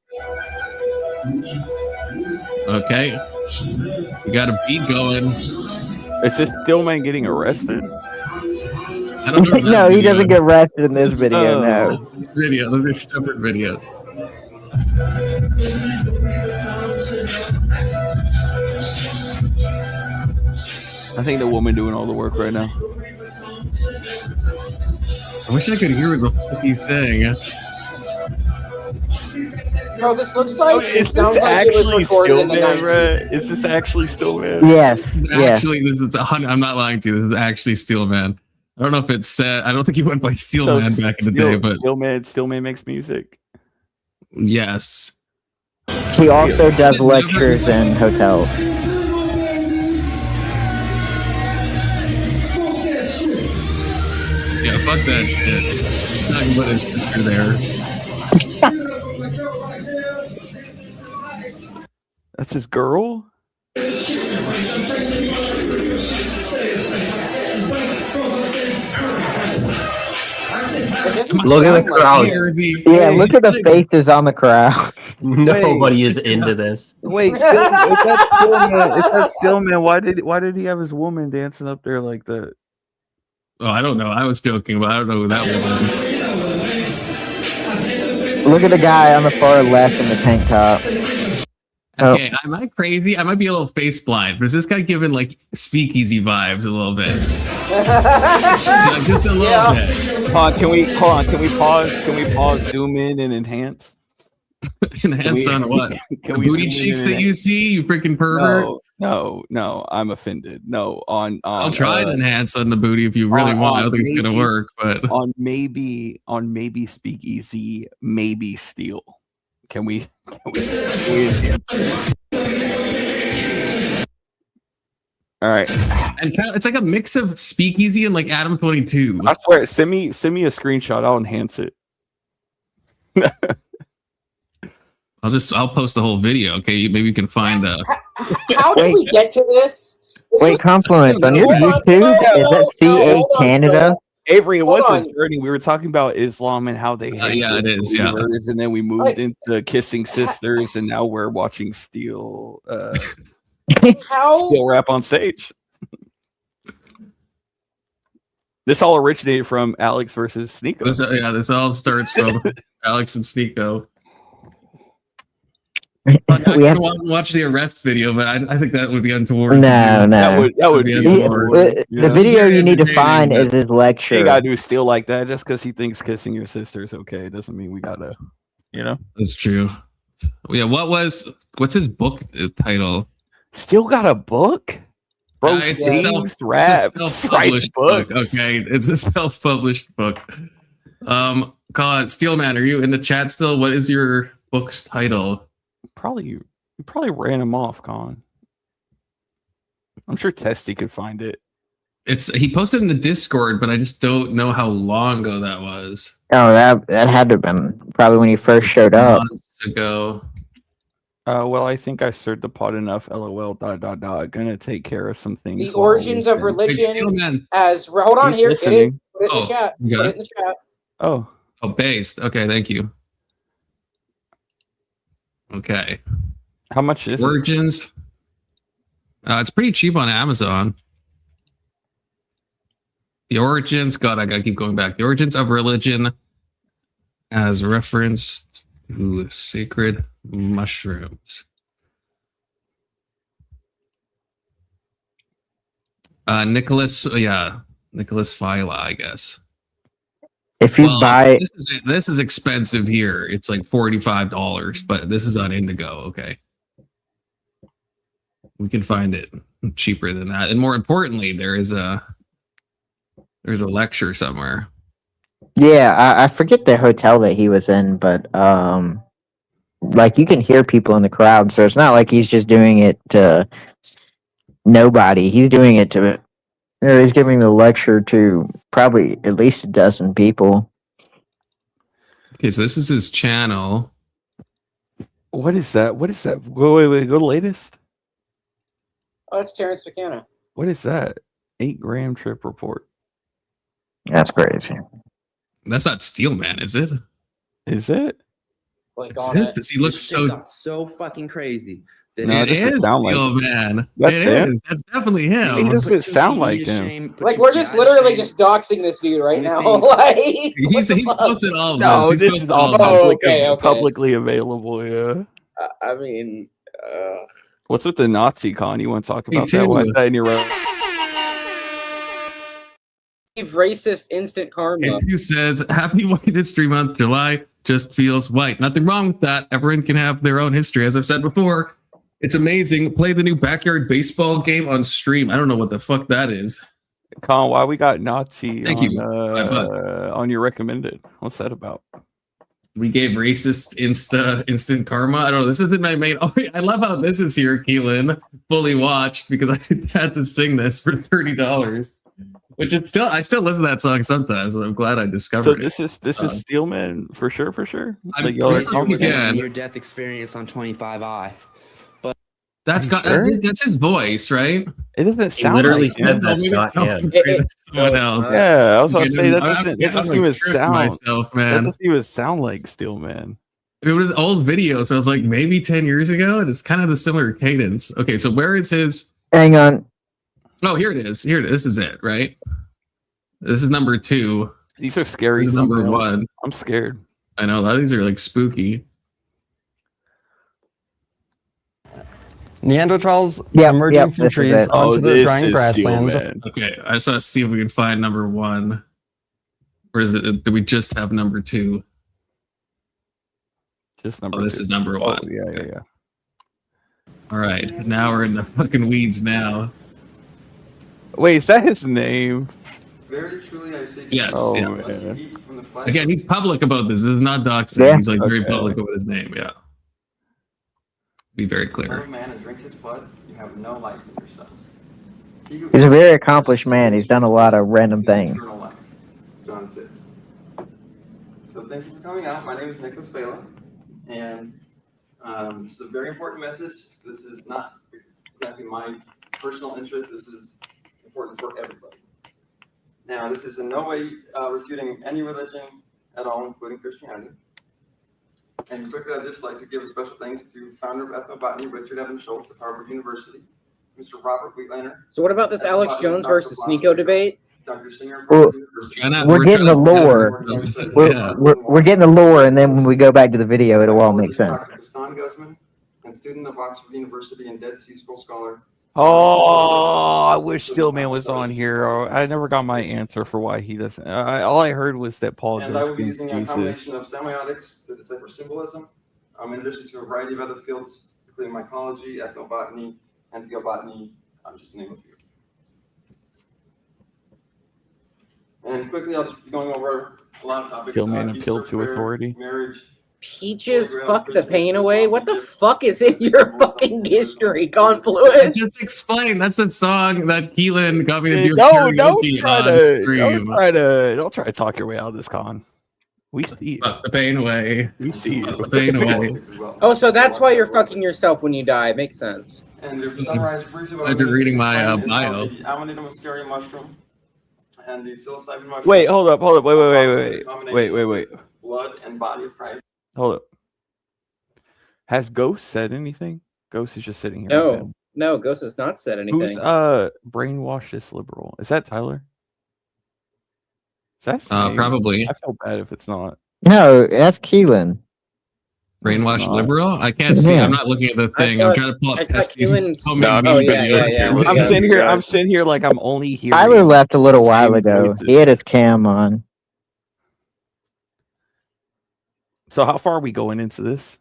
Okay. We got a beat going. Is this Stillman getting arrested? I don't know. No, he doesn't get arrested in this video, no. This video, those are separate videos. I think the woman doing all the work right now. I wish I could hear what the fuck he's saying. Bro, this looks like Is this actually Stillman, right? Is this actually Stillman? Yes. Actually, this is 100. I'm not lying to you. This is actually Steelman. I don't know if it's said. I don't think he went by Steelman back in the day, but Stillman makes music. Yes. He also does lectures in hotels. Yeah, fuck that shit. Talking about his sister there. That's his girl? Look at the crowd. Yeah, look at the faces on the crowd. Nobody is into this. Wait, is that Stillman? Is that Stillman? Why did he have his woman dancing up there like that? Oh, I don't know. I was joking, but I don't know who that one was. Look at the guy on the far left in the tank top. Okay, am I crazy? I might be a little face blind, but is this guy giving like speakeasy vibes a little bit? Just a little bit. Hold on, can we pause? Can we pause, zoom in and enhance? Enhance on what? The booty cheeks that you see, you freaking pervert? No, I'm offended. No, on I'll try to enhance on the booty if you really want. I don't think it's gonna work, but on maybe speakeasy, maybe steal. Can we enhance it? All right. And it's like a mix of speakeasy and like Adam 22. I swear, send me a screenshot. I'll enhance it. I'll post the whole video. Okay, maybe you can find How did we get to this? Wait, Confluence on your YouTube? Is that CA Canada? Avery, it wasn't journey. We were talking about Islam and how they hate it is, believers, and then we moved into Kissing Sisters, and now we're watching Steel rap on stage. This all originated from Alex versus Sneako. This all starts from Alex and Sneako. I watch the arrest video, but I think that would be untoward. No. That would be untoward. The video you need to find is his lecture. You gotta do Steel like that. Just because he thinks kissing your sister is okay doesn't mean we gotta, That's true. Yeah, what's his book title? Still got a book? Bro, it's sings, raps, writes book. books. Okay, it's a self-published book. Steelman, are you in the chat still? What is your book's title? You probably ran him off, Colin. I'm sure Testy could find it. He posted in the Discord, but I just don't know how long ago that was. Oh, that had to have been probably when he first showed up. Months ago. Well, I think I stirred the pot enough. LOL. ... Gonna take care of some things. The origins of religion as hold on here. It is. Put it in the chat. Put it in the chat. Oh, based. Okay, thank you. Okay. How much is Origins? It's pretty cheap on Amazon. The Origins, God, I gotta keep going back. The Origins of Religion as reference to sacred mushrooms. Nicholas Fila, I guess. If you buy, this is expensive here. It's like $45, but this is on Indigo. Okay, we can find it cheaper than that, and more importantly, there's a lecture somewhere. yeah, I forget the hotel that he was in, but like you can hear people in the crowd, so it's not like he's just doing it to nobody. He's doing it to, he's giving the lecture to probably at least a dozen people. Okay, so this is his channel. What is that? What is that? Wait, go to latest. Oh, it's Terrence McKenna. What is that? 8-gram trip report. That's crazy. That's not Steelman, is it? Is it? Click That's on it. it. Does he look so fucking crazy? No, it is Steelman. That's it him. is. That's definitely him. He doesn't sound like him. Like we're just literally just doxing this dude right now. Like He's posted all of No, this. this is all publicly available. Yeah. I mean, what's with the Nazi con? You want to talk Me about that? too. Why is that in your racist instant karma. And who says Happy White History Month? July just feels white. Nothing wrong with that. Everyone can have their own history. As I've said before, it's amazing. Play the new backyard baseball game on stream. I don't know what the fuck that is. Con, why we got Nazi Thank on, you. on your recommended? What's that about? We gave racist instant karma. I don't know. This isn't my main. Oh, I love how this is here, Keelan, fully watched because I had to sing this for $30. Which it's still, I still listen to that song sometimes, but I'm glad I discovered this is Steelman for sure. I'm Like, y'all are near death experience on 25i. But that's his voice, right? It doesn't sound literally like said that's not him. Someone else. Yeah, I was about to say that I'm doesn't even sound. Myself, man. That doesn't even sound like Steelman. It was an old video, so it was like maybe 10 years ago, and it's kind of the similar cadence. Okay, so where is his? Hang on. Oh, here it is. Here it is. This is it, right? This is number 2. These are scary. This is number 1. I'm scared. I know a lot of these are like spooky. Neanderthals emerging from trees onto the drying grasslands. Okay, I just want to see if we can find number 1. Or is it? Do we just have number 2? Just number. This is number 1. Oh, yeah. All right, now we're in the fucking weeds now. Wait, is that his name? very truly I say, Yes. Oh, Yeah. man. Again, he's public about this. This is not doxing. Yeah. He's like very Okay. public about his name. Yeah. Be very clear. man and drink his blood, you have no life in yourselves. He's a very accomplished man. He's done a lot of random things. Eternal life. John 6. So thank you for coming out. My name is Nicholas Vela, and this is a very important message. This is not exactly my personal interest. This is important for everybody. Now, this is in no way refuting any religion at all, including Christianity. And quickly, I'd just like to give special thanks to founder of ethnobotany, Richard Evan Schultz of Harvard University, Mr. Robert Wheatlander. So what about this Alex Jones versus Sneako debate? Dr. Singer. We're getting the lore. We're getting the lore, and then when we go back to the video, it'll all make sense. Dr. Gaston Guzman, a student of Oxford University and Dead Sea Scroll scholar. Oh, I wish Steelman was on here. I never got my answer for why he doesn't. All I heard was that Paul And I goes will be against using a Jesus. combination of semiotics to decipher symbolism, in addition to a variety of other fields, including mycology, ethnobotany, and theobotany, just to name a few. And quickly, I'll just be going over a lot of topics. Steelman Easter, appealed to prayer, authority. marriage, Peaches, fuck the pain away. What the fuck is in your fucking history, Confluence? Just explain. That's the song that Keelan got me to do Don't karaoke on stream. don't try to talk your way out of this, Con. We see you. Fuck the pain away. We see you. Fuck the pain away. Oh, so that's why you're fucking yourself when you die. Makes sense. And to summarize briefly, After reading my bio. The Amanita muscaria mushroom and the psilocybin mushroom. Wait, hold up. Wait. Blood and body of Christ. Hold up. Has Ghost said anything? Ghost is just sitting here. No, Ghost has not said anything. Who's brainwashed this liberal? Is that Tyler? Is that Snake? Probably. I feel bad if it's not. No, that's Keelan. Brainwashed liberal? I can't see. I'm not looking at the thing. I'm trying to pull up Pesky's video. I'm sitting here like I'm only hearing. Tyler left a little while ago. He had his cam on. So how far are we going into this?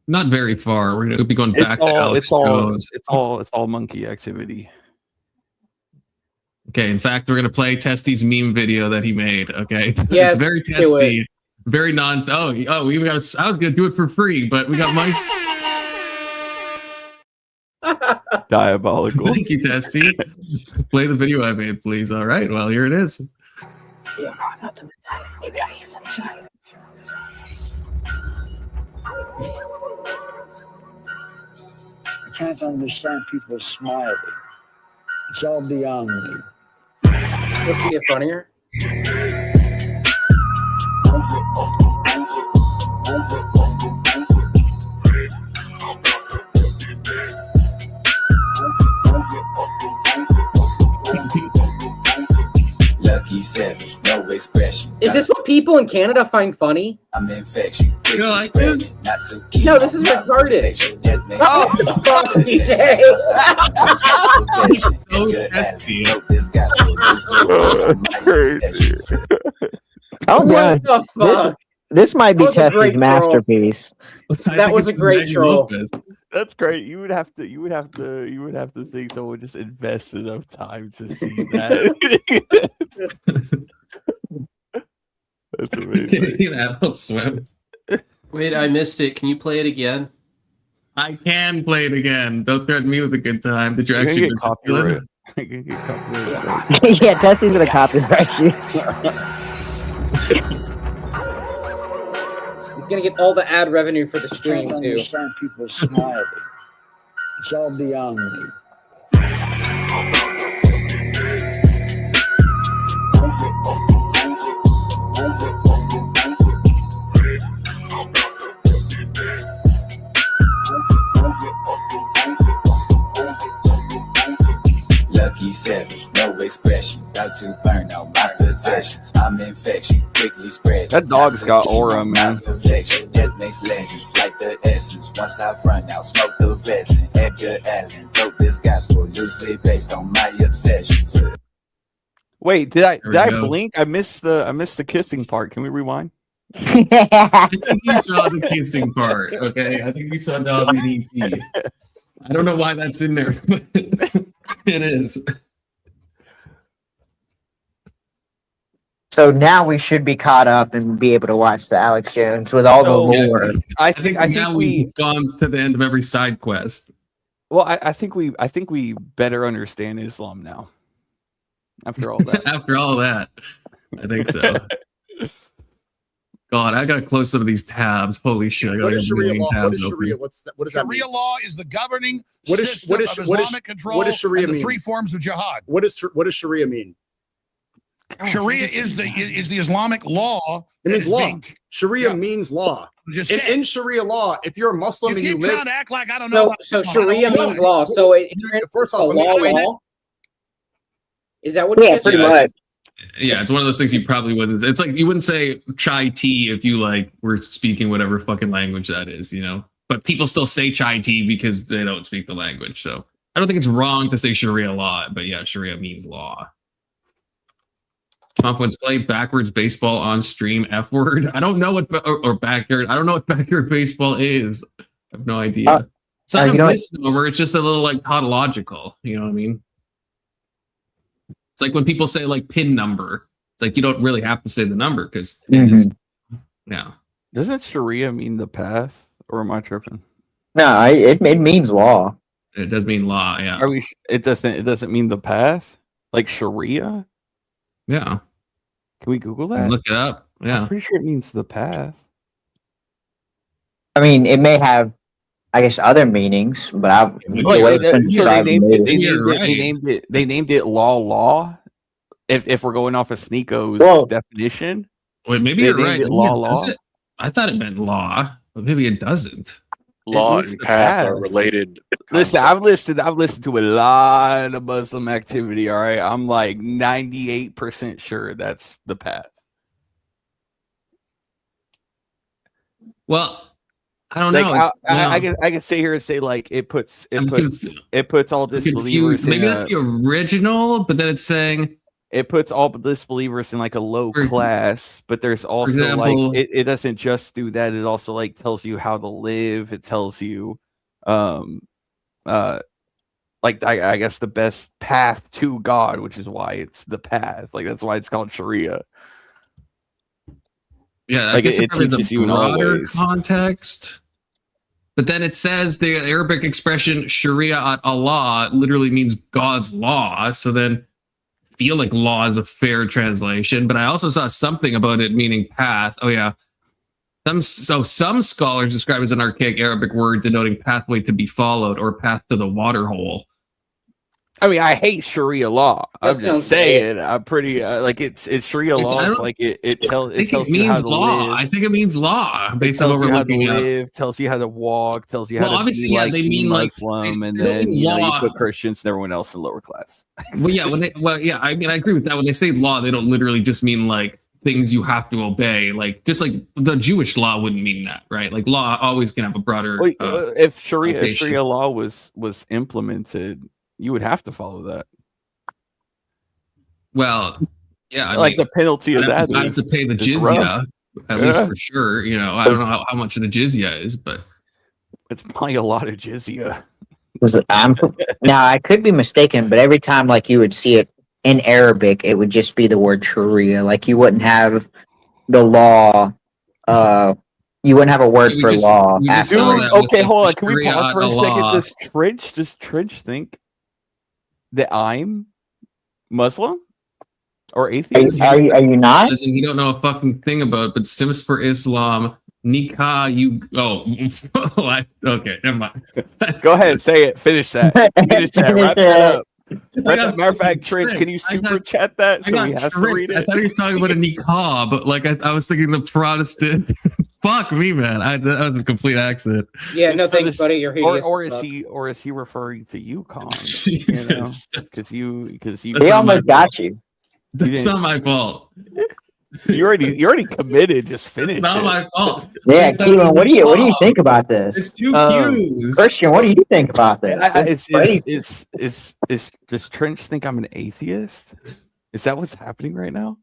Not very far. We're gonna be going back to Alex Jones. It's all monkey activity. Okay, in fact, we're gonna play Testy's meme video that he made. Okay, yes, it's very testy, very non. We got. I was gonna do it for free, but we got money. Diabolical. Thank you, Testy. Play the video I made, please. All right. Well, here it is. I can't understand people smiling. It's all beyond me. Let's see it funnier. Lucky sevens, no expression. Is this what people in Canada find funny? I'm infection. You like this? No, this is retarded. Oh, fuck, DJ. So testy. Oh, what the fuck? This might be That was a great Testy's masterpiece. That was a great troll. That's great. You would have to think someone just invest enough time to see that. That's amazing. Adult Swim. Wait, I missed it. Can you play it again? I can play it again. Don't threaten me with a good time. Did you actually miss it? Yeah, Testy's gonna copyright you. He's gonna get all the ad revenue for the stream I can't too. understand people smiling. It's all beyond me. Lucky sevens, no expression. About to burn out my possessions. I'm infection, quickly spread. That dog's got aura, man. Death makes legends like the essence. Once I've run out, smoke the resin. Edgar Allan wrote this gospel loosely based on my obsessions. Wait, did I go. blink? I missed the kissing part. Can we rewind? I think you saw the kissing part. Okay, I think you saw Dobby DT. I don't know why that's in there, but it is. So now we should be caught up and be able to watch the Alex Jones with all the lore. I think we've gone to the end of every side quest. Well, I think we better understand Islam now. After all that. After all that, I think so. God, I gotta close some of these tabs. Holy shit! I got What like is a Sharia million law? What tabs is Sharia? open. What does that mean? Sharia law is the governing What is- system what is- of what is- Islamic control what does Sharia and the mean? three forms of jihad. What does Sharia mean? Sharia is the Islamic law. It means that is law. being- Sharia Yeah. means law. Just In Sharia law, if you're a Muslim You and you keep live, trying to act like I don't know. So Sharia means law. So first off, a let me law explain it. law. Is that what you Yeah, just pretty said? much. Yeah, it's one of those things you probably wouldn't. It's like you wouldn't say chai tea if you like were speaking whatever fucking language that is, you know. But people still say chai tea because they don't speak the language. So I don't think it's wrong to say Sharia law, but yeah, Sharia means law. Confluence play backwards baseball on stream. F word. I don't know what or backyard. I don't know what backyard baseball is. I have no idea. It's not a misnomer. It's just a little like tautological. You know what I mean? It's like when people say like pin number. It's like you don't really have to say the number because pin is. Yeah. Doesn't Sharia mean the path, or am I tripping? No, it means law. It does mean law. Yeah. Are we? It doesn't mean the path, like Sharia. Yeah. Can we Google And that? look it up. Yeah. I'm pretty sure it means the path. I mean, it may have, I guess, other meanings, but So they named it law. If we're going off of Sneako's definition, Wait, maybe they you're named right. it Maybe law. does it? I thought it meant law, but maybe it doesn't. Law means and the path are path. related. Listen, I've listened to a lot of Muslim activity. All right, I'm like 98% sure that's the path. Well, I don't Like, know. I can sit here and say like it puts all disbelievers. Maybe that's the original, but then it's saying it puts all disbelievers in like a low class. But there's also example, like it doesn't just do that. It also like tells you how to live. It tells you, like I guess the best path to God, which is why it's the path. Like that's why it's called Sharia. Yeah, I like guess it there's teaches a you in all broader ways. context. But then it says the Arabic expression Sharia Allah literally means God's law. So then I feel like law is a fair translation. But I also saw something about it meaning path. Oh yeah. Some scholars describe it as an archaic Arabic word denoting pathway to be followed or path to the water hole. I mean, I hate Sharia law. I'm just saying. I'm pretty like it's Sharia law. It's like it tells you how to live. I think it means law based on what tells you we're how to looking at. live, tells you how to walk, tells you Well, how to obviously, be yeah, like they be mean, like, Muslim, and they don't then mean you know you law. put Christians and everyone else in lower class. Well, yeah, I mean, I agree with that. When they say law, they don't literally just mean like things you have to obey. Like just like the Jewish law wouldn't mean that, right? Like law always can have a broader. If Sharia law was implemented, you would have to follow that. Well, yeah, I like mean, the penalty of that I have to pay the jizya, at least for sure. You know, I don't know how much the jizya is, but it's probably a lot of jizya. Now I could be mistaken, but every time like you would see it in Arabic, it would just be the word Sharia. Like you wouldn't have the law. You wouldn't have a word for law. Dude, okay, hold on. Can we pause for a second? Does Trench think that I'm Muslim or atheist? Are you not? Listen, you don't know a fucking thing about it, but Sims for Islam, Nikah, okay, never mind. Go ahead, say it. Finish that. Wrap that up. Matter of fact, Trench, can you super chat that so he has to read it? I thought he was talking about a Nikah, but like I was thinking the Protestant. Fuck me, man. That was a complete accident. Yeah, no thanks, buddy. You're hideous. Or is he referring to you, Con? Jesus. Because you he almost got you. That's not my fault. You already committed. Just finish. It's not it. my fault. Yeah, Keelan, what do you think about this? It's two cues. Christian, what do you think about this? Does Trench think I'm an atheist? Is that what's happening right now?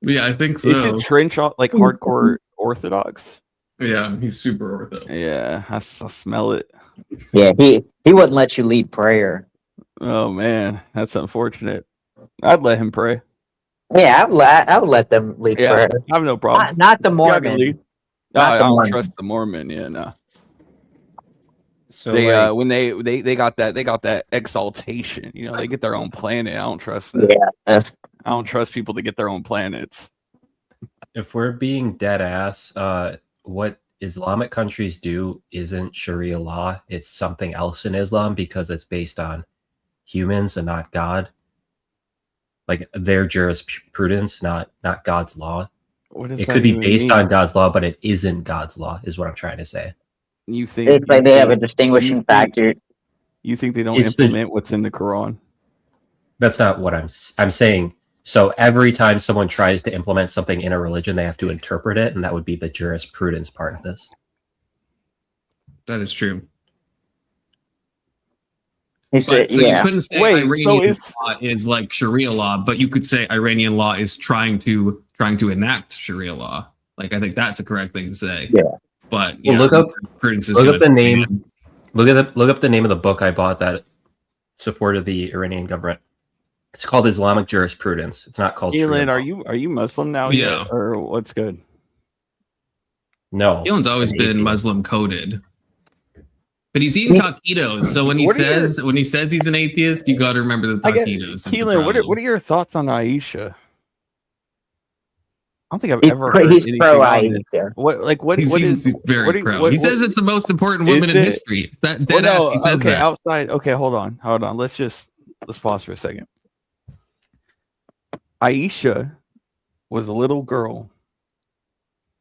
Yeah, I think so. Isn't Trench like hardcore Orthodox? Yeah, he's super Orthodox. Yeah, I smell it. Yeah, he wouldn't let you lead prayer. Oh man, that's unfortunate. I'd let him pray. Yeah, I would let them lead prayer. I have no problem. Not the Mormon. No, I don't trust the Mormon. Yeah, no. So they when they got that exaltation, you know, they get their own planet. I don't trust that. Yeah, I don't trust people to get their own planets. If we're being dead ass, what Islamic countries do isn't Sharia law. It's something else in Islam because it's based on humans and not God. Like their jurisprudence, not God's law. It could be based on God's law, but it isn't God's law, is what I'm trying to say. You think it's like they have a distinguishing factor? You think they don't implement what's in the Quran? That's not what I'm saying. So every time someone tries to implement something in a religion, they have to interpret it, and that would be the jurisprudence part of this. That is true. So you couldn't say Iranian law is like Sharia law, but you could say Iranian law is trying to enact Sharia law. Like I think that's a correct thing to say. Yeah. But look up the name. Look up the name of the book I bought that supported the Iranian government. It's called Islamic Jurisprudence. It's not called. Elin, are you Muslim now? Yeah. Or what's good? No. Keelan's always been Muslim coded. But he's eating taquitos, so when he says he's an atheist, you got to remember the taquitos. Keelan, what are your thoughts on Aisha? I don't think I've ever heard anything pro on this. He's very pro. He says it's the most important woman in history. That dead ass. He says that. Outside. Okay, hold on. Let's pause for a second. Aisha was a little girl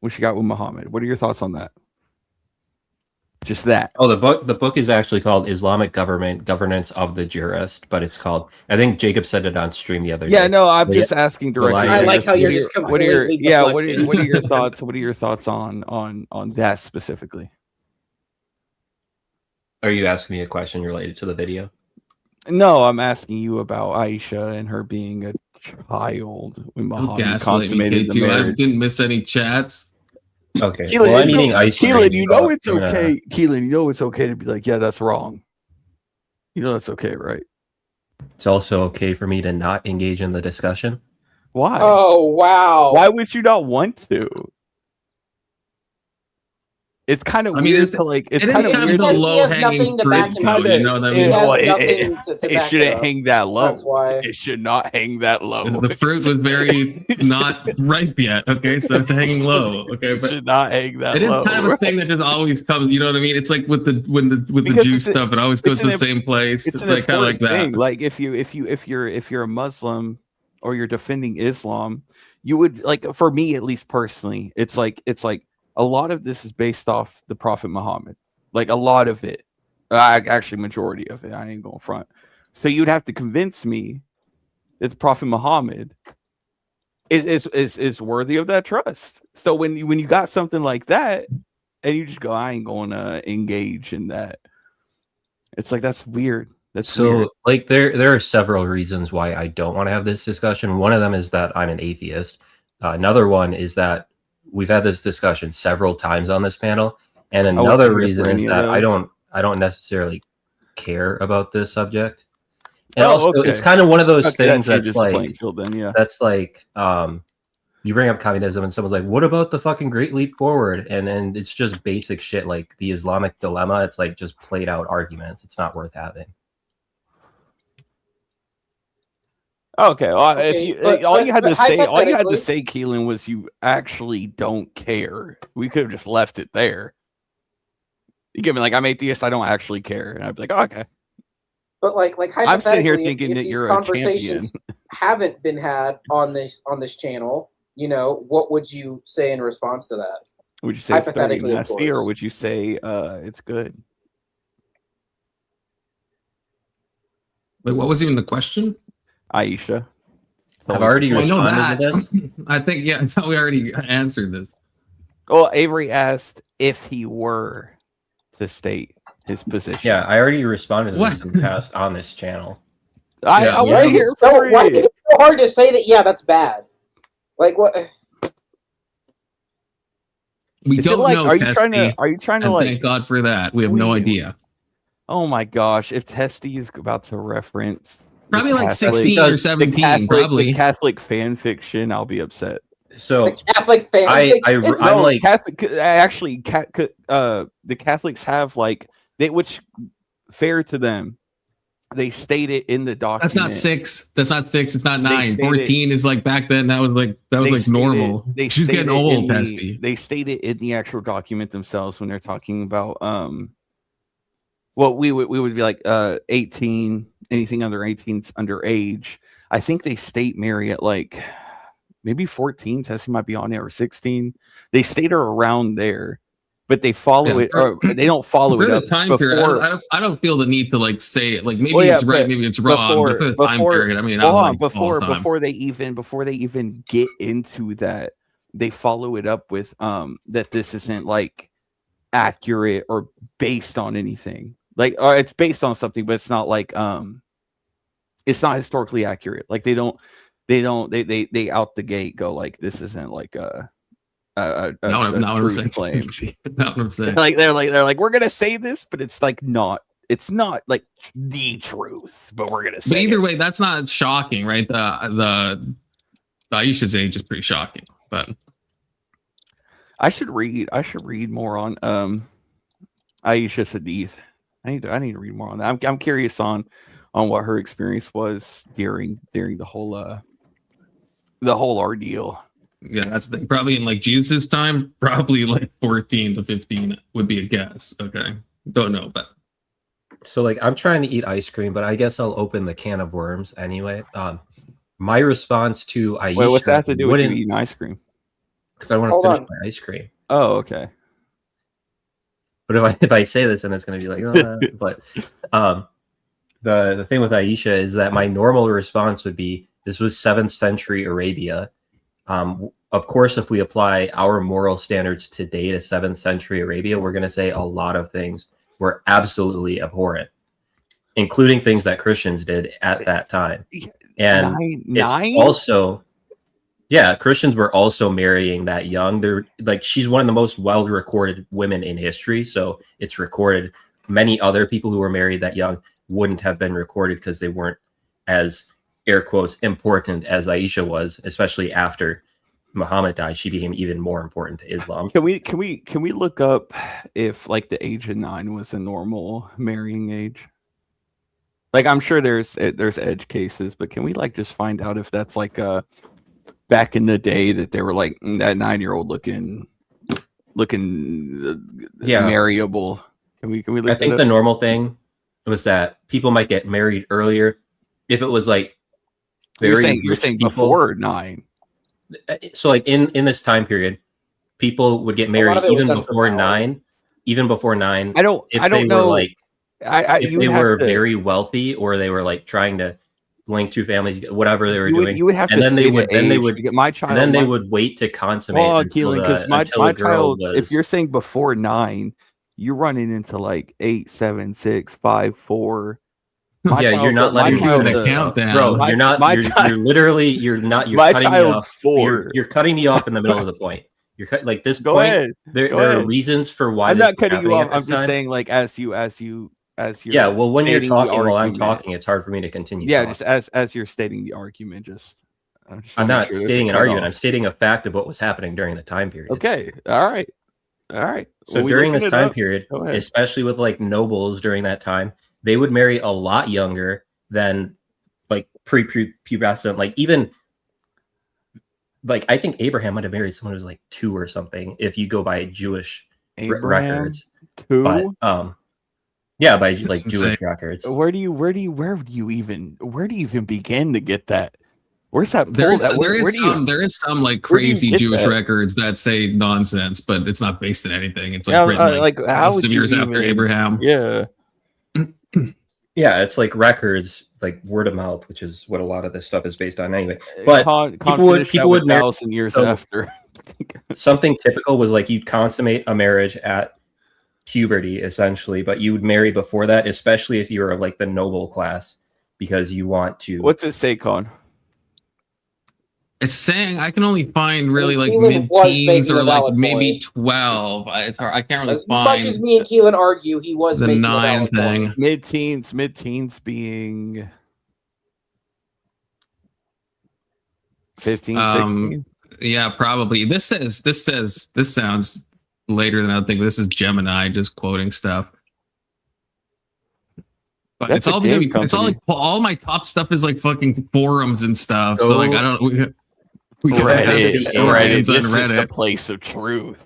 when she got with Muhammad. What are your thoughts on that? Just that. Oh, the book is actually called Islamic Governance of the Jurist, but it's called, I think Jacob said it on stream the other day. Yeah, no, I'm just asking directly. I like how you're just completely what are your thoughts? What are your thoughts on that specifically? Are you asking me a question related to the video? No, I'm asking you about Aisha and her being a child when Muhammad consummated the marriage. I didn't miss any chats. Okay. Keelan, well, I'm eating ice cream. Keelan, you know it's okay. Keelan, you know it's okay to be like, yeah, that's wrong. You know that's okay, right? It's also okay for me to not engage in the discussion. Why? Oh wow! Why would you not want to? It's kind of weird to like. It's kind of weird. The low hanging fruit. You know what I mean? It shouldn't hang that low. That's why it should not hang that low. The fruit was very not ripe yet. Okay, so it's hanging low. Okay, but it should not hang that. It is low, kind of a thing that just always comes. You know what I mean? It's like with the juice stuff. It always goes to the same place. It's like kind of like that. Thing. Like if you're a Muslim or you're defending Islam, you would like. For me, at least personally, it's like. A lot of this is based off the Prophet Muhammad, like a lot of it, actually majority of it. I ain't going front. So you'd have to convince me that the Prophet Muhammad is worthy of that trust. So when you got something like that, and you just go, I ain't going to engage in that. It's like that's weird. That's weird. Like there are several reasons why I don't want to have this discussion. One of them is that I'm an atheist. Another one is that we've had this discussion several times on this panel, and another reason is that I don't necessarily care about this subject. And it's kind of one of those things that's like that's like you bring up communism and someone's like, what about the fucking Great Leap Forward? And it's just basic shit like the Islamic dilemma. It's like just played out arguments. It's not worth having. Okay, well, all you had to say, Keelan, was you actually don't care. We could have just left it there. You give me like I'm atheist, I don't actually care, and I'd be like, oh, okay. But like I'm sitting here thinking if that these you're conversations a champion. haven't been had on this channel, you know, what would you say in response to that? Would you say it's hypothetically, nasty, or would you say it's good? Wait, what was even the question? Aisha. I've already responded to this. I think, I thought we already answered this. Well, Avery asked if he were to state his position. Yeah, I already responded to this in the past on this channel. I was here for why is it so hard to say that? Yeah, that's bad. Like what? We don't know. Are you trying to like? Thank God for that. We have no idea. Oh my gosh! If Testy is about to reference. Probably like 16 or 17, probably. The Catholic fan fiction, I'll be upset. So the Catholic fan I'm like Catholic. Actually, the Catholics have like which fair to them. They state it in the document. That's not 6. That's not 6. It's not 9. 14 is like back then. That was like normal. She's getting old, Testy. They state it in the actual document themselves when they're talking about what we would be like 18. Anything under 18 is underage. I think they state Mary at like maybe 14. Tessie might be on there, or 16. They state her around there, but they follow it. Or they don't follow it up time before. Period, I don't feel the need to like say it. Like maybe it's right, maybe it's wrong. But for the time period, I mean, before they even get into that, they follow it up with that this isn't like accurate or based on anything. Like, or it's based on something, but it's not like it's not historically accurate. Like they out the gate go like this isn't like a truth claim. Not what I'm saying. Like they're like we're gonna say this, but it's like not. It's not like the truth, but we're gonna say. But either way, that's not shocking, right? The Aisha's age is pretty shocking, but I should read more on Aisha Hadith. I need to read more on that. I'm curious on what her experience was during the whole ordeal. Yeah, that's the thing. Probably in like Jesus' time, probably like 14 to 15 would be a guess. Okay. Don't know, but So like I'm trying to eat ice cream, but I guess I'll open the can of worms anyway. My response to Aisha. Wait, what's that have to do with you eating ice cream? Because I want to finish my ice cream. Oh, okay. But if I say this, then it's going to be like, oh, but the thing with Aisha is that my normal response would be, this was 7th century Arabia. Of course, if we apply our moral standards today to 7th century Arabia, we're going to say a lot of things were absolutely abhorrent, including things that Christians did at that time. And it's also, yeah, Christians were also marrying that young. They're like, she's one of the most well-recorded women in history. So it's recorded. Many other people who were married that young wouldn't have been recorded because they weren't as, air quotes, important as Aisha was, especially after Muhammad died. She became even more important to Islam. Can we look up if like the age of 9 was a normal marrying age? Like, I'm sure there's edge cases, but can we like just find out if that's like back in the day that they were like that 9-year-old looking marryable? Can we look I think the normal thing was that people might get married earlier if it was like you're saying before 9. So like in this time period, people would get married even before 9. Even before 9. I don't know. Were like, if they were very wealthy, or they were like trying to link two families, whatever they were doing, you would have and to then they would get my child, and then they would wait to consummate because my child. If you're saying before 9, you're running into like 8, 7, 6, 5, 4. Yeah, you're not letting me do an countdown, bro. You're not. You're literally. You're not. You're cutting me off. 4. You're cutting me off in the middle of the point. You're like this Go point. ahead. There are reasons for why. I'm not cutting you off. I'm just saying, like, as you're. Yeah, well, when you're talking while I'm talking, it's hard for me to continue. Yeah, talking. Just as you're stating the argument, I'm not stating an argument. I'm stating a fact of what was happening during the time period. Okay. All right. So during this time period, especially with like nobles during that time, they would marry a lot younger than like pre-pubescent. Like even like I think Abraham might have married someone who was like 2 or something if you go by Jewish records. 2? But yeah, by like Jewish records. Where do you even begin to get that? Where's that? There is some like crazy Jewish records that say nonsense, but it's not based in anything. It's like written like thousands of years after Abraham. Yeah. Yeah, it's like records, like word of mouth, which is what a lot of this stuff is based on anyway. But people would marry 1,000 years after. Something typical was like you'd consummate a marriage at puberty, essentially, but you would marry before that, especially if you were like the noble class, because you want to. What's it say, Con? It's saying I can only find really like mid-teens or like maybe 12. It's hard. I can't really find. As much as me and Keelan argue, he was the making 9 thing. Point. Mid-teens being 15, 16. Yeah, probably. This sounds later than I think. This is Gemini just quoting stuff. But it's all gonna be. It's all like all my top stuff is like fucking forums and stuff. So like I don't. We can Reddit. This is the place of truth.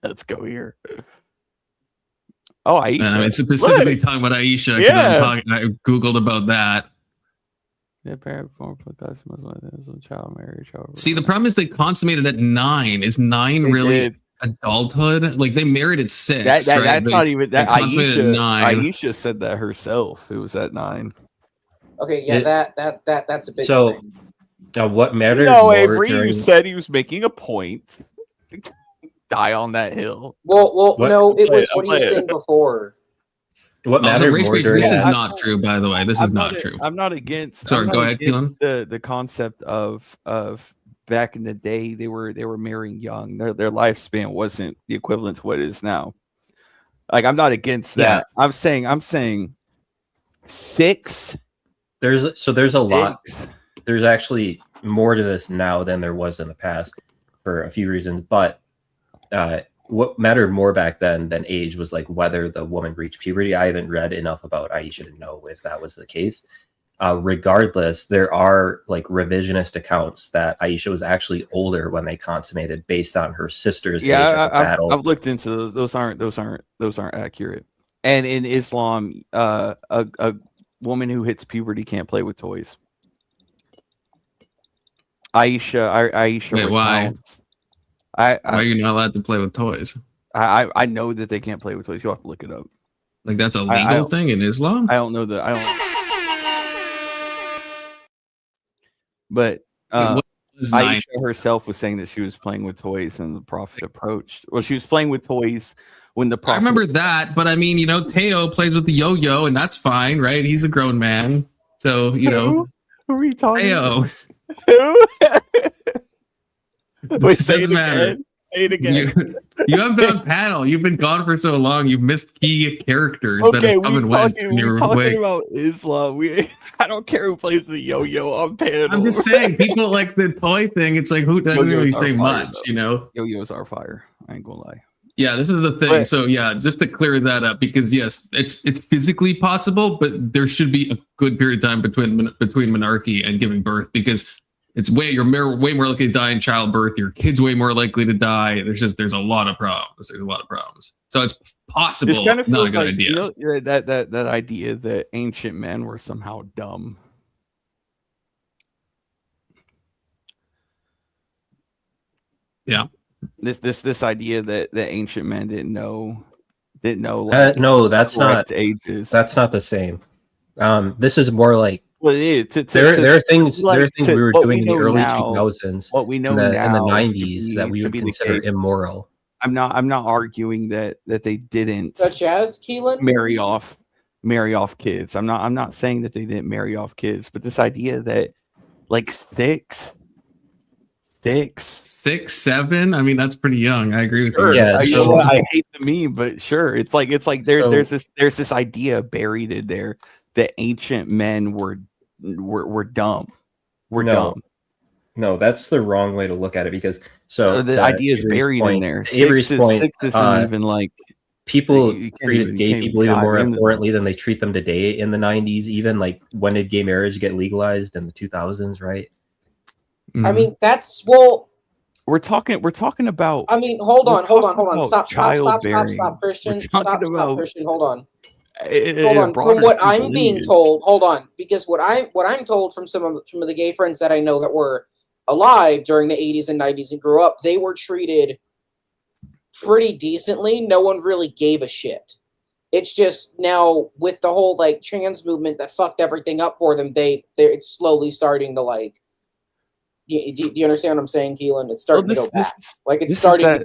Let's go here. Oh, Aisha. I mean, specifically talking about Aisha. Yeah. I Googled about that. The parent child marriage. See, the problem is they consummated at 9. Is 9 really adulthood? Like they married at 6. That's right? not even that. Aisha said that herself. It was at 9. Okay, yeah, that's a big thing. Now, what mattered? No, Avery, you said he was making a point. Die on that hill. Well, no, it was what he was saying before. What mattered more during this is not true, by the way. This is not true. I'm not against. Sorry, go ahead, Keelan. The concept of back in the day, they were marrying young. Their lifespan wasn't the equivalent to what it is now. Like, I'm not against that. I'm saying 6. There's a lot. There's actually more to this now than there was in the past for a few reasons, but what mattered more back then than age was like whether the woman reached puberty. I haven't read enough about Aisha to know if that was the case. Regardless, there are like revisionist accounts that Aisha was actually older when they consummated, based on her sister's age at the battle. I've looked into those. Those aren't accurate. And in Islam, a woman who hits puberty can't play with toys. Aisha. Wait, why? Why are you not allowed to play with toys? I know that they can't play with toys. You have to look it up. Like that's a legal thing in Islam? I don't know that. I don't. But Aisha herself was saying that she was playing with toys, and the Prophet approached. Well, she was playing with toys when the Prophet. I remember that, but I mean, you know, Teo plays with the yo-yo, and that's fine, right? He's a grown man, so you know. Who are you talking Teo. Wait, say it matter. again. Say it again. You haven't been on panel. You've been gone for so long. You've missed key characters that have come and went. We're talking about Islam. I don't care who plays the yo-yo on panel. I'm just saying, people like the toy thing. It's like, who doesn't Yo-yos really are say fire, much, though. you know? Yo-yos are fire. I ain't gonna lie. Yeah, this is the thing. But- So yeah, just to clear that up, because yes, it's physically possible, but there should be a good period of time between monarchy and giving birth, because it's you're way more likely to die in childbirth. Your kid's way more likely to die. There's a lot of problems. There's a lot of problems. So it's possible, This kind of not a feels good like, idea. you know, that idea that ancient men were somehow dumb. Yeah. This idea that ancient men didn't know No, that's not ages. That's not the same. This is more like, well, it is. There are things we were doing in the early now, 2000s, what we know in the now 90s that we would consider immoral. I'm not arguing that they didn't Such as Keelan? marry off kids. I'm not saying that they didn't marry off kids, but this idea that like six, 7. I mean, that's pretty young. I agree with sure. you. Yeah, so- I hate the meme, but sure, it's like there's this idea buried in there that ancient men were dumb. Dumb. No, that's the wrong way to look at it, because The idea is Avery's buried point, in there. Avery's point, Six isn't even like people you can't treated even- gay you can't people even even more dive into importantly than they treat them today in the 90s. Even like, when did gay marriage get legalized? In the 2000s, right? I mean, that's well. We're talking about. I mean, hold on. about Stop, childbearing. Christian. We're Stop, talking about Christian. Hold on. a Hold on. broader From what sense of I'm being lineage. told, hold on, because what I'm told from some of the gay friends that I know that were alive during the 80s and 90s and grew up, they were treated pretty decently. No one really gave a shit. It's just now with the whole like trans movement that fucked everything up for them, it's slowly starting to like. Do you understand what I'm saying, Keelan? It's starting to go back. Like it's starting.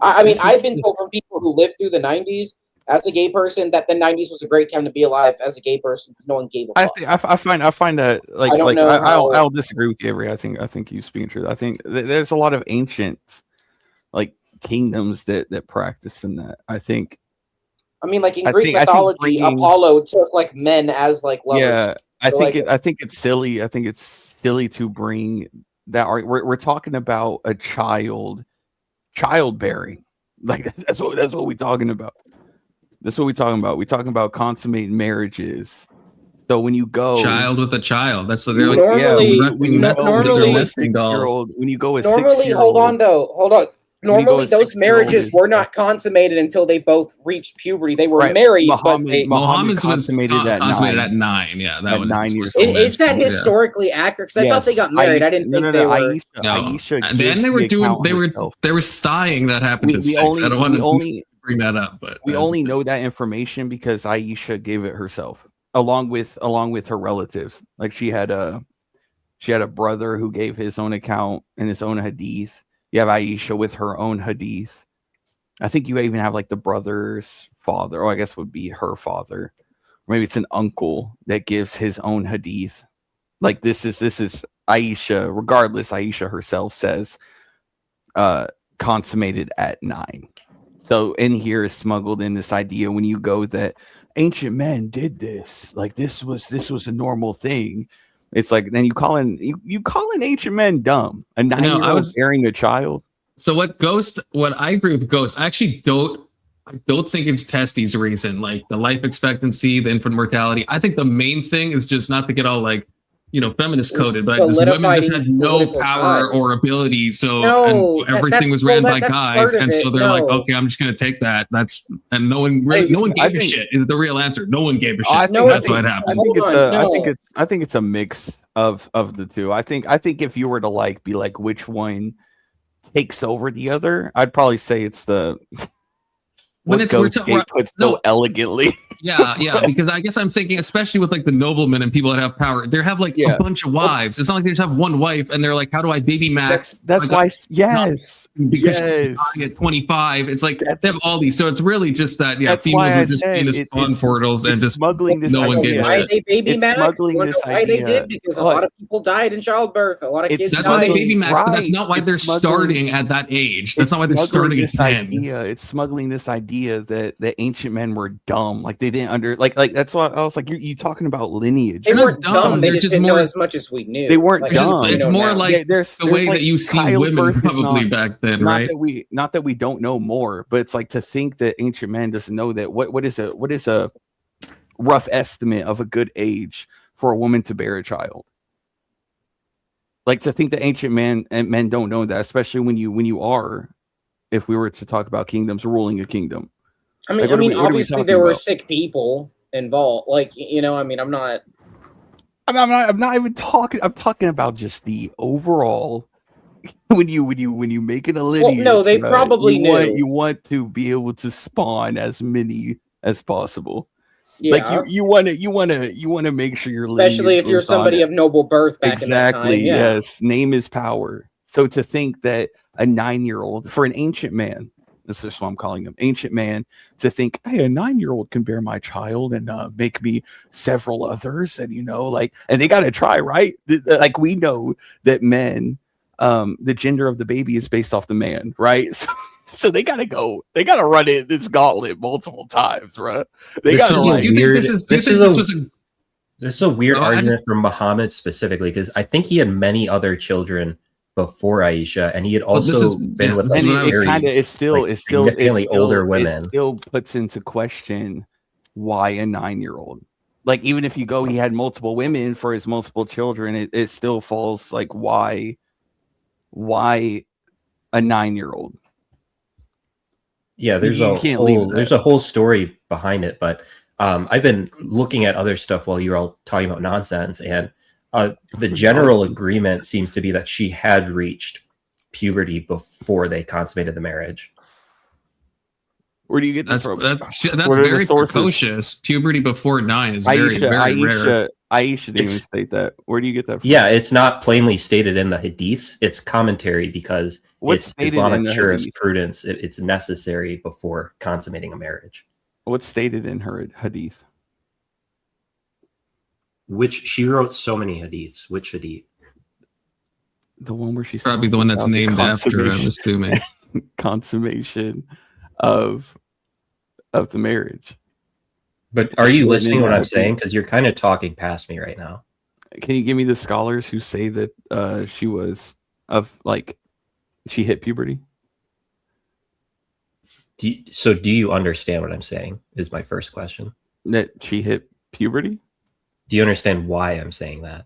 I mean, I've been told from people who lived through the 90s as a gay person that the 90s was a great time to be alive as a gay person because no one gave a fuck. I find that like I'll disagree with you, Avery. I think you speaking truth. I think there's a lot of ancient like kingdoms that practice in that. I mean, like in Greek mythology, Apollo took like men as like lovers. Yeah, I So, think it's silly. I think it's silly to bring that. We're talking about a childbearing. Like that's what we're talking about. That's what we're talking about. We're talking about consummating marriages. So when you go child with a child, that's the normally when you go a normally hold on. Normally, those marriages were not consummated until they both reached puberty. They were married, but Muhammad's was consummated at 9. Yeah, that was 9 years old. Is that historically accurate? Because I thought they got married. I didn't think they were. Aisha and then they were doing. There was thlying that happened at 6. I don't want to bring that up, but we only know that information because Aisha gave it herself, along with her relatives. Like she had a brother who gave his own account and his own hadith. You have Aisha with her own hadith. I think you even have like the brother's father, or I guess would be her father. Or maybe it's an uncle that gives his own hadith. Like this is Aisha. Regardless, Aisha herself says consummated at 9. So in here is smuggled in this idea when you go that ancient men did this. Like this was a normal thing. It's like then you call in ancient men dumb. A 9-year-old bearing a child. So what I agree with Ghost, I actually don't think it's Testie's reason, like the life expectancy, the infant mortality. I think the main thing is just not to get all like, feminist coded, but just women just had no power or ability. So and everything was ran by guys, and so they're like, okay, I'm just gonna take that. And no one gave a shit. Is the real answer? No one gave a shit. That's what happened. I think it's a mix of the two. I think if you were to like be like which one takes over the other, I'd probably say it's the when it's we're put so elegantly. Yeah, because I guess I'm thinking, especially with like the noblemen and people that have power, they have like a bunch of wives. It's not like they just have one wife and they're like, how do I baby max? That's why, because she's dying at 25. It's like they have all these. So it's really just that, females are just being spawn portals and just smuggling this. No one gave a Why shit. they baby max? Why they did? Because a lot of people died in childbirth. A lot of kids. That's why they baby max, but that's not why they're starting at that age. That's not why they're starting at 10. It's smuggling this idea that the ancient men were dumb, like they didn't like that's why I was like, you talking about lineage. They weren't dumb. They just didn't know as much as we knew. They weren't dumb. It's more like the way that you see women probably back then, right? Not that we don't know more, but it's like to think that ancient man doesn't know that what is a rough estimate of a good age for a woman to bear a child. Like to think that ancient men don't know that, especially when you are, if we were to talk about kingdoms, ruling a kingdom. I mean, obviously there were sick people involved. Like, I'm not even talking. I'm talking about just the overall. When you make it a lineage, well, no, they probably knew. You want to be able to spawn as many as possible. Yeah. Like you want to make sure your especially if you're somebody of noble birth back in that time. Yeah. Yes, name is power. So to think that a 9-year-old, for an ancient man, this is what I'm calling him, ancient man, to think, hey, a 9-year-old can bear my child and make me several others, and and they got to try, right? Like we know that men. The gender of the baby is based off the man, right? So they gotta run it this gauntlet multiple times, right? This is a weird argument from Muhammad specifically, because I think he had many other children before Aisha, and he had also been with significantly older women. It still puts into question why a 9-year-old. Like even if you go, he had multiple women for his multiple children. It still falls like why a 9-year-old? Yeah, there's a whole story behind it, but I've been looking at other stuff while you're all talking about nonsense, and the general agreement seems to be that she had reached puberty before they consummated the marriage. Where do you get this from? That's very precocious. Puberty before 9 is very rare. Aisha didn't even state that. Where do you get that from? Yeah, it's not plainly stated in the hadiths. It's commentary because it's Islamic jurisprudence. It's necessary before consummating a marriage. What's stated in her hadith? Which she wrote so many hadiths. Which hadith? The one where she's probably the one that's named after him, assuming. Consummation of the marriage. But are you listening to what I'm saying? Because you're kind of talking past me right now. Can you give me the scholars who say that she hit puberty? Do you understand what I'm saying? Is my first question. That she hit puberty? Do you understand why I'm saying that?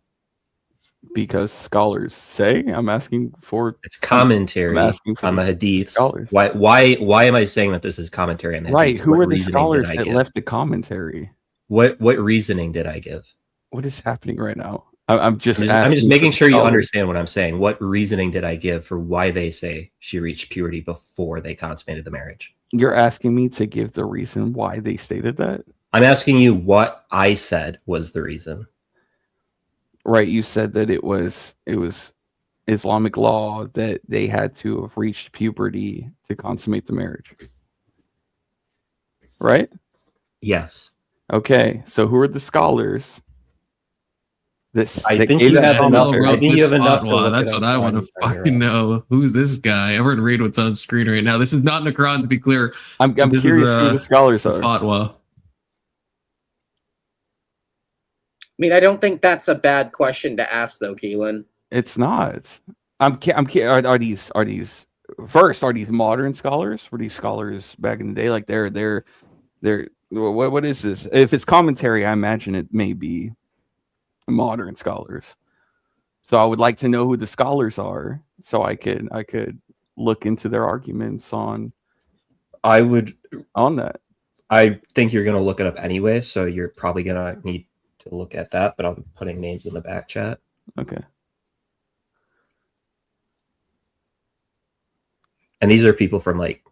Because scholars say. I'm asking for it's commentary on the hadiths. Scholars. Why am I saying that this is commentary on the hadiths? Right. Who are the scholars that left the commentary? What reasoning did I give? What is happening right now? I'm just making sure you understand what I'm saying. What reasoning did I give for why they say she reached puberty before they consummated the marriage? You're asking me to give the reason why they stated that? I'm asking you what I said was the reason. Right, you said that it was Islamic law that they had to have reached puberty to consummate the marriage. Right? Yes. Okay, so who are the scholars? I think you have enough. That's what I want to fucking know. Who's this guy? Everyone read what's on screen right now. This is not Necron, to be clear. I'm curious who the scholars are. Fatwa. I mean, I don't think that's a bad question to ask, though, Keelan. It's not. Are these first, are these modern scholars? Were these scholars back in the day? Like they're what is this? If it's commentary, I imagine it may be modern scholars. So I would like to know who the scholars are, so I could look into their arguments on that. I think you're gonna look it up anyway, so you're probably gonna need to look at that. But I'll be putting names in the back chat. Okay. And these are people from like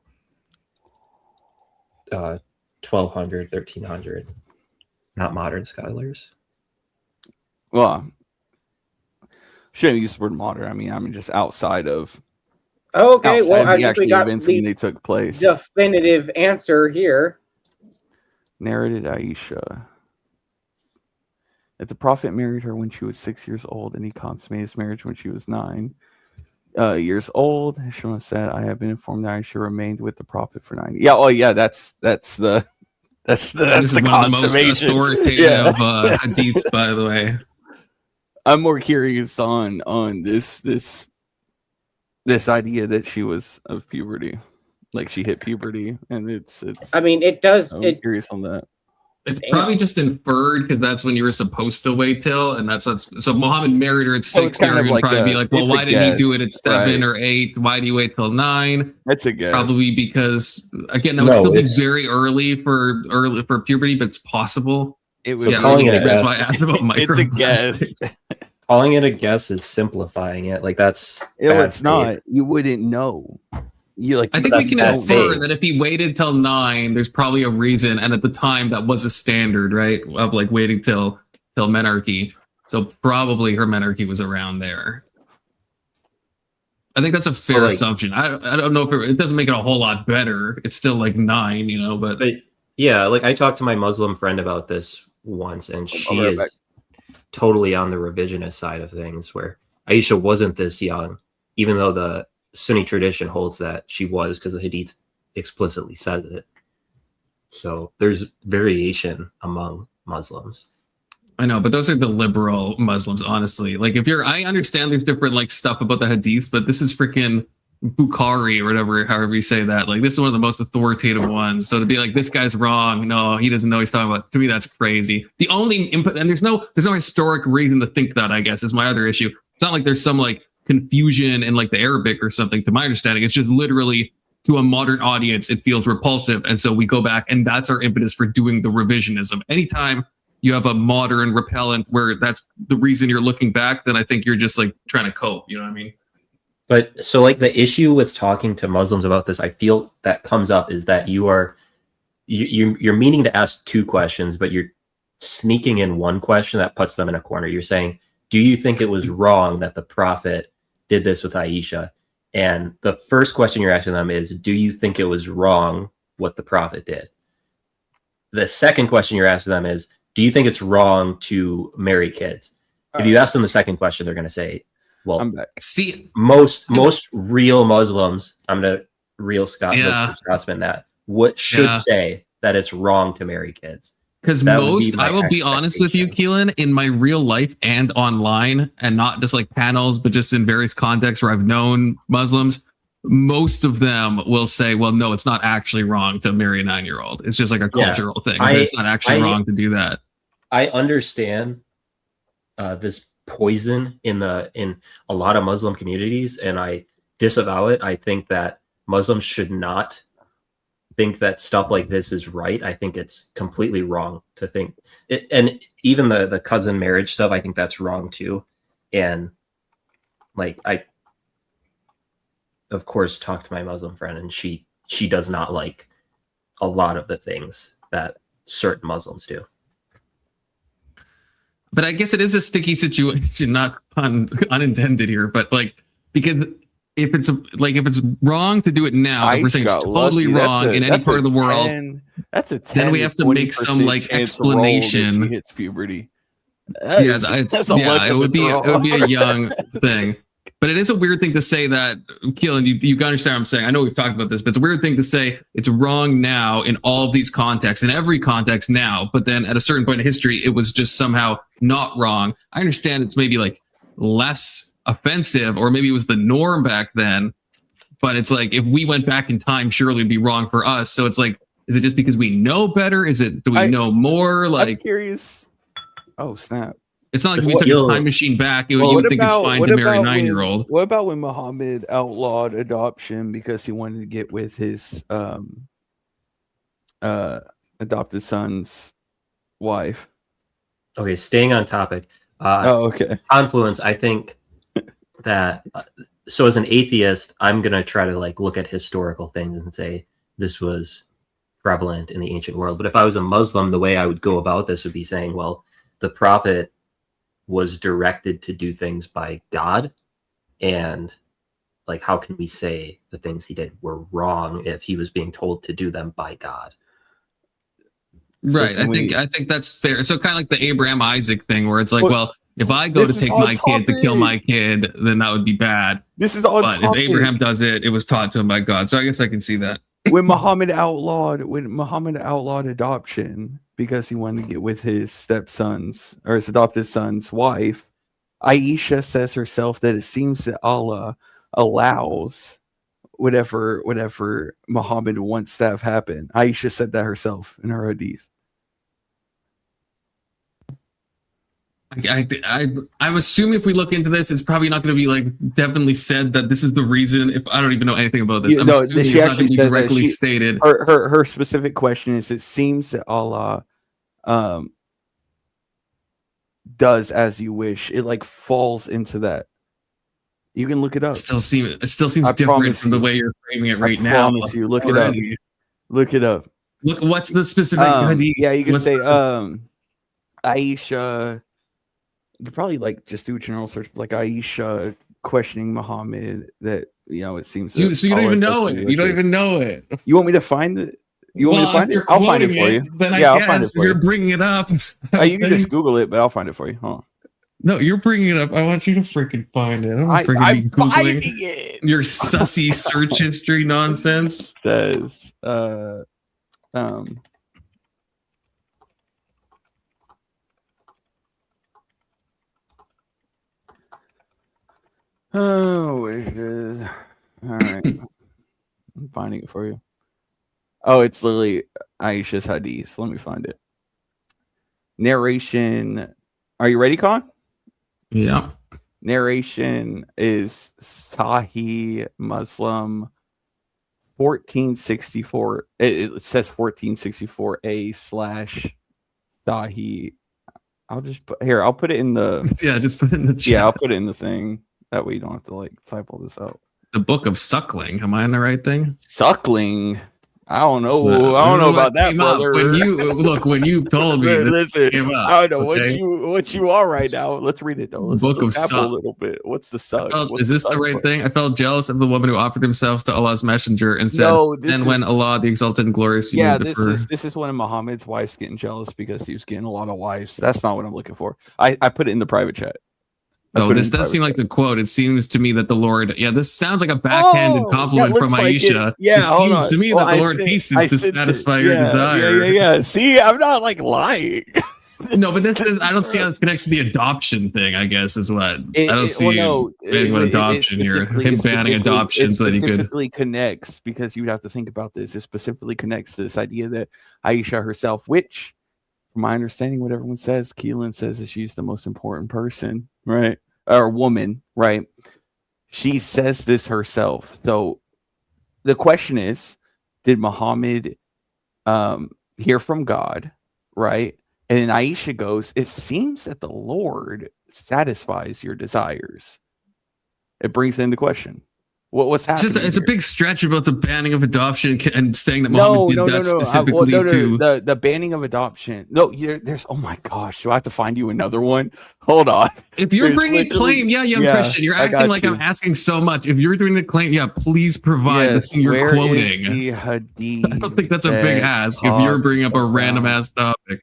1200, 1300, not modern scholars. Well, shouldn't use the word modern. I mean just outside of. Okay, outside well, of I the think we actual got events when the they took place. definitive answer here. Narrated Aisha that the Prophet married her when she was 6 years old, and he consummated his marriage when she was 9 years old. Shema said, "I have been informed that Aisha remained with the Prophet for 9 years." Yeah, oh yeah, that's the This is one of the most authoritative hadiths, by the way. I'm more curious on this idea that she was of puberty, like she hit puberty, and it's. I mean, it does. I'm curious on that. It's probably just inferred because that's when you were supposed to wait till, and that's what's so. Muhammad married her at 6. kind of You'd like probably be a- like, well, it's a why didn't he do it guess, at 7 right. or 8? Why do you wait till 9? That's a guess. Probably because again, that would No, still be it's- very early for puberty, but it's possible. It So calling it a that's guess. why I asked about microplastics. Calling it a guess is simplifying it. Like that's No, bad it's faith. not. You wouldn't know. You like. I think we That's can bad infer faith. that if he waited till 9, there's probably a reason, and at the time that was a standard, right? Of like waiting till menarche. So probably her menarche was around there. I think that's a fair like- assumption. I don't know if it doesn't make it a whole lot better. It's still like 9, but Yeah, like I talked to my Muslim friend about this once, and she right is back. totally on the revisionist side of things, where Aisha wasn't this young, even though the Sunni tradition holds that she was, because the Hadith explicitly says it. So there's variation among Muslims. I know, but those are the liberal Muslims, honestly. Like I understand there's different like stuff about the Hadiths, but this is freaking Bukhari or whatever, however you say that. Like this is one of the most authoritative ones. So to be like, this guy's wrong. No, he doesn't know what he's talking about. To me, that's crazy. The only input, and there's no historic reason to think that, I guess, is my other issue. It's not like there's some like confusion in like the Arabic or something. To my understanding, it's just literally to a modern audience, it feels repulsive. And so we go back, and that's our impetus for doing the revisionism. Anytime you have a modern repellent where that's the reason you're looking back, then I think you're just like trying to cope. You know what I mean? But so like the issue with talking to Muslims about this, I feel that comes up is that you're meaning to ask 2 questions, but you're sneaking in one question that puts them in a corner. You're saying, do you think it was wrong that the Prophet did this with Aisha? And the first question you're asking them is, do you think it was wrong what the Prophet did? The second question you're asking them is, do you think it's wrong to marry kids? If you ask them the second question, they're going to say, well, I'm back. See, most real Muslims, I'm going to real Scotsman that, what should say that it's wrong to marry kids. Because most, I will be honest with you, Keelan, in my real life and online, and not just like panels, but just in various contexts where I've known Muslims, most of them will say, well, no, it's not actually wrong to marry a 9-year-old. It's just like a cultural thing. It's not actually wrong to do that. I understand this poison in a lot of Muslim communities, and I disavow it. I think that Muslims should not think that stuff like this is right. I think it's completely wrong to think it, and even the cousin marriage stuff, I think that's wrong too. And like I of course talk to my Muslim friend, and she does not like a lot of the things that certain Muslims do. But I guess it is a sticky situation, not pun unintended here, but like, because if it's wrong to do it now, if we're saying it's totally wrong in any part of the world, then we have to make some like explanation. She hits puberty. It would be a young thing. But it is a weird thing to say that, Keelan, you understand what I'm saying. I know we've talked about this, but it's a weird thing to say it's wrong now in all of these contexts, in every context now. But then at a certain point in history, it was just somehow not wrong. I understand it's maybe like less offensive, or maybe it was the norm back then. But it's like if we went back in time, surely it'd be wrong for us. So it's like, is it just because we know better? Do we know more? Like, I'm curious. Oh snap! It's not like we took a time machine back. You would think it's fine to marry a 9-year-old. What about when Muhammad outlawed adoption because he wanted to get with his adopted son's wife? Okay, staying on topic. Okay. Confluence. I think that. So as an atheist, I'm gonna try to like look at historical things and say this was prevalent in the ancient world. But if I was a Muslim, the way I would go about this would be saying, well, the prophet was directed to do things by God, and like how can we say the things he did were wrong if he was being told to do them by God? Right. So I think that's fair. So kind of like the Abraham Isaac thing where it's like, well, if I go to take my kid to kill my kid, then that would be bad. This is all. But if Abraham does it, it was taught to him by God. So I guess I can see that. when Muhammad outlawed adoption because he wanted to get with his stepson's or his adopted son's wife, Aisha says herself that it seems that Allah allows whatever Muhammad wants to have happen. Aisha said that herself in her hadith. I'm assuming if we look into this, it's probably not going to be like definitely said that this is the reason. If I don't even know anything about this, I'm assuming it's not going to be directly stated. Her specific question is: it seems that Allah does as you wish. It like falls into that. You can look it up. It still seems different from the way you're framing it right now. I promise you. Look it up. Look it up. Look, what's the specific hadith? Yeah, you can say Aisha. You could probably like just do a general search, like Aisha questioning Muhammad. That it seems. So you don't even know it. You don't even know it. You want me to find it? You want me to find it? I'll find it for you. Then I'll find it for you're bringing it up. You can just Google it, but I'll find it for you. Hold on. No, you're bringing it up. I want you to freaking find it. I'm freaking Googling your sussy search history nonsense. Says, oh, it is. All right. I'm finding it for you. Oh, it's literally Aisha's hadith. Let me find it. Narration. Are you ready, Con? Yeah. Narration is Sahih Muslim 1464. It says 1464a / Sahih. I'll put it in the just put it in the chat. Yeah, I'll put it in the thing. That way you don't have to like type all this out. The Book of Suckling. Am I on the right thing? Suckling. I don't know. I don't know about that, brother. When you told me, listen, I don't know what you are right now. Let's read it though. Let's Suck a little bit. What's the suck? Is this the right thing? I felt jealous of the woman who offered themselves to Allah's messenger and said, when Allah, the exalted and glorious, this is one of Muhammad's wives getting jealous because he was getting a lot of wives. That's not what I'm looking for. I put it in the private chat. No, this does seem like the quote. It seems to me that the Lord, this sounds like a backhanded compliment from Aisha. It seems to me that the Lord hastens to satisfy your desire. Yeah. See, I'm not like lying. No, but I don't see how this connects to the adoption thing, I guess, is what. I don't see anything with adoption here. Him banning adoption so that he could. It specifically connects, because you would have to think about this. It specifically connects to this idea that Aisha herself, which, from my understanding, what everyone says, Keelan says that she's the most important person, right? Or woman, right? She says this herself. So the question is, did Muhammad hear from God, right? And then Aisha goes, it seems that the Lord satisfies your desires. It brings in the question. What's happening? It's a big stretch about the banning of adoption and saying that Muhammad did that specifically to the banning of adoption. No, there's oh my gosh, do I have to find you another one? Hold on. If you're bringing a claim, I'm Christian. You're acting like I'm asking so much. If you're doing a claim, please provide the thing you're quoting. I don't think that's a big ask if you're bringing up a random ass topic.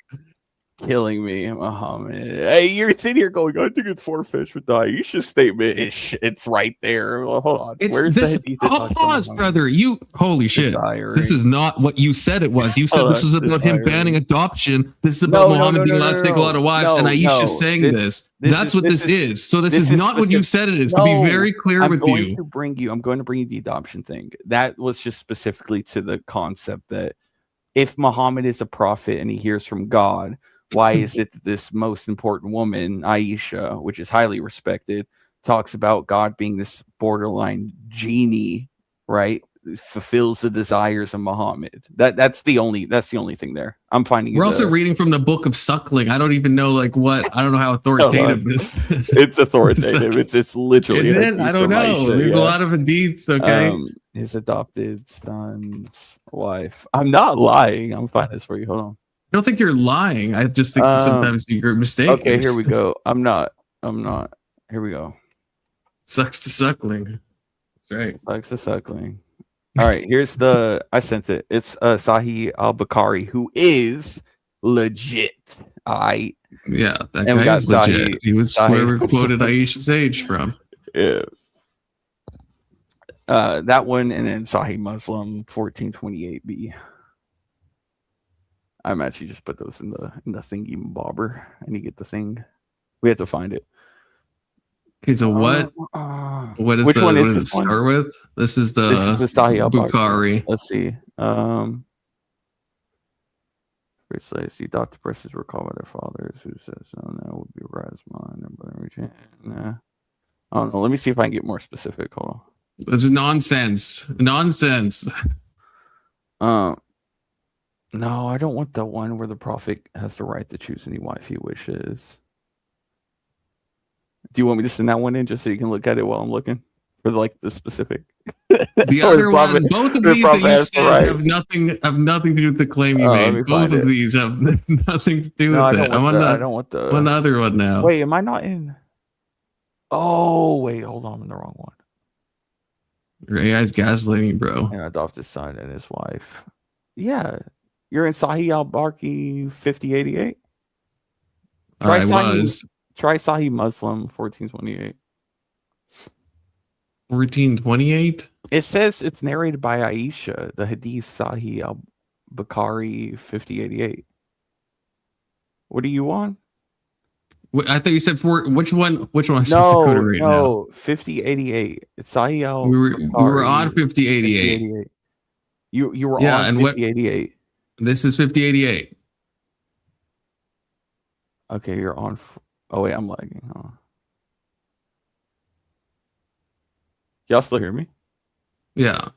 killing me, Muhammad. Hey, you're sitting here going, I think it's far-fetched with the Aisha statement. It's right there. Well, hold on. It's Where's this. the hadith that talks about Pause, Muhammad brother. You holy shit. desiring? This is not what you said it was. You said this was about him banning adoption. This is about Muhammad being allowed to take a lot of wives, and Aisha saying this. That's what this is. So this is not what you said it is. To be very clear with you. I'm going to bring you the adoption thing. That was just specifically to the concept that if Muhammad is a prophet and he hears from God, why is it that this most important woman, Aisha, which is highly respected, talks about God being this borderline genie, right? Fulfills the desires of Muhammad. That's the only thing there. I'm finding. We're also reading from the Book of Suckling. I don't even know I don't know how authoritative this. It's authoritative. It's literally. Is it? I don't know. Aisha, There's a lot of hadiths. Okay. His adopted son's wife. I'm not lying. I'm finding this for you. Hold on. I don't think you're lying. I just think sometimes you're mistaken. Okay, here we go. I'm not. Here we go. Sucks to suckling. That's right. Sucks to suckling. All right, here's I sent it. It's Sahih al-Bukhari, who is legit. Yeah, that and guy is legit. Sahih, He was where we quoted Aisha's age from. Yeah. That one, and then Sahih Muslim 1428b. I'm actually just put those in the thingy bobber. I need to get the thing. We have to find it. Okay, so what? What is which the one what is does it this one? start with? This is the Sahih al-Bukhari. Bukhari. Let's see. Precisely, Dr. Presses were called by their fathers, who says, "Oh, that would be Razman and brother." Nah. I don't know. Let me see if I can get more specific. Hold on. This is nonsense. Nonsense. No, I don't want the one where the prophet has the right to choose any wife he wishes. Do you want me to send that one in just so you can look at it while I'm looking for the specific? The other one, both of these that you said have nothing to do with the claim you made. Both of these have nothing to do with it. I don't want the one other one now. Wait, am I not in? Oh, wait, hold on, I'm in the wrong one. Your AI's gaslighting, bro. And adopted son and his wife. Yeah, you're in Sahih al-Bukhari 5088. Try Sahih Muslim 1428. 1428. It says it's narrated by Aisha. The Hadith Sahih al-Bukhari 5088. What are you on? I thought you said which one? Which one? I'm supposed to quote it right now? 5088. It's Sahih al. We were on 5088. You were on 5088. This is 5088. Okay, you're on. Oh wait, I'm lagging. Huh? Y'all still hear me? Yeah.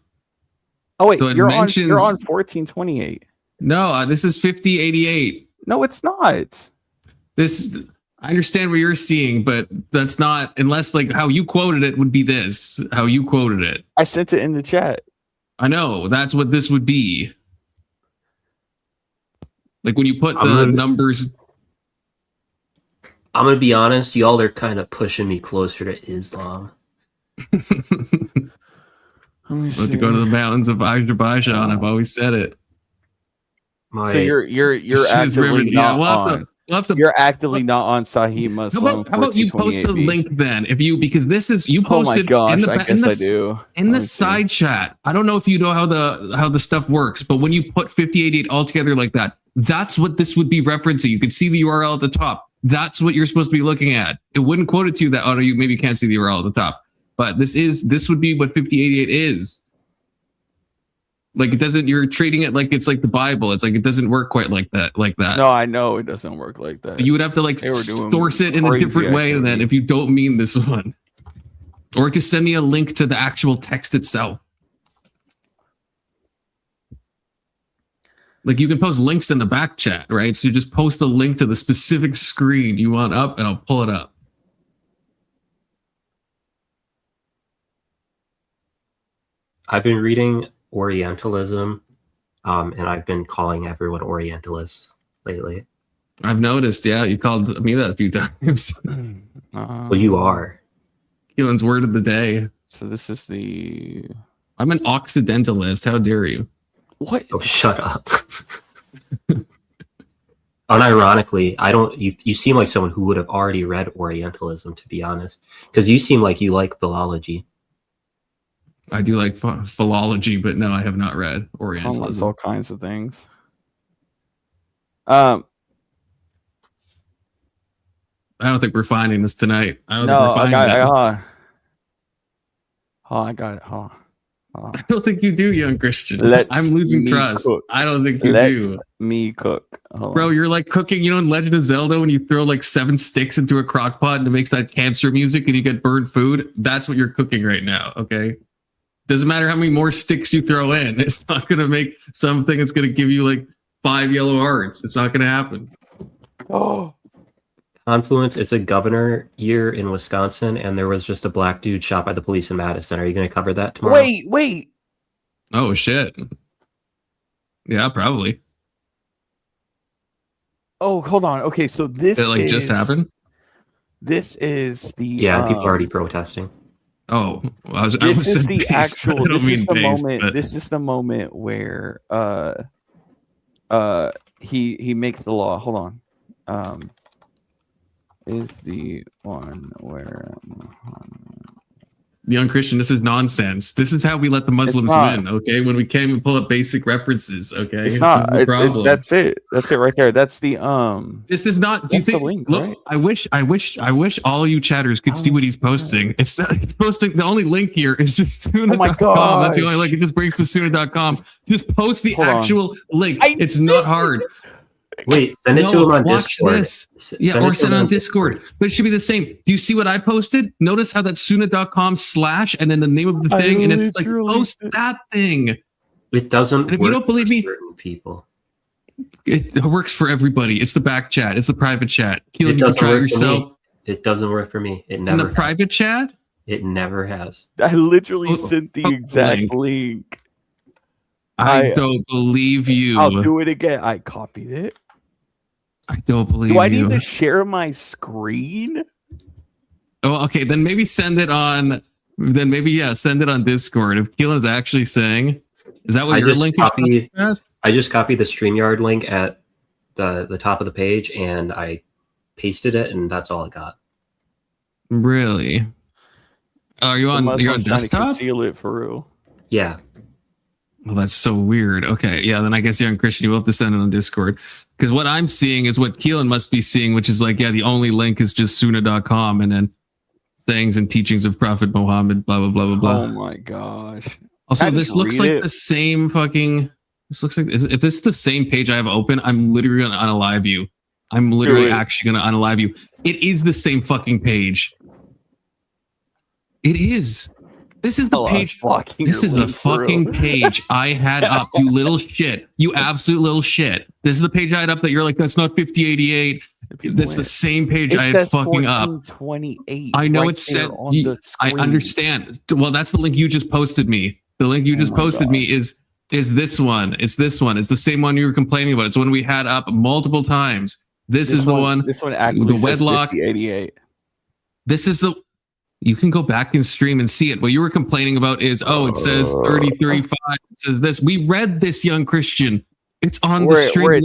Oh wait, so you're on 1428. No, this is 5088. No, it's not. I understand what you're seeing, but that's not, unless how you quoted it would be this. How you quoted it. I sent it in the chat. I know. That's what this would be. When you put the numbers. I'm going to be honest. Y'all are kind of pushing me closer to Islam. Let's go to the mountains of Azerbaijan. I've always said it. So you're actively not on. You're actively not on Sahih Muslim. How about you post a link then? Because this is you posted in the side chat. I don't know if you know how the stuff works, but when you put 5088 all together like that, that's what this would be referencing. You can see the URL at the top. That's what you're supposed to be looking at. It wouldn't quote it to you that. Oh no, you maybe can't see the URL at the top. But this would be what 5088 is. It doesn't, you're treating it like it's like the Bible. It's it doesn't work quite like that. No, I know it doesn't work like that. You would have to source it in a different way than if you don't mean this one. Or just send me a link to the actual text itself. You can post links in the back chat, right? So you just post a link to the specific screen you want up and I'll pull it up. I've been reading Orientalism, and I've been calling everyone Orientalists lately. I've noticed, yeah, you called me that a few times. Well, you are. Keelan's word of the day. So this is I'm an Occidentalist. How dare you? What? Oh, shut up. unironically, I don't. You seem like someone who would have already read Orientalism, to be honest, because you seem like you like philology. I do like philology, but no, I have not read All Orientalism. kinds of things. I don't think we're finding this tonight. I don't think we're finding it. I got it. I don't think you do, young Christian. Let I'm losing me trust. cook. I don't think you Let do. me cook. Hold Bro, on. you're like cooking, in Legend of Zelda when you throw like 7 sticks into a crock pot and it makes that cancer music and you get burned food. That's what you're cooking right now, okay? Doesn't matter how many more sticks you throw in. It's not going to make something that's going to give you like 5 yellow hearts. It's not going to happen. Oh. Confluence, it's a governor year in Wisconsin, and there was just a black dude shot by the police in Madison. Are you going to cover that tomorrow? Wait. Oh, shit. Yeah, probably. Oh, hold on. Okay, so this just happened? This is the people are already protesting. Oh, this is the actual. This is the based, moment. but... This is the moment where he makes the law. Hold on. Is the one where young Christian, this is nonsense. This is how we let the Muslims win, okay? When we came and pull up basic references, okay? It's not. Problem. That's it. That's it right there. That's the This is not. Do you think? Link, look, right? I wish all you chatters could see what he's posting. It's not. It's posting. The only link here is just Suna.com. Oh my God. That's the only link. It just brings to Suna.com. Just post the Hold on. actual link. It's not hard. Wait, send it to him on watch Discord. This. Yeah, or send it on Discord. But it should be the same. Do you see what I posted? Notice how that's Suna.com/ and then the name of the thing, and it's like post that thing. It doesn't. And if you don't believe me, people, it works for everybody. It's the back chat. It's the private chat. Keelan, you can try it yourself. It doesn't work for me. It never. In the private chat, it never has. I literally sent the exact link. I don't believe you. I'll do it again. I copied it. I don't believe you. Do I need to share my screen? Oh, okay. Then maybe send it on. Then maybe send it on Discord. If Keelan's actually saying, is that what your link is? I just copied the StreamYard link at the top of the page, and I pasted it, and that's all I got. Really? Are you on? You're on desktop? Conceal it for real. Yeah. Well, that's so weird. Okay, yeah. Then I guess young Christian, you will have to send it on Discord. Because what I'm seeing is what Keelan must be seeing, which is like, the only link is just Suna.com and then sayings and teachings of Prophet Muhammad, blah, blah, blah, blah, blah. Oh my gosh. Also, this looks like the same fucking, this looks like, if this is the same page I have open, I'm literally going to unalive you. I'm literally actually going to unalive you. It is the same fucking page. It is. This is the page. This is the fucking page I had up. You little shit. You absolute little shit. This is the page I had up that you're like, that's not 5088. That's the same page I had fucking up. 28. I know it said. I understand. Well, that's the link you just posted me. The link you just posted me is this one. It's this one. It's the same one you were complaining about. It's one we had up multiple times. This is the one. This one actually the wedlock. 5088. This is the. You can go back and stream and see it. What you were complaining about is, it says 33.5. It says this. We read this, young Christian. It's on the stream. Where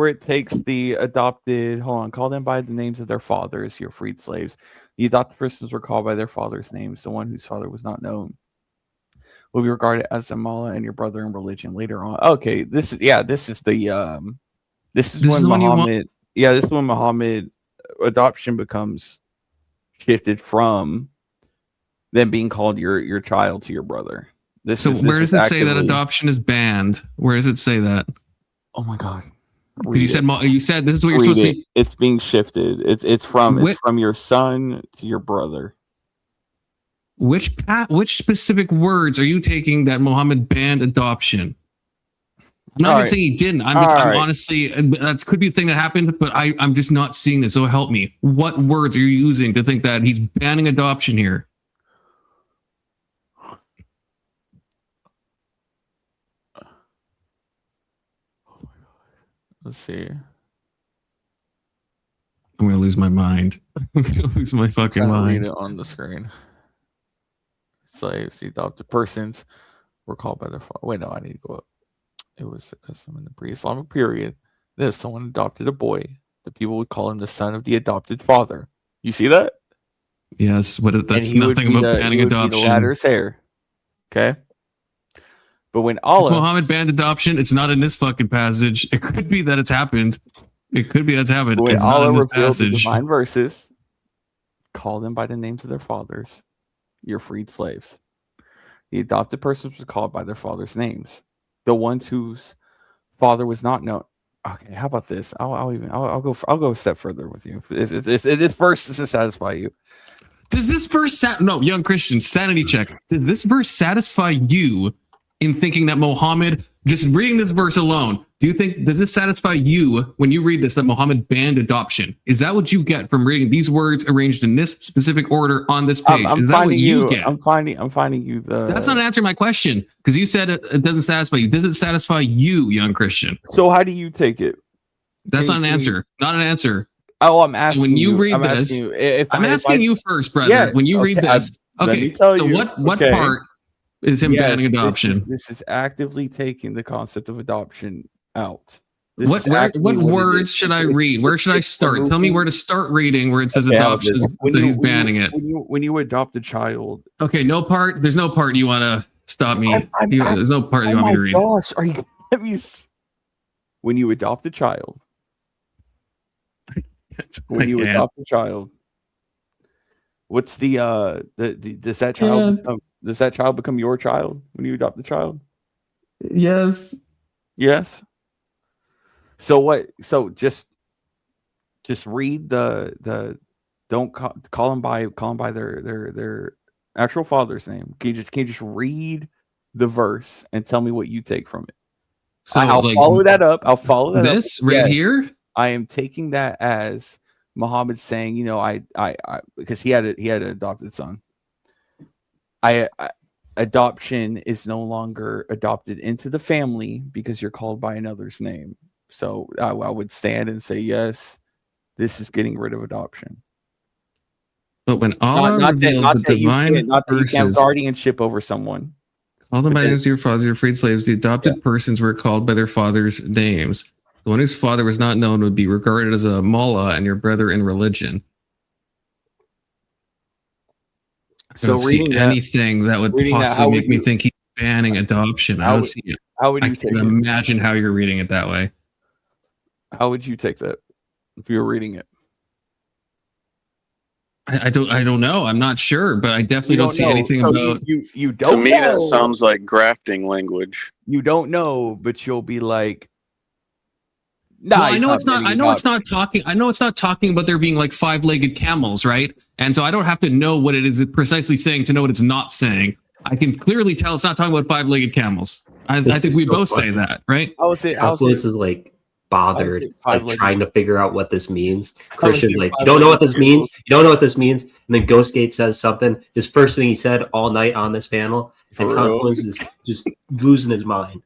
it takes the adopted. Hold on. Call them by the names of their fathers. Your freed slaves. The adopted persons were called by their father's names. The one whose father was not known will be regarded as a mullah and your brother in religion later on. Okay, this is when Muhammad. Yeah, this is when Muhammad adoption becomes shifted from them being called your child to your brother. Where does it say that adoption is banned? Where does it say that? Oh my God! Because you said this is what you're supposed to be. It's being shifted. It's from your son to your brother. Which specific words are you taking that Muhammad banned adoption? I'm not even saying he didn't. I'm honestly, that could be a thing that happened, but I'm just not seeing this. So help me. What words are you using to think that he's banning adoption here? Let's see. I'm going to lose my mind. I'm going to lose my fucking mind. Read it on the screen. Slaves, the adopted persons were called by their father. Wait, no, I need to go up. It was a custom in the pre-Islamic period that if someone adopted a boy, the people would call him the son of the adopted father. You see that? Yes, that's he would nothing be about the, banning he would be the adoption. latter's heir. Okay. But when If Allah, Muhammad banned adoption, it's not in this fucking passage. It could be that it's happened. It could be that's happened. when It's not Allah in this revealed the passage. divine verses, call them by the names of their fathers, you're freed slaves. The adopted persons were called by their father's names. The ones whose father was not known. Okay, how about this? I'll go a step further with you. If this verse doesn't satisfy you, Does this verse no, young Christian, sanity check. Does this verse satisfy you in thinking that Muhammad, just reading this verse alone, does this satisfy you when you read this, that Muhammad banned adoption? Is that what you get from reading these words arranged in this specific order on this page? I'm Is that what you get? I'm finding you the. That's not answering my question, because you said it doesn't satisfy you. Does it satisfy you, young Christian? So how do you take it? That's not an answer. Not an answer. Oh, I'm asking. So when you read I'm this, asking you, I'm asking you first, brother. Yeah, when you read this, let me okay. tell So you, what okay. part is him banning adoption? This is actively taking the concept of adoption out. What words should I read? Where should I start? Tell me where to start reading where it says adoption. He's banning it. When you adopt a child. Okay, there's no part you want to stop me. There's no part you want me to read. Gosh, are you? When you adopt a child. When you adopt a child, what's the does that child become your child when you adopt the child? Yes. So what? So just read the don't call them by their actual father's name. Can you just read the verse and tell me what you take from it? So I'll follow that up. I'll follow that this up. right here. I am taking that as Muhammad saying, I because he had an adopted son. Adoption is no longer adopted into the family because you're called by another's name. So I would stand and say, yes, this is getting rid of adoption. But when Allah revealed the divine not that you can't verses, guardianship over someone. call them by the names of your fathers, your freed slaves. The adopted persons were called by their fathers' names. The one whose father was not known would be regarded as a mullah and your brother in religion. I don't see anything that would possibly make me think he's banning adoption. I don't see it. How would you I can imagine how you're reading it that way. How would you take that if you were reading it? I don't know. I'm not sure, but I definitely don't see anything about you don't. To me, know. that sounds like grafting language. You don't know, but you'll be like, well, I know it's not. I know it's not talking. I know it's not talking about there being like 5-legged camels, right? And so I don't have to know what it is precisely saying to know what it's not saying. I can clearly tell it's not talking about 5-legged camels. I think we both say that, right? Confluence is like bothered, like trying to figure out what this means. Christian's like, you don't know what this means. You don't know what this means. And then Ghostgate says something. His first thing he said all night on this panel, and Confluence is just losing his mind.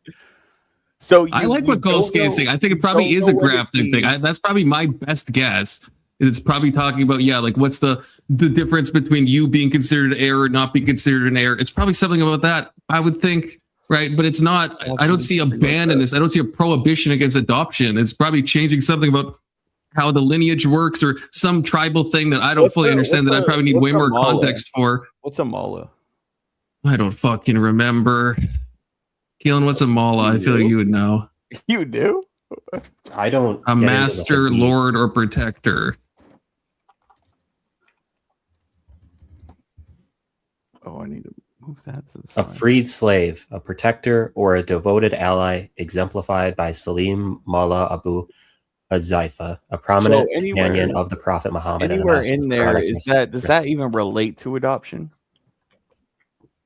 So I like what Ghostgate's saying. I think it probably is a grafting thing. That's probably my best guess. Is it's probably talking about like what's the difference between you being considered an heir or not being considered an heir? It's probably something about that. I would think. Right, but it's not. I don't see a ban in this. I don't see a prohibition against adoption. It's probably changing something about how the lineage works or some tribal thing that I don't fully understand. That I probably need way more context for. What's a mullah? I don't fucking remember. Keelan, what's a mullah? I feel like you would know. You do? I don't. A master, lord, or protector. Oh, I need to. A freed slave, a protector, or a devoted ally, exemplified by Salim Mullah Abu Huzaifa, a prominent companion of the Prophet Muhammad. Anywhere in there is that? Does that even relate to adoption?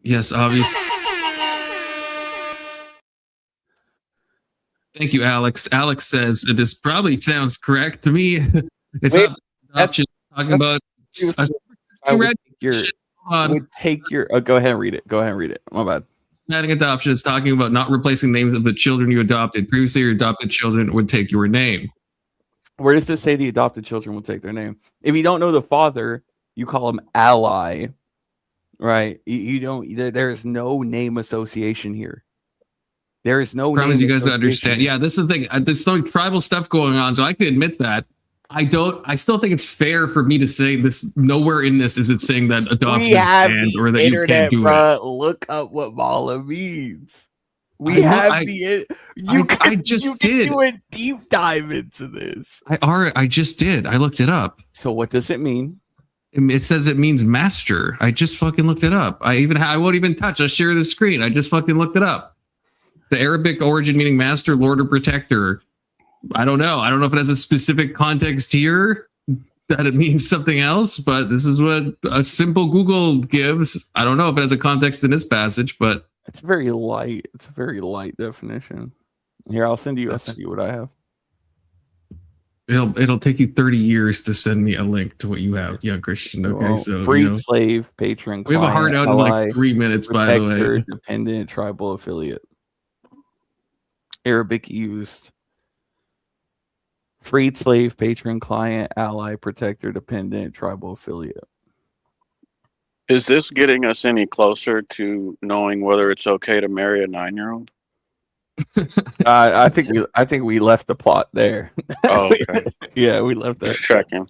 Yes, obviously. Thank you, Alex. Alex says this probably sounds correct to me. It's not adoption. Talking about. Would take your go ahead and read it. Go ahead and read it. My bad. Adding adoption is talking about not replacing names of the children you adopted. Previously, your adopted children would take your name. Where does it say the adopted children will take their name? If you don't know the father, you call him ally, right? You don't. There is no name association here. There is no promise name you guys association. understand. Yeah, this is the thing. There's some tribal stuff going on, so I can admit that. I still think it's fair for me to say this. Nowhere in this is it saying that adoption We is have banned the or that internet, you can't do it. bro. Look up what Mala means. We I just did. Do a deep dive into this. I just did. I looked it up. So what does it mean? It says it means master. I just fucking looked it up. I won't even touch. I'll share the screen. I just fucking looked it up. The Arabic origin meaning master, lord, or protector. I don't know. I don't know if it has a specific context here that it means something else, but this is what a simple Google gives. I don't know if it has a context in this passage, but it's very light. It's a very light definition. Here, I'll send you what I have. It'll take you 30 years to send me a link to what you have, young Christian. Okay, Well, so freed slave, patron, we have a hard out in like 3 minutes, by the way. Dependent, tribal affiliate. Arabic used. Freed slave, patron, client, ally, protector, dependent, tribal affiliate. Is this getting us any closer to knowing whether it's okay to marry a 9-year-old? I think we left the plot there. Oh, okay. Yeah, we left that. Just checking.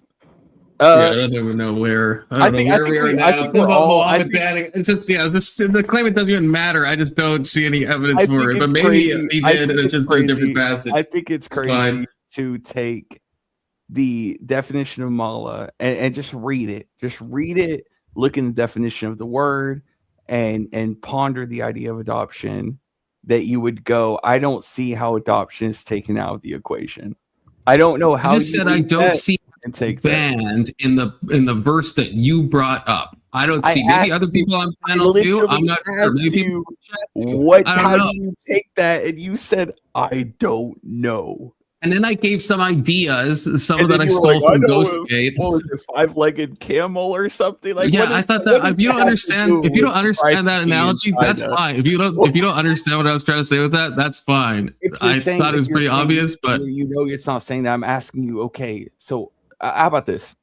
I don't even know where. I don't know where we are now. It's just the claimant doesn't even matter. I just don't see any evidence for it. But maybe he did, and it's just a different passage. I think it's crazy to take the definition of Mala and just read it. Just read it. Look in the definition of the word and ponder the idea of adoption. That you would go, I don't see how adoption is taken out of the equation. I don't know how. I just said I don't see banned in the verse that you brought up. I don't see. Maybe other people on panel do. I'm not sure. Maybe how do you take that? And you said, I don't know. And then I gave some ideas, some of that I stole from Ghostgate. What was it, 5-legged camel or something? Like, yeah, I thought that if you don't understand that analogy, that's fine. If you don't understand what I was trying to say with that, that's fine. I thought it was pretty obvious, but it's not saying that. I'm asking you. Okay, so how about this?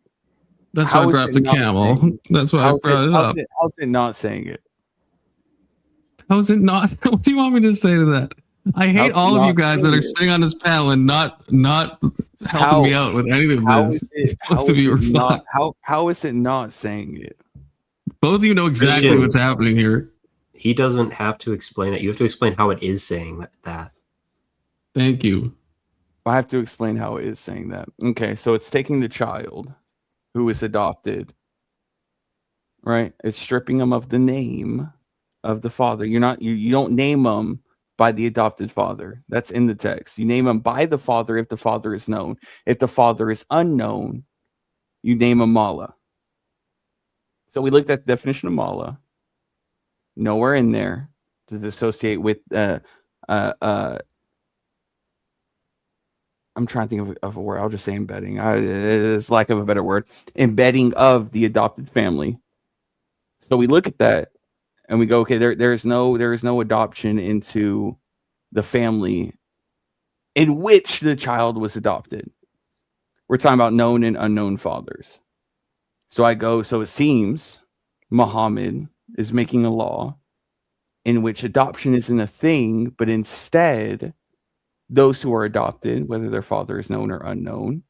That's why I brought up the camel. That's why I brought it up. How's it not saying it? How is it not? What do you want me to say to that? I hate all of you guys that are sitting on this panel and not helping me out with any of this. How is it not saying it? Both of you know exactly what's happening here. He doesn't have to explain it. You have to explain how it is saying that. Thank you. I have to explain how it is saying that. Okay, so it's taking the child who is adopted, right? It's stripping him of the name of the father. You don't name him by the adopted father. That's in the text. You name him by the father if the father is known. If the father is unknown, you name him Mala. So we looked at the definition of Mala. Nowhere in there does it associate with I'm trying to think of a word. I'll just say embedding. It's lack of a better word. Embedding of the adopted family. So we look at that and we go, okay, there is no adoption into the family in which the child was adopted. We're talking about known and unknown fathers. So it seems Muhammad is making a law in which adoption isn't a thing, but instead those who are adopted, whether their father is known or unknown,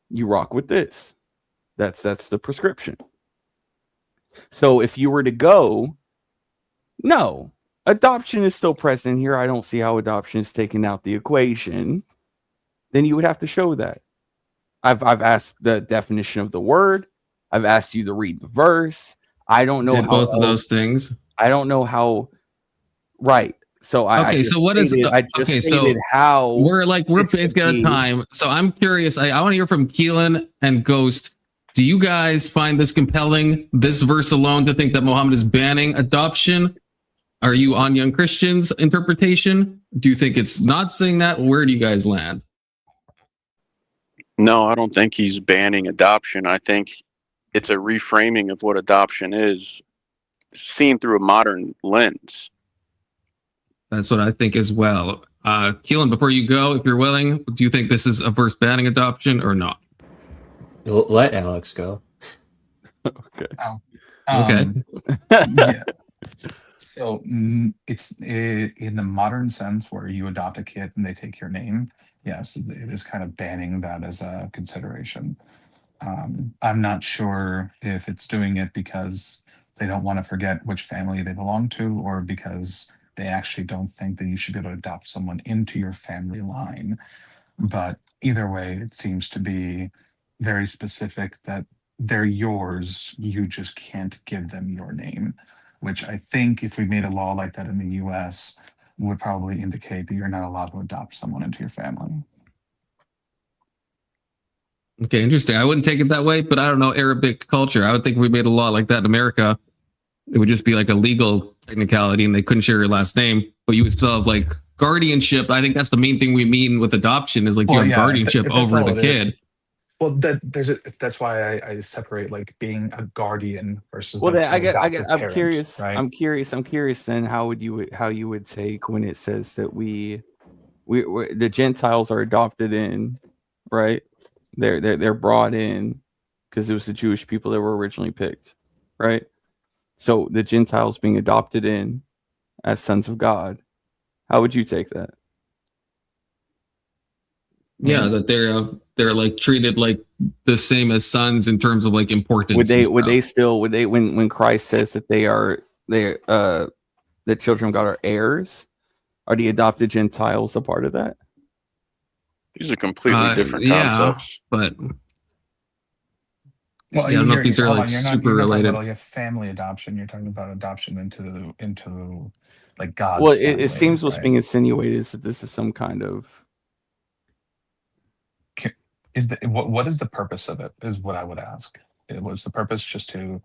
you rock with this. That's the prescription. So if you were to go, no, adoption is still present here. I don't see how adoption is taken out the equation. Then you would have to show that. I've asked the definition of the word. I've asked you to read the verse. I don't know how both of those things. I don't know how. Right. So so how we're basically out of time. So I'm curious. I want to hear from Keelan and Ghost. Do you guys find this compelling, this verse alone, to think that Muhammad is banning adoption? Are you on Young Christian's interpretation? Do you think it's not saying that? Where do you guys land? No, I don't think he's banning adoption. I think it's a reframing of what adoption is, seen through a modern lens. That's what I think as well. Keelan, before you go, if you're willing, do you think this is a verse banning adoption or not? Let Alex go. Okay. Okay. Yeah. So it's in the modern sense where you adopt a kid and they take your name. Yes, it is kind of banning that as a consideration. I'm not sure if it's doing it because they don't want to forget which family they belong to, or because they actually don't think that you should be able to adopt someone into your family line. But either way, it seems to be very specific that they're yours. You just can't give them your name, which I think if we made a law like that in the US would probably indicate that you're not allowed to adopt someone into your family. Okay, interesting. I wouldn't take it that way, but I don't know Arabic culture. I would think if we made a law like that in America, it would just be like a legal technicality and they couldn't share your last name, but you would still have like guardianship. I think that's the main thing we mean with adoption is like you have guardianship if that's over all the it kid. is. Well, that's why I separate like being a guardian versus. Well, like, then I'm parent, curious. right? I'm curious. Then how you would take when it says that we the Gentiles are adopted in, right? They're brought in because it was the Jewish people that were originally picked, right? So the Gentiles being adopted in as sons of God. How would you take that? Yeah, that they're like treated like the same as sons in terms of like importance. Would they when Christ says that the children of God are heirs, are the adopted Gentiles a part of that? These are completely different concepts. But well, I don't know if these are like you're super not related. about like a family adoption. You're talking about adoption into like God's Well, family, it seems what's right? being insinuated is that this is some kind of. What is the purpose of it? Is what I would ask. Was the purpose just to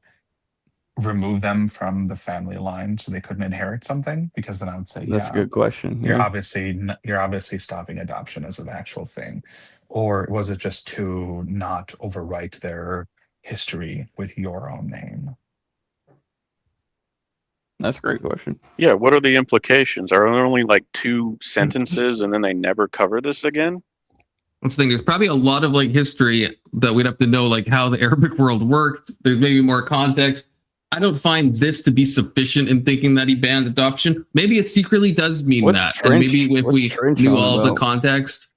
remove them from the family line so they couldn't inherit something? Because then I would say, That's a good question. You're Yeah. obviously stopping adoption as an actual thing, or was it just to not overwrite their history with your own name? That's a great question. Yeah, what are the implications? Are there only like 2 sentences and then they never cover this again? That's the thing. There's probably a lot of like history that we'd have to know, like how the Arabic world worked. There's maybe more context. I don't find this to be sufficient in thinking that he banned adoption. Maybe it secretly does mean that. And maybe if we knew all of the context,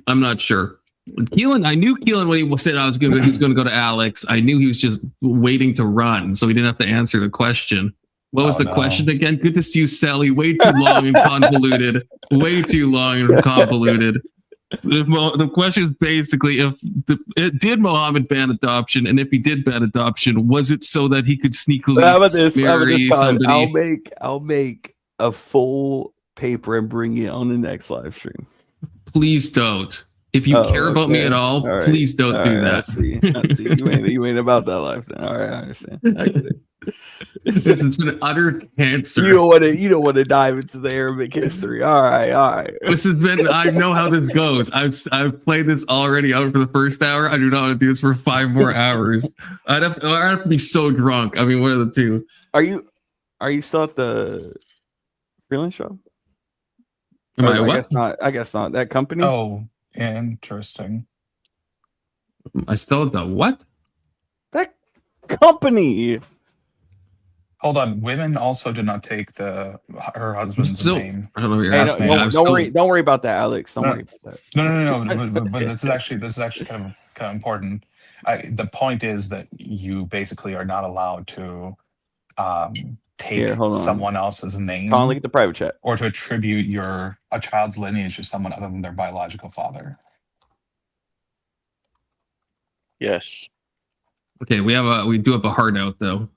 I'm not sure. Keelan, I knew Keelan when he said he was going to go to Alex. I knew he was just waiting to run, so he didn't have to answer the question. What was the question again? Good to see you, Sally. Way too long and convoluted. Way too long and convoluted. The question is basically did Muhammad ban adoption, and if he did ban adoption, was it so that he could sneakily marry somebody? I'll make a full paper and bring it on the next live stream. Please don't. If you care about me at all, please don't do that. I see. You ain't about that life then. All right, I understand. This has been an utter cancer. You don't want to dive into the Arabic history. All right. This has been. I know how this goes. I've played this already out for the first hour. I do not want to do this for 5 more hours. I'd have to be so drunk. I mean, what are the two? Are you still at the freelance show? I guess not. That company. Oh, interesting. I still at the what? That company. Hold on. Women also do not take her husband's name. I don't know what you're asking. Don't worry about that, Alex. Don't worry about that. No. But this is actually kind of important. The point is that you basically are not allowed to take someone else's name. Colin, look at the private chat. Or to attribute a child's lineage to someone other than their biological father. Yes. Okay, we do have a heart out though.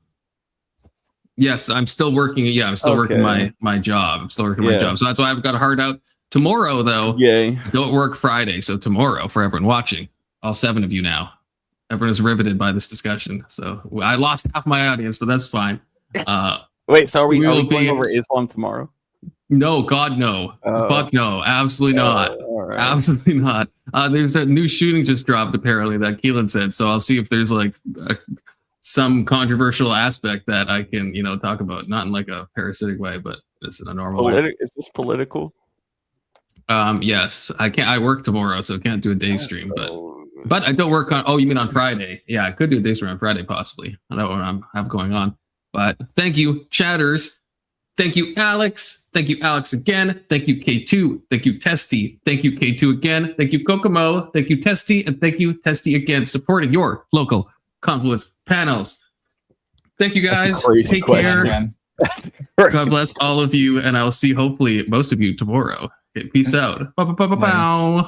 Yes, I'm still working. Yeah, I'm still working my job. I'm still working my job. So that's why I've got a heart out. Tomorrow, though, I don't work Friday. So tomorrow, for everyone watching, all 7 of you now, everyone is riveted by this discussion. So I lost half my audience, but that's fine. Wait, so are we going over Islam tomorrow? No, God, no. Fuck no. Absolutely not. Right. Absolutely not. There's a new shooting just dropped, apparently, that Keelan said. So I'll see if there's like some controversial aspect that I can, talk about, not in like a parasitic way, but just in a normal way. Is this political? Yes, I can't. I work tomorrow, so I can't do a day stream. But I don't work on. Oh, you mean on Friday? Yeah, I could do a day stream on Friday, possibly. I don't know what I have going on. But thank you, chatters. Thank you, Alex. Thank you, Alex again. Thank you, K2. Thank you, Testy. Thank you, K2 again. Thank you, Kokomo. Thank you, Testy. And thank you, Testy again, supporting your local Confluence panels. Thank you, guys. Take care. God bless all of you. And I'll see, hopefully, most of you tomorrow. Okay, peace out. Bow, bow, bow, bow, bow.